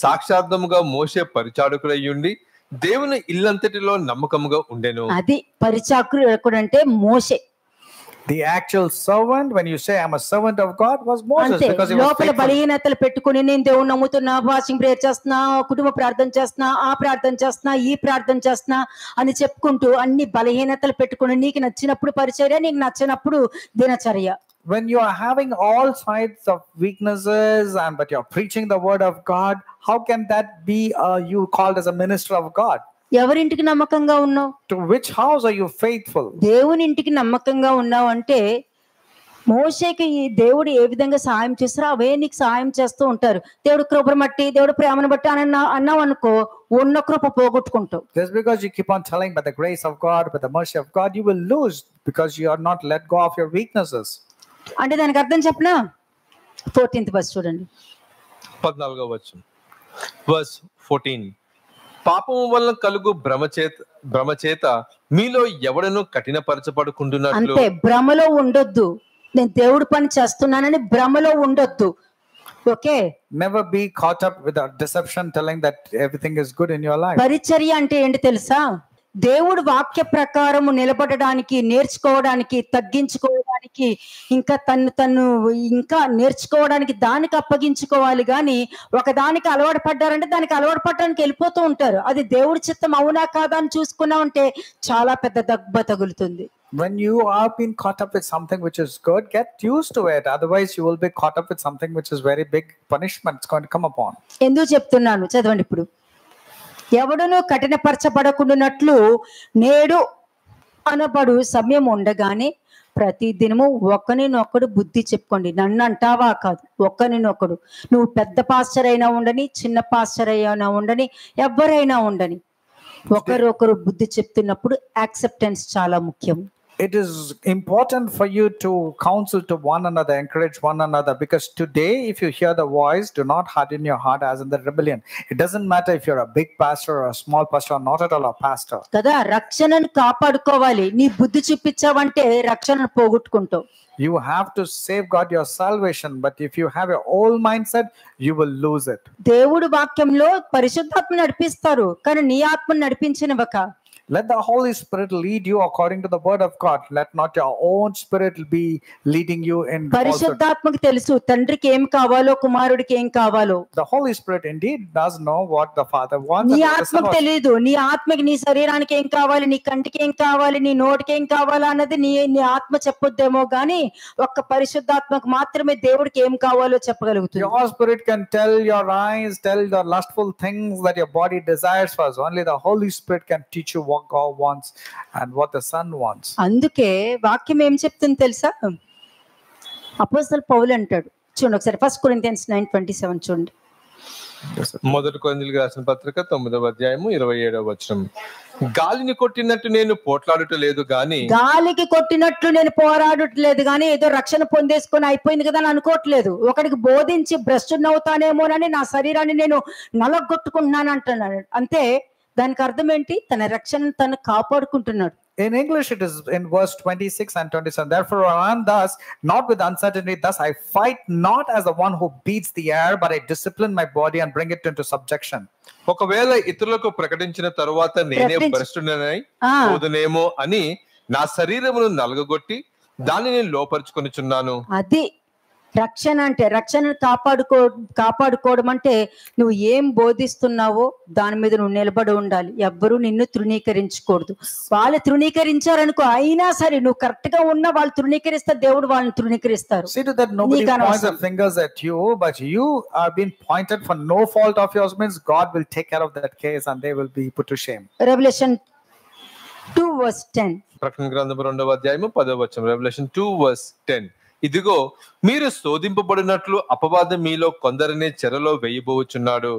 సాక్షార్థముగా మోషే పరిచారకుడయ్యుండి దేవుని ఇల్లంతటిలో నమ్మకముగా ఉండెను. అది పరిచారకుడు అంటే మోషే. The actual servant, when you say I'm a servant of God, was Moses, because he was లోపల faithful. బలహీనతలు పెట్టుకుని నేను దేవుని నమ్ముతున్నా, వాషింగ్ ప్రేయర్ చేస్తున్నా, కుటుంబ ప్రార్థన చేస్తున్నా, ఆ ప్రార్థన చేస్తున్నా, ఈ ప్రార్థన చేస్తున్నా అని చెప్పుకుంటూ అన్ని బలహీనతలు పెట్టుకుని నీకు నచ్చినప్పుడు పరిచర్య, నీకు నచ్చినప్పుడు దినచర్య. When you are having all sides of weaknesses but you're preaching the word of God, how can that be you called as a minister of God? ఎవరింటికి నమ్మకంగా ఉన్నావు? To which house are you faithful? దేవుని ఇంటికి నమ్మకంగా ఉన్నావు అంటే మోషేకి ఈ దేవుడు ఏ విధంగా సహాయం చేస్తారో అవే నీకు సహాయం చేస్తూ ఉంటారు. దేవుడు కృపను బట్టి, దేవుడు ప్రేమను బట్టి అని అన్నావు అనుకో, ఉన్న కృప పోగొట్టుకుంటావు. Just because you keep on telling by the grace of God, by the mercy of God, you will lose because you are not let go of your weaknesses. అంటే దానికి అర్థం చెప్పనా? 14th verse చూడండి. 14వ వచనం. Verse 14. పాపము వల్ల కలుగు భ్రమ చేత మీలో ఎవడను కఠినపరచబడుకుంటున్నట్లు. అంటే భ్రమలో ఉండొద్దు. నేను దేవుడి పని చేస్తున్నానని భ్రమలో ఉండొద్దు. Okay, Never be caught up with a deception telling that everything is good in your life. పరిచర్య అంటే ఏంటి తెలుసా? దేవుడు వాక్య ప్రకారము నిలబడడానికి, నేర్చుకోవడానికి, తగ్గించుకోవడానికి, ఇంకా తను ఇంకా నేర్చుకోవడానికి దానికి అప్పగించుకోవాలి. కానీ ఒకదానికి అలవాటు పడ్డారంటే దానికి అలవాటు పడడానికి వెళ్ళిపోతూ ఉంటారు. అది దేవుడి చిత్తం అవునా కాదా అని చూసుకున్నామంటే చాలా పెద్ద దెబ్బ తగులుతుంది. When you are being caught up with something which is good, get used to it. Otherwise, you will be caught up with something which is very big punishment. It's going to come upon. ఎందుకు చెప్తున్నాను చదవండి. ఇప్పుడు ఎవడును కఠినపరచబడకుండానట్లు నేడు అనబడు సమయం ఉండగానే ప్రతి దినము ఒకరినొకడు బుద్ధి చెప్పుకోండి. నన్ను అంటావా కాదు, ఒకరినొకడు. నువ్వు పెద్ద పాస్టర్ అయినా ఉండని, చిన్న పాస్టర్ అయినా ఉండని, ఎవరైనా ఉండని, ఒకరొకరు బుద్ధి చెప్తున్నప్పుడు యాక్సెప్టెన్స్ చాలా ముఖ్యం. It is important for you to counsel to one another, encourage one another, because today, if you hear the voice, do not harden your heart as in the rebellion. It doesn't matter if you're a big pastor or a small pastor or not at all a pastor. కదా, రక్షణను కాపాడుకోవాలి. నీ బుద్ధి చూపించావంటే రక్షణను పోగొట్టుకుంటావు. You have to safeguard your salvation, but if you have your old mindset, you will lose it. దేవుడి వాక్యంలో పరిశుద్ధాత్మ నడిపిస్తారు, కానీ నీ ఆత్మను నడిపించినవక. Let the Holy Spirit lead you according to the word of God. Let not your own spirit be leading you in falsehood. పరిశుద్ధాత్మకి తెలుసు తండ్రికి ఏం కావాలో, కుమారుడికి ఏం కావాలో. The Holy Spirit indeed does know what the Father wants. నీ ఆత్మకు తెలియదు. నీ ఆత్మకి నీ శరీరానికి ఏం కావాలి, నీ కంటికి ఏం కావాలి, నీ నోటికి ఏం కావాలా అన్నది నీ ఆత్మ చెప్పొద్దేమో, గానీ ఒక్క పరిశుద్ధాత్మకు మాత్రమే దేవుడికి ఏం కావాలో చెప్పగలుగుతుంది. Your spirit can tell your eyes, tell the lustful things that your body desires first. Only the Holy Spirit can teach you what God wants and what the Son wants. అందుకే వాక్యం ఏం చెప్తుంది తెలుసా? అపోస్తలుడు పౌలు అంటాడు, చూడండి ఒకసారి 1 Corinthians 9:27 చూడండి. మొదటి కొరింథీయులకు రాసిన పత్రిక 9వ అధ్యాయము 27వ వచనం. గాలిని కొట్టినట్టు నేను పోట్లాడుట లేదు గాని, గాలికి కొట్టినట్లు నేను పోరాడట్లేదు గానీ ఏదో రక్షణ పొందేసుకొని అయిపోయింది కదా అని అనుకోవట్లేదు. ఒకడికి బోధించి భ్రష్టునవుతానేమోనని నా శరీరాన్ని నేను నలగొట్టుకుంటున్నాను అంటున్నాడు. అంతే, దానికి అర్థం ఏంటి? తన రక్షణను తను కాపాడుకుంటున్నాడు. In English, it is in verse 26 and 27. Therefore, I am thus, not with uncertainty, thus I fight not as the one who beats the air, but I discipline my body and bring it into subjection. ఒకవేళ ఇతరులకు ప్రకటించిన తరువాత నేనే భ్రష్టునై పోదునేమో అని నా శరీరమును నలగగొట్టి దాన్ని నేను లోపరుచుకొనిచున్నాను. అది రక్షణ అంటే. రక్షణను కాపాడుకోవడం అంటే నువ్వు ఏం బోధిస్తున్నావో దాని మీద నువ్వు నిలబడి ఉండాలి. ఎవ్వరూ నిన్ను తృణీకరించకూడదు. వాళ్ళు తృణీకరించారనుకో, అయినా సరే నువ్వు కరెక్ట్ గా ఉన్నా వాళ్ళు తృణీకరిస్తారు, దేవుడు వాళ్ళని తృణీకరిస్తారు. See to that nobody points their fingers at you, but you are being pointed for no fault of yours, means God will take care of that case and they will be put to shame. Revelation 2:10. ప్రకటన గ్రంథం 2వ అధ్యాయము 10వ వచనం. Revelation 2:10. ఇదిగో మీరు శోధింపబడినట్లు అపవాదం మీలో కొందరిని చెరలో వేయబోచున్నాడు.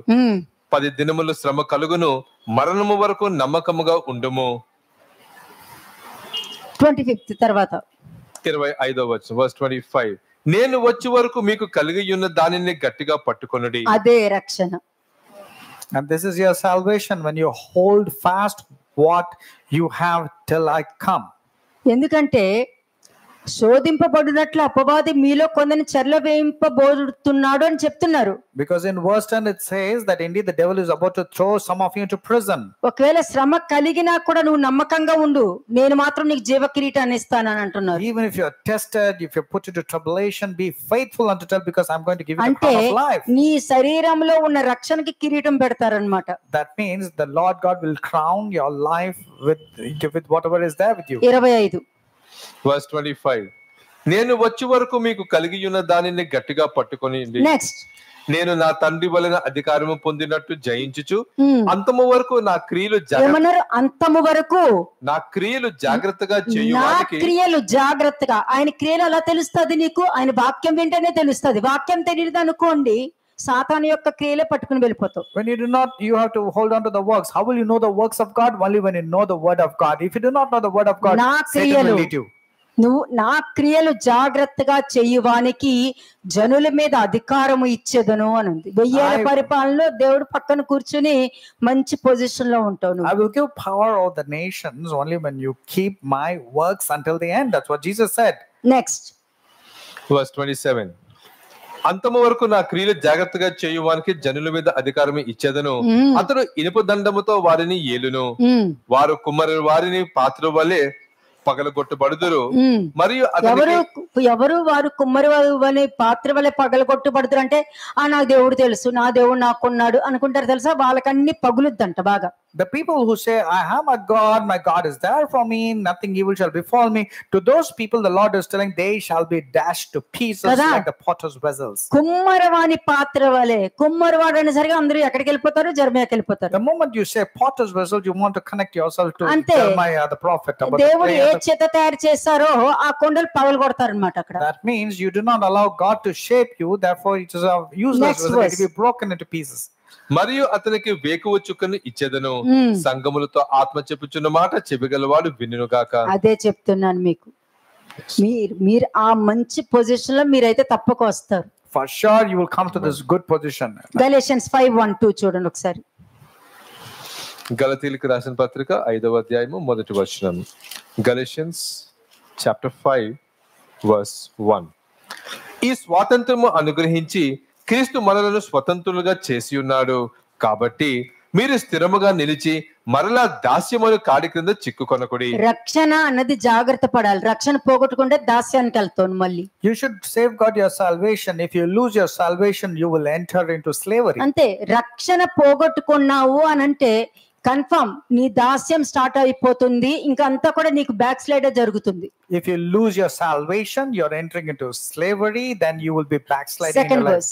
10 దినములు శ్రమ కలుగును, మరణము వరకు నమ్మకముగా ఉండుము. 25th తర్వాత 25వ వచనం. Verse 25. నేను వచ్చే వరకు మీకు కలిగి ఉన్న దానిని గట్టిగా పట్టుకొనుడి. అదే రక్షణ. And this is your salvation, when you hold fast what you have till I come. ఎందుకంటే శోధింపబడినట్లు అపవాది మీలో కొందరిని చెరలో వేయింపబోతున్నాడు అని చెప్తున్నారు. Because in verse 10 it says that indeed the devil is about to throw some of you into prison. ఒకవేళ శ్రమ కలిగినా కూడా నువ్వు నమ్మకంగా ఉండు, నేను మాత్రం నీకు జీవ కిరీటాన్ని ఇస్తానని అంటున్నారు. Even if you are tested, if you are put into tribulation, be faithful unto death, because I'm going to give you the crown of life. నీ శరీరంలో ఉన్న రక్షణకి కిరీటం పెడతారన్నమాట. That means the Lord God will crown your life with whatever is there with you. 25. Verse 25. నేను వచ్చే వరకు మీకు కలిగి ఉన్న దానిని గట్టిగా పట్టుకొని. నెక్స్ట్ నేను నా తండ్రి వలన అధికారము పొందినట్టు జయించుచు ఉమ్. అంతము వరకు నా క్రియలు ఏమన్నారు? అంతము వరకు నా క్రియలు జాగ్రత్తగా నా చేయువానికి క్రియలు జాగ్రత్తగా. ఆయన క్రియలు ఎలా తెలుస్తుంది నీకు? ఆయన వాక్యం వింటేనే తెలుస్తుంది. వాక్యం తెలియదు అనుకోండి, సాతాను యొక్క క్రియలే పట్టుకుని వెళ్ళిపోతావు. When you do not, you have to hold on to the works. How will you know the works of God? Only when you know the word of God. If you do not know the word of God, నా Satan క్రియలు will lead you. నువ్వు నా క్రియలు జాగ్రత్తగా చెయ్యువానికి జనుల మీద అధికారము ఇచ్చేదను అని ఉంది. 1000 ఏళ్ల పరిపాలనలో దేవుడు పక్కన కూర్చుని మంచి పొజిషన్ లో ఉంటావు నువ్వు. I will give power over the nations only when you keep my works until the end. That's what Jesus said. Next verse 27. అంతము వరకు నా క్రియలు జాగ్రత్తగా చేయువానికి జనుల మీద అధికారం ఇచ్చేదను. అతడు ఇనుప దండముతో వారిని ఏలును. వారు కుమ్మరి వారిని పాత్ర వలె పగలగొట్టబడుదురు. మరియు ఎవరు వారు కుమ్మరి అనే పాత్ర వల్ల పగలగొట్టబడుతురు అంటే, నాకు దేవుడు తెలుసు, నా దేవుడు నాకున్నాడు అనుకుంటారు. తెలుసా? వాళ్ళకన్నీ పగులుద్దంట బాగా. The people who say, I am a God, my God is there for me, nothing evil shall befall me. To those people the Lord is telling, they shall be dashed to pieces like the potter's vessels. కుమ్మరవాని పాత్ర వలె. కుమ్మరవాడు అనేసరికి అందరూ ఎక్కడికి వెళ్ళిపోతారు? జెరమయాకి వెళ్ళిపోతారు. The moment you say potter's vessel, you want to connect yourself to Jeremiah the prophet. దేవుడు ఏ చేత తయారు చేశారో ఆ కొండలు పగలగొడతారు అన్నమాట అక్కడ. That means you do not allow God to shape you, therefore it is a useless vessel. It will be broken into pieces. మరియు అతనికి వేకువ చుక్కను ఇచ్చేదను. సంగములతో ఆత్మ చెప్పుచున్న మాట చెవిగలవాడు వినుగాక. అదే చెప్తున్నాను మీకు. మీరు ఆ మంచి పొజిషన్ లో మీరైతే తప్పక వస్తారు. For sure you will come to this good position. Galatians 5:1-2 చూడండి ఒకసారి. గలతీయులకు రాసిన పత్రిక 5వ అధ్యాయము 1వ వచనం. Galatians chapter 5 verse 1. ఈ స్వాతంత్రము అనుగ్రహించి క్రీస్తు మనలను స్వతంత్రులుగా చేసి ఉన్నాడు. కాబట్టి మీరు స్థిరముగా నిలిచి మరలా దాస్యమును కాడి క్రింద చిక్కుకొనకుడి. రక్షణ అన్నది జాగ్రత్త పడాలి. రక్షణ పోగొట్టుకుంటే దాస్యానికి వెళ్తాను మళ్ళీ. You should safeguard your salvation. If you lose your salvation, you will enter into slavery. అంతే. రక్షణ పోగొట్టుకున్నావు అని అంటే కన్ఫర్మ్ నీ దాస్యం స్టార్ట్ అయిపోతుంది. ఇంకా అంతా కూడా నీకు బ్యాక్ స్లైడ్ జరుగుతుంది. If you lose your salvation, you're entering into slavery, then you will be backsliding. Second verse.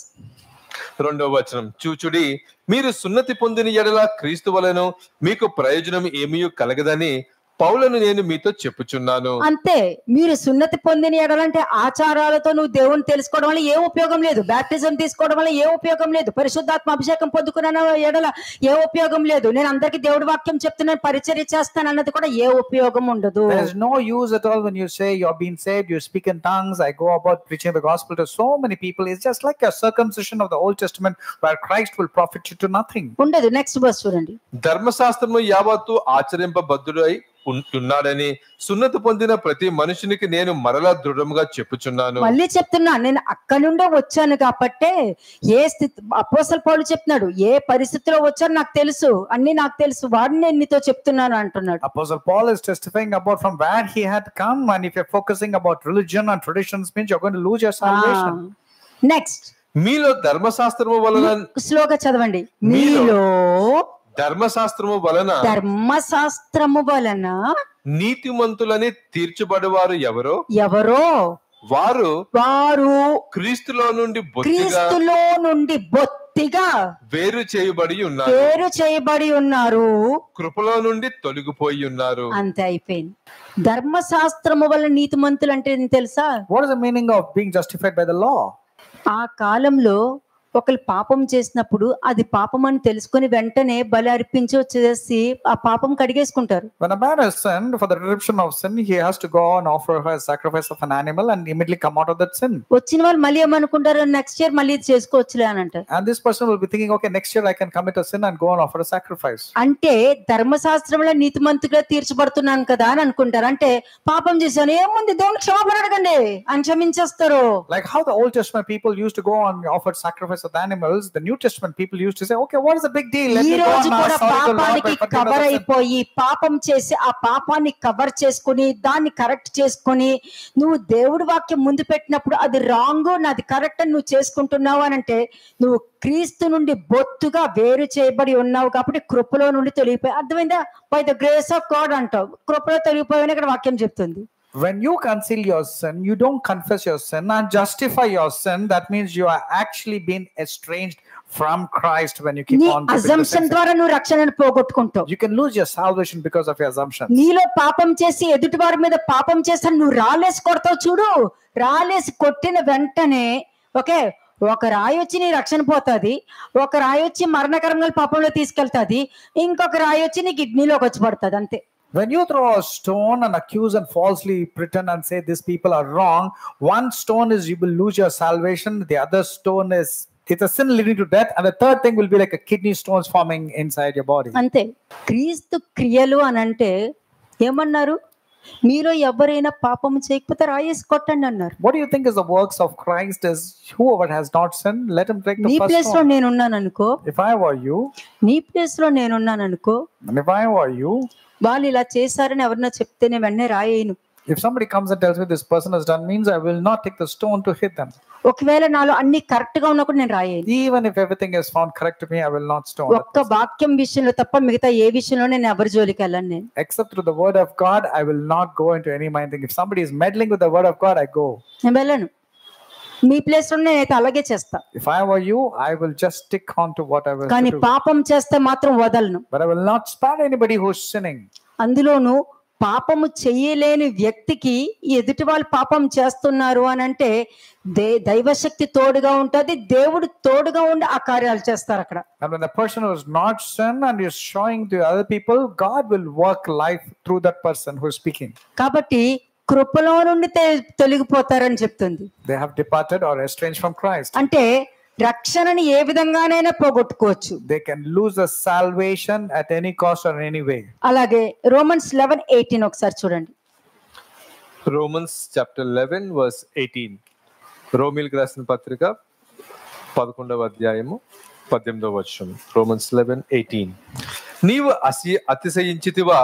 2వ వచనం. చూచుడి, మీరు సున్నతి పొందిన ఎడల క్రీస్తు వలెను మీకు ప్రయోజనం ఏమీ కలగదని పౌలను నేను మీతో చెప్పుచున్నాను. అంతే. మీరు సున్నతి పొందిన ఎడలంటే ఆచారాలతో నువ్వు దేవుని తెలుసుకోవడం వల్ల ఏ ఉపయోగం లేదు. బ్యాప్టిజం తీసుకోవడం వల్ల ఏ ఉపయోగం లేదు. పరిశుద్ధాత్మ అభిషేకం పొందుకున్న ఎడల ఏ ఉపయోగం లేదు. నేను అందరికి దేవుడి వాక్యం చెప్తున్నాను, పరిచర్య చేస్తాను అన్నది కూడా ఏ ఉపయోగం ఉండదు. There is no use at all when you say you're being saved, you speak in tongues, I go about preaching the gospel to so many people. It's just like a circumcision of the Old Testament where Christ will profit you to nothing. ఉండదు. Next verse చూడండి. ధర్మశాస్త్రము యావత్తు ఆచరింపబద్ధుడై ఉంటున్నాడని సున్నతి పొందిన ప్రతి మనుషునికి నేను మరలా దృఢంగా చెప్పుచున్నాను. మళ్ళీ చెప్తున్నా, నేను అక్కడి నుండే వచ్చాను కాబట్టి ఏ స్థితి అపోస్తలుడు పౌలు చెప్తున్నాడు, ఏ పరిస్థితిలో వచ్చారో నాకు తెలుసు, అన్ని నాకు తెలుసు, వాడిని నేను నీతో చెప్తున్నాను అంటున్నాడు. Apostle Paul is testifying about from where he had come, and if you're focusing about religion and traditions means you're going to lose your salvation. Next. మీలో ధర్మశాస్త్రము వలన, స్లోగా చదవండి. మీలో ధర్మశాస్త్రము వలన నీతిమంతులని తీర్చబడేవారు ఎవరో వారు క్రీస్తులో నుండి బొత్తిగా వేరు చేయబడి ఉన్నారు, కృపలో నుండి తొలగిపోయి ఉన్నారు. అంతే, అయిపోయింది. ధర్మశాస్త్రము వలన నీతిమంతులు అంటే తెలుసా? What is the meaning of being justified by the law? ఆ కాలంలో ఒకరు పాపం చేసినప్పుడు అది పాపం అని తెలుసుకుని వెంటనే బలి అర్పించి వచ్చేసి ఆ పాపం కడిగేసుకుంటారు. When a man has sinned, for the redemption of sin, he has to go and offer a sacrifice of an animal and immediately come out of that sin. వచ్చిన వాళ్ళు మళ్ళీ ఏమనుకుంటారు, నెక్స్ట్ ఇయర్ మళ్ళీ చేసుకోవచ్చులే అని అంటారు. And this person will be thinking, okay, next year I can commit a sin and go and offer a sacrifice. అంటే ధర్మశాస్త్రంలో నీతిమంతులుగా తీర్చబడుతున్నాను కదా అని అనుకుంటారు. అంటే పాపం చేశాను, ఏముంది దేవుని క్షమాపణ అడగండి అని క్షమించేస్తారు. Like how the Old Testament people used to go and offer sacrifice of the animals, the New Testament people used to say, okay, what is the big deal? ఈ రోజు కూడా పాపానికి కవర్ అయిపోయి పాపం చేసి ఆ పాపాన్ని కవర్ చేసుకుని దాన్ని కరెక్ట్ చేసుకుని నువ్వు దేవుడి వాక్యం ముందు పెట్టినప్పుడు అది రాంగ్, నాది కరెక్ట్ అని నువ్వు చేసుకుంటున్నావు అని అంటే నువ్వు క్రీస్తు నుండి బొత్తుగా వేరు చేయబడి ఉన్నావు కాబట్టి కృపలో నుండి తొలగిపోయి. అర్థమైందా? By the grace of God అంటావు, కృపలో తొలగిపోయావని ఇక్కడ వాక్యం చెప్తుంది. When you conceal your sin, you don't confess your sin and justify your sin. That means you are actually being estranged from Christ when you keep నీ on keeping the assumption sin. ద్వారా నువ్వు రక్షణను పోగొట్టుకుంటావు. You can lose your salvation because of your assumptions. నీలో పాపం చేసి ఎదుటి వారి మీద పాపం చేస్తాను నువ్వు రాలేసి కొడతావు చూడు. రాలేసి కొట్టిన వెంటనే ఓకే ఒక రాయి వచ్చి నీ రక్షణ పోతుంది, ఒక రాయి వచ్చి మరణకరంగా పాపంలో తీసుకెళ్తాది, ఇంకొక రాయి వచ్చి నీ కిడ్నీలోకి వచ్చి పడుతుంది అంతే. When you throw a stone and accuse and falsely pretend and say these people are wrong, one stone is you will lose your salvation, the other stone is it's a sin leading to death, and the third thing will be like a kidney stones forming inside your body. అంతే. క్రీస్తు క్రియలు అని అంటే ఏమన్నారు? మీలో ఎవరైనా పాపం చేయకపోతే రాయేసి కొట్టండి అన్నారు. What do you think is the works of Christ is whoever has not sinned, let him break the నీ first ప్లేస్ లో stone. నేనున్నాను అనుకో, If I were you, నీ ప్లేస్ లో నేనున్నాను అనుకో, and if I were you, వాళ్ళు ఇలా చేశారని ఎవరన్నా చెప్తే నేను వెంటనే రాయేయను. if somebody comes and tells me this person has done, means I will not take the stone to hit them. ఒకవేళ నాలో అన్ని కరెక్ట్ గా ఉన్నప్పుడు నేను రాయేయను. Even if everything is found correct to me, I will not stone that ఒక్క person. వాక్యం విషయంలో తప్ప మిగతా ఏ విషయంలో నేను ఎవరి జోలికి వెళ్ళను నేను. Except through the word of God, I will not go into any mind thing. If somebody is meddling with the word of God, I go. నేను వెళ్ళను. మీ ప్లేస్ లో నేనైతే అలాగే చేస్తా. If I were you, I will just stick on to what I will కానీ do. పాపం చేస్తే మాత్రం వదలను. But I will not spare anybody who is sinning. అందులోను పాపము చెయ్యలేని వ్యక్తికి ఎదుటి వాళ్ళు పాపం చేస్తున్నారు అని అంటే దైవశక్తి తోడుగా ఉంటుంది, దేవుడు తోడుగా ఉండి ఆ కార్యాలు చేస్తారు అక్కడ. And when the person who is not sin and is showing to other people, God will work life through that person who is speaking. కాబట్టి కృపలో నుండి తొలగిపోతారని చెప్తుంది. They have departed or estranged from Christ. అంటే రక్షణని ఏ విధంగానైనా పోగొట్టుకోవచ్చు. They can lose the salvation at any cost or in any way. అలాగే Romans 11:18 ఒకసారి చూడండి. Romans chapter 11 verse 18. రోమిల్కి రాసిన పత్రిక 11వ అధ్యాయము 18వ వచనం. రోమన్స్ 11:18. నీవు అతిశయించితివా,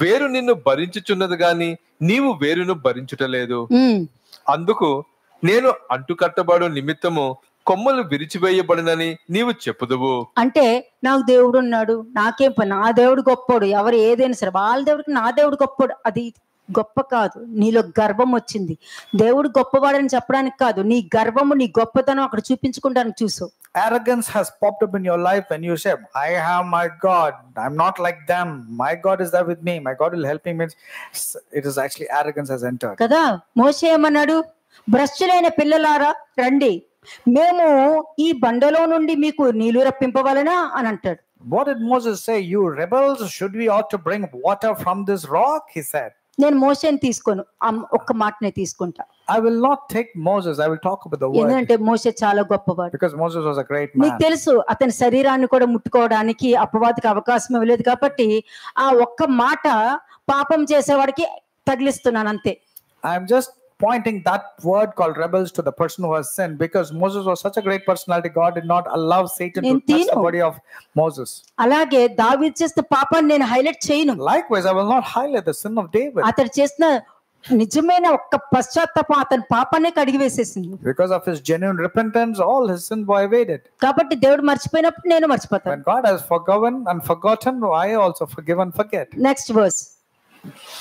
వేరు నిన్ను భరించుచున్నది గాని నీవు వేరును భరించుటలేదు. అందుకు నేను అంటుకట్టబడు నిమిత్తము కొమ్మలు విరిచివేయబడినని నీవు చెప్పుదువు. అంటే నాకు దేవుడు ఉన్నాడు, నాకేం పని, నా దేవుడు గొప్పోడు, ఎవరు ఏదైనా సరే వాళ్ళ దేవుడికి నా దేవుడు గొప్పోడు, అది గొప్ప కాదు. నీలో గర్వం వచ్చింది, దేవుడు గొప్పవాడని చెప్పడానికి కాదు, నీ గర్వము నీ గొప్పతనం అక్కడ చూపించుకుంటానికి చూసావు. Arrogance has popped up in your life when you say, I have my God, I'm not like them, my God is there with me, my God will help me, means it is actually arrogance has entered. కదా. మోషే ఏమన్నాడు? భ్రష్టులైన పిల్లలారా రండి, మేము ఈ బండలో నుండి మీకు నీళ్లు రప్పింపవలనా అని అంటాడు. What did Moses say? You rebels, should we ought to bring water from this rock? He said. నేను మోషేని తీసుకోను, ఒక్క మాటనే తీసుకుంటా. I will not take Moses, I will talk about the word. ఎందుకంటే మోషే చాలా గొప్పవాడు. Because Moses was a great నీకు man. తెలుసు అతని శరీరాన్ని కూడా ముట్టుకోవడానికి అపవాదికి అవకాశం ఇవ్వలేదు కాబట్టి ఆ ఒక్క మాట పాపం చేసేవాడికి తగిలిస్తున్నాను అంతే. I am just pointing that word called rebels to the person who has sinned, because Moses was such a great personality, God did not allow Satan to touch the body of Moses. అలాగే దావీదు చేసిన పాపాన్ని నేను highlight చేయను. Likewise, I will not highlight the sin of David. అతడు చేసిన నిజమైన ఒక్క పశ్చాత్తాపం అతని పాపాన్ని కడిగి వేసేసింది. Because of his genuine repentance, all his sins were evaded. కాబట్టి దేవుడు మర్చిపోయినప్పుడు నేను మర్చిపోతాను. When God has forgiven and forgotten, I also forgive and forget. Next verse.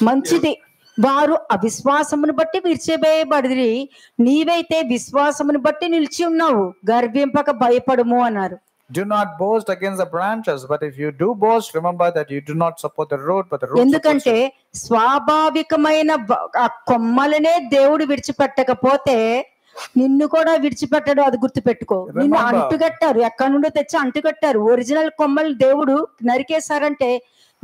మంచిది, వారు అవిశ్వాసమును బట్టి విడిచివేయబడిరి, నీవైతే విశ్వాసమును బట్టి నిలిచి ఉన్నావు, గర్వింపక భయపడము అన్నారు. Do not boast against the branches, but if you do boast, remember that you do not support the root, but the root supports ఎందుకంటే you. స్వాభావికమైన ఆ కొమ్మలనే దేవుడు విడిచిపెట్టకపోతే నిన్ను కూడా విడిచిపెట్టాడు, అది గుర్తుపెట్టుకో. నిన్ను అంటుకట్టారు, ఎక్కడి నుండో తెచ్చి అంటుకట్టారు. ఒరిజినల్ కొమ్మలు దేవుడు నరికేశారంటే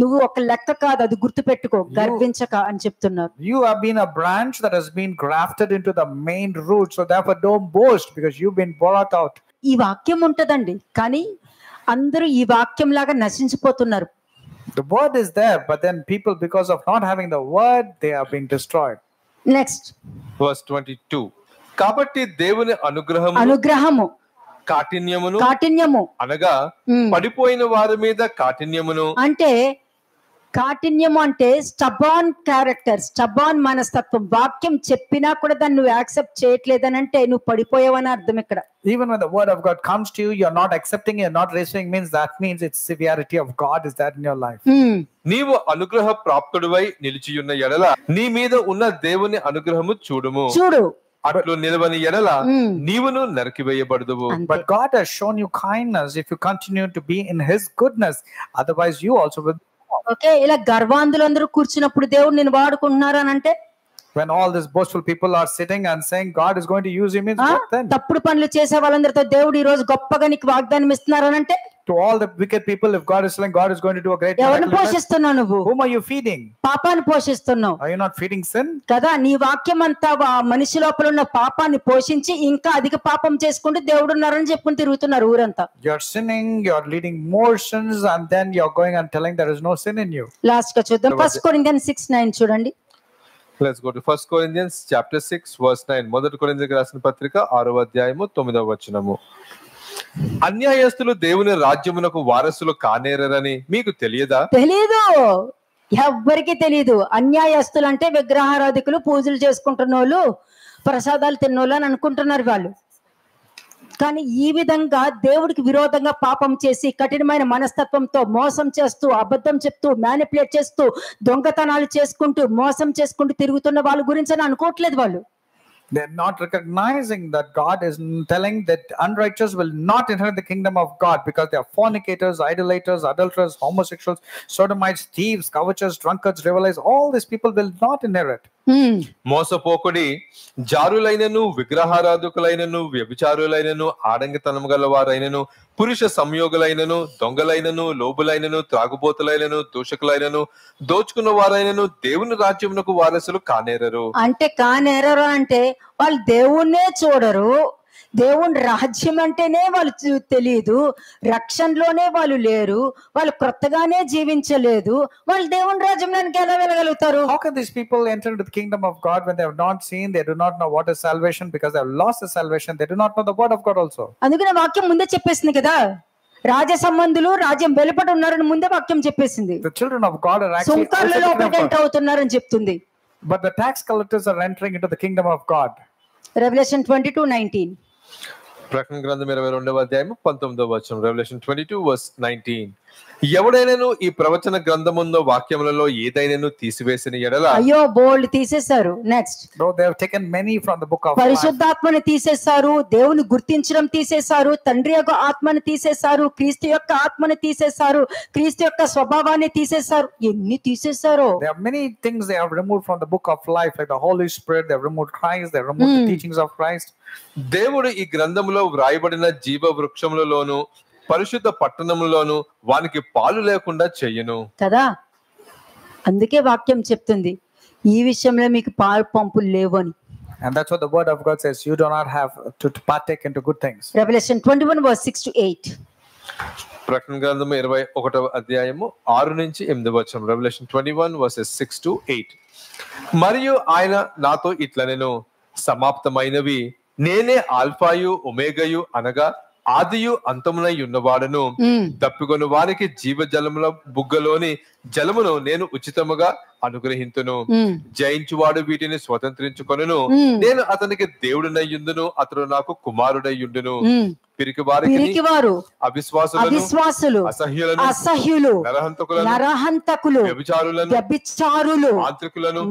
నువ్వు ఒక లెక్క కాదు, అది గుర్తుపెట్టుకో, గర్వించక అని చెప్తున్నారు. You have been a branch that has been grafted into the main root, so therefore don't boast because you've been brought out. ఈ వాక్యం ఉంటదండి, కానీ అందరూ ఈ వాక్యం లాగా నశించిపోతున్నారు. The word is there, but then people, because of not having the word, they are being destroyed. Next verse 22. కాబట్టి దేవుని అనుగ్రహము కాఠిన్యము అనగా పడిపోయిన వారి మీద కాఠిన్యమును, అంటే కాఠిన్యం అంటే స్టబాన్ క్యారెక్టర్, స్టబాన్ మనస్తత్వం. వాక్యం చెప్పినా కూడా దాన్ని నువ్వు యాక్సెప్ట్ చేయట్లేదని అంటే నువ్వు పడిపోయావని అర్థం ఇక్కడ. Even when the word of God comes to you, you're not accepting, you're not receiving, means it's severity of God is that in your life. నీవు అనుగ్రహ ప్రాప్తుడివై నిలిచియున్న ఎడల నీ మీద ఉన్న దేవుని అనుగ్రహము చూడుము. చూడు, అట్లు నిలవని ఎడల నీవును నరికివేయబడుదువు. But God has shown you kindness if you continue to be in His goodness. Otherwise, you also will. Okay, ఇలా గర్వాంధులందరూ కూర్చున్నప్పుడు దేవుడు నేను వాడుకుంటున్నారు అని అంటే, when all these boastful people are sitting and saying God is going to use you, means what then? తప్పుడు పనులు చేసే వాళ్ళందరితో దేవుడు ఈ రోజు గొప్పగా నీకు వాగ్దానం ఇస్తున్నారు అని అంటే, to all the wicked people, if God is saying God is going to do a great ఎవరిని miracle, పోషిస్తున్నావు నువ్వు? whom are you feeding? పాపాన్ని పోషిస్తున్నావు Are you not feeding sin? కదా. నీ వాక్యం అంతా మనిషి లోపల ఉన్న పాపాన్ని పోషించి ఇంకా అధిక పాపం చేసుకుంటూ దేవుడు ఉన్నారని చెప్పుకుని తిరుగుతున్నారు ఊరంతా. You're sinning, you're leading more sins, and then you're going and telling there is no sin in you. Last గా చూద్దాం 1 Corinthians 6:9 చూడండి. Let's go to 1 Corinthians chapter 6 verse 9. మొదటి కొరింథీయులకు రాసిన పత్రిక 6వ అధ్యాయము 9వ వచనము. అన్యాయస్తులు దేవుని రాజ్యమునకు వారసులు కానేరని మీకు తెలియదా? తెలీదు, ఎవ్వరికి తెలీదు. అన్యాయస్తులు అంటే విగ్రహారాధికులు, పూజలు చేసుకుంటున్న వాళ్ళు, ప్రసాదాలు తిన్నోళ్ళు అని అనుకుంటున్నారు వాళ్ళు. కానీ ఈ విధంగా దేవుడికి విరోధంగా పాపం చేసి కఠినమైన మనస్తత్వంతో మోసం చేస్తూ, అబద్ధం చెప్తూ, మ్యానిపులేట్ చేస్తూ, దొంగతనాలు చేసుకుంటూ, మోసం చేసుకుంటూ తిరుగుతున్న వాళ్ళ గురించి అని అనుకోవట్లేదు వాళ్ళు. They're not recognizing that God is telling that unrighteous will not inherit the kingdom of God because they are fornicators, idolaters, adulterers, homosexuals, sodomites, thieves, covetous, drunkards, revelers. All these people will not inherit. మోసపోకుడి, జారులైనను, విగ్రహారాధకులైనను, వ్యభిచారులైనను, ఆడంగితనము గల వారైనను, పురుష సంయోగులైనను, దొంగలైనను, లోబులైనను, త్రాగుబోతులైనను, దూషకులైనను, దోచుకున్న వారైనను దేవుని రాజ్యమునకు వారసులు కానేరరు. అంటే కానేరరు అంటే వాళ్ళు దేవుణ్ణే చూడరు, దేవుని రాజ్యం అంటేనే వాళ్ళు తెలియదు, రక్షణలోనే వాళ్ళు లేరు, వాళ్ళు కొత్తగానే జీవించలేదు, వాళ్ళు దేవుని రాజ్యంలోనికి ఎలా వెళ్ళగలుగుతారు? How can these people enter into the kingdom of God when they have not seen, they do not know what is salvation, because they have lost the salvation, they do not know the word of God also. అందుకనే వాక్యం ముందే చెప్పేసింది కదా, రాజ సంబంధులు రాజ్యం వెలుపట ఉన్నారని ముందే వాక్యం చెప్పేసింది. The children of God are actually సుంకర్లలో ఎంటర్ అవుతున్నారని చెప్తుంది. But the tax collectors are entering into the kingdom of God. Revelation 22:19. ప్రకటన గ్రంథం 22వ అధ్యాయము 19వ వచనం. Revelation 22 verse 19. ఎవడైనను ఈ ప్రవచన గ్రంథములో వాక్యములలో ఏదైనాను తీసివేసిన ఎడల, అయ్యో బోల్డ్ తీసేశారు. Next, though they have taken many from the book of life, పరిశుద్ధాత్మని తీసేశారు, దేవుని గుర్తించడం తీసేశారు, తండ్రి యొక్క ఆత్మని తీసేశారు, క్రీస్తు యొక్క ఆత్మని తీసేశారు, క్రీస్తు యొక్క స్వభావాన్ని తీసేశారు. ఎన్ని తీసేశారో! There are many things they have removed from the book of life, like the Holy Spirit. They have removed Christ, they have removed the teachings of Christ. దేవుడు ఈ గ్రంథములో వ్రాయబడిన జీవ వృక్షములలోను పరిశుద్ధ పట్టణములోను వానికి పాలు లేకుండా చెయ్యను కదా. అందుకే వాక్యం చెప్తుంది ఈ విషయంలో మీకు పాలు పంపులు లేవు అని. And that's what the word of God says, you do not have to partake into good things. Revelation 21 verse 6 to 8. ప్రకటన గ్రంథము 21వ అధ్యాయము 6 నుంచి 8వ వచనం. Revelation 21 verses 6 to 8. మరియు ఆయన నాతో ఇట్లనెను, సమాప్తమైనవి, నేనే ఆల్ఫాయు ఒమేగయు అనగా ఆదియు అంతమునై ఉన్నవాడను. తప్పికొను వారికి జీవజలముల బుగ్గలోని జలమును నేను ఉచితముగా అనుగ్రహింతును. జయించువాడు వీటిని స్వతంత్రించుకొనును. నేను అతనికి దేవుడినయ్యుండును, అతడు నాకు కుమారుడయ్యుండును. పిరికివారు, అవిశ్వాసులు, అసహ్యులు, నరహంతకులు, వ్యభిచారులు,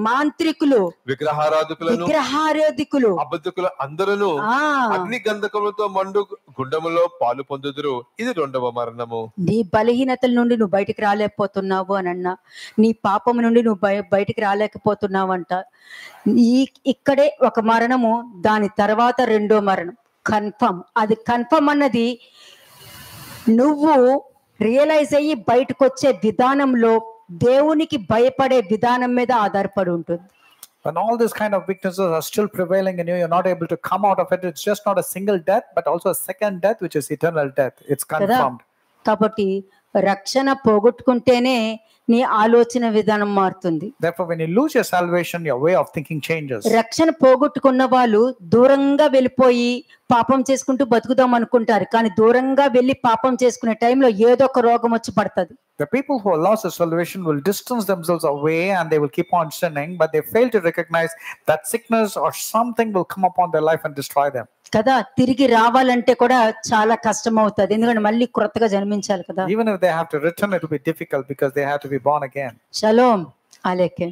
మాంత్రికులు, విగ్రహారాధికులు, అబద్ధకులు అందరూ అగ్ని గంధకములతో మండు గుండములో పాలు పొందుదురు. ఇది 2వ మరణము. నీ బలహీనతల నుండి నువ్వు బయటికి రాలేకపోతున్నావు అని అన్నా, నీ పాపం నుండి నువ్వు బయటికి రాలేకపోతున్నావు అంట. ఇక్కడే ఒక మరణము, దాని తర్వాత 2వ మరణం కన్ఫర్మ్. అది కన్ఫర్మ్ అన్నది నువ్వు రియలైజ్ అయ్యి బయటకు వచ్చే విధానంలో దేవునికి భయపడే విధానం మీద ఆధారపడి ఉంటుంది. When all these kind of weaknesses are still prevailing in you, you're not able to come out of it. It's just not a single death, but also a second death, which is eternal death. It's confirmed. కాబట్టి రక్షణ పోగొట్టుకుంటేనే నీ ఆలోచన విధానం మారుతుంది. Therefore, when you lose your salvation, your way of thinking changes. రక్షణ పోగొట్టుకున్న వాళ్ళు దూరంగా వెళ్ళిపోయి పాపం చేసుకుంటూ బతుకుదాం అనుకుంటారు, కానీ దూరంగా వెళ్ళి పాపం చేసుకునే టైంలో ఏదో ఒక రోగం వచ్చి పడుతుంది. The people who have lost their salvation will distance themselves away and they will keep on sinning, but they fail to recognize that sickness or something will come upon their life and destroy them. కదా, తిరిగి రావాలంటే కూడా చాలా కష్టం అవుతుంది, ఎందుకంటే మళ్ళీ కొత్తగా జన్మించాలి కదా. Even if they have to return, it will be difficult because they have to be born again. Shalom అలేకే.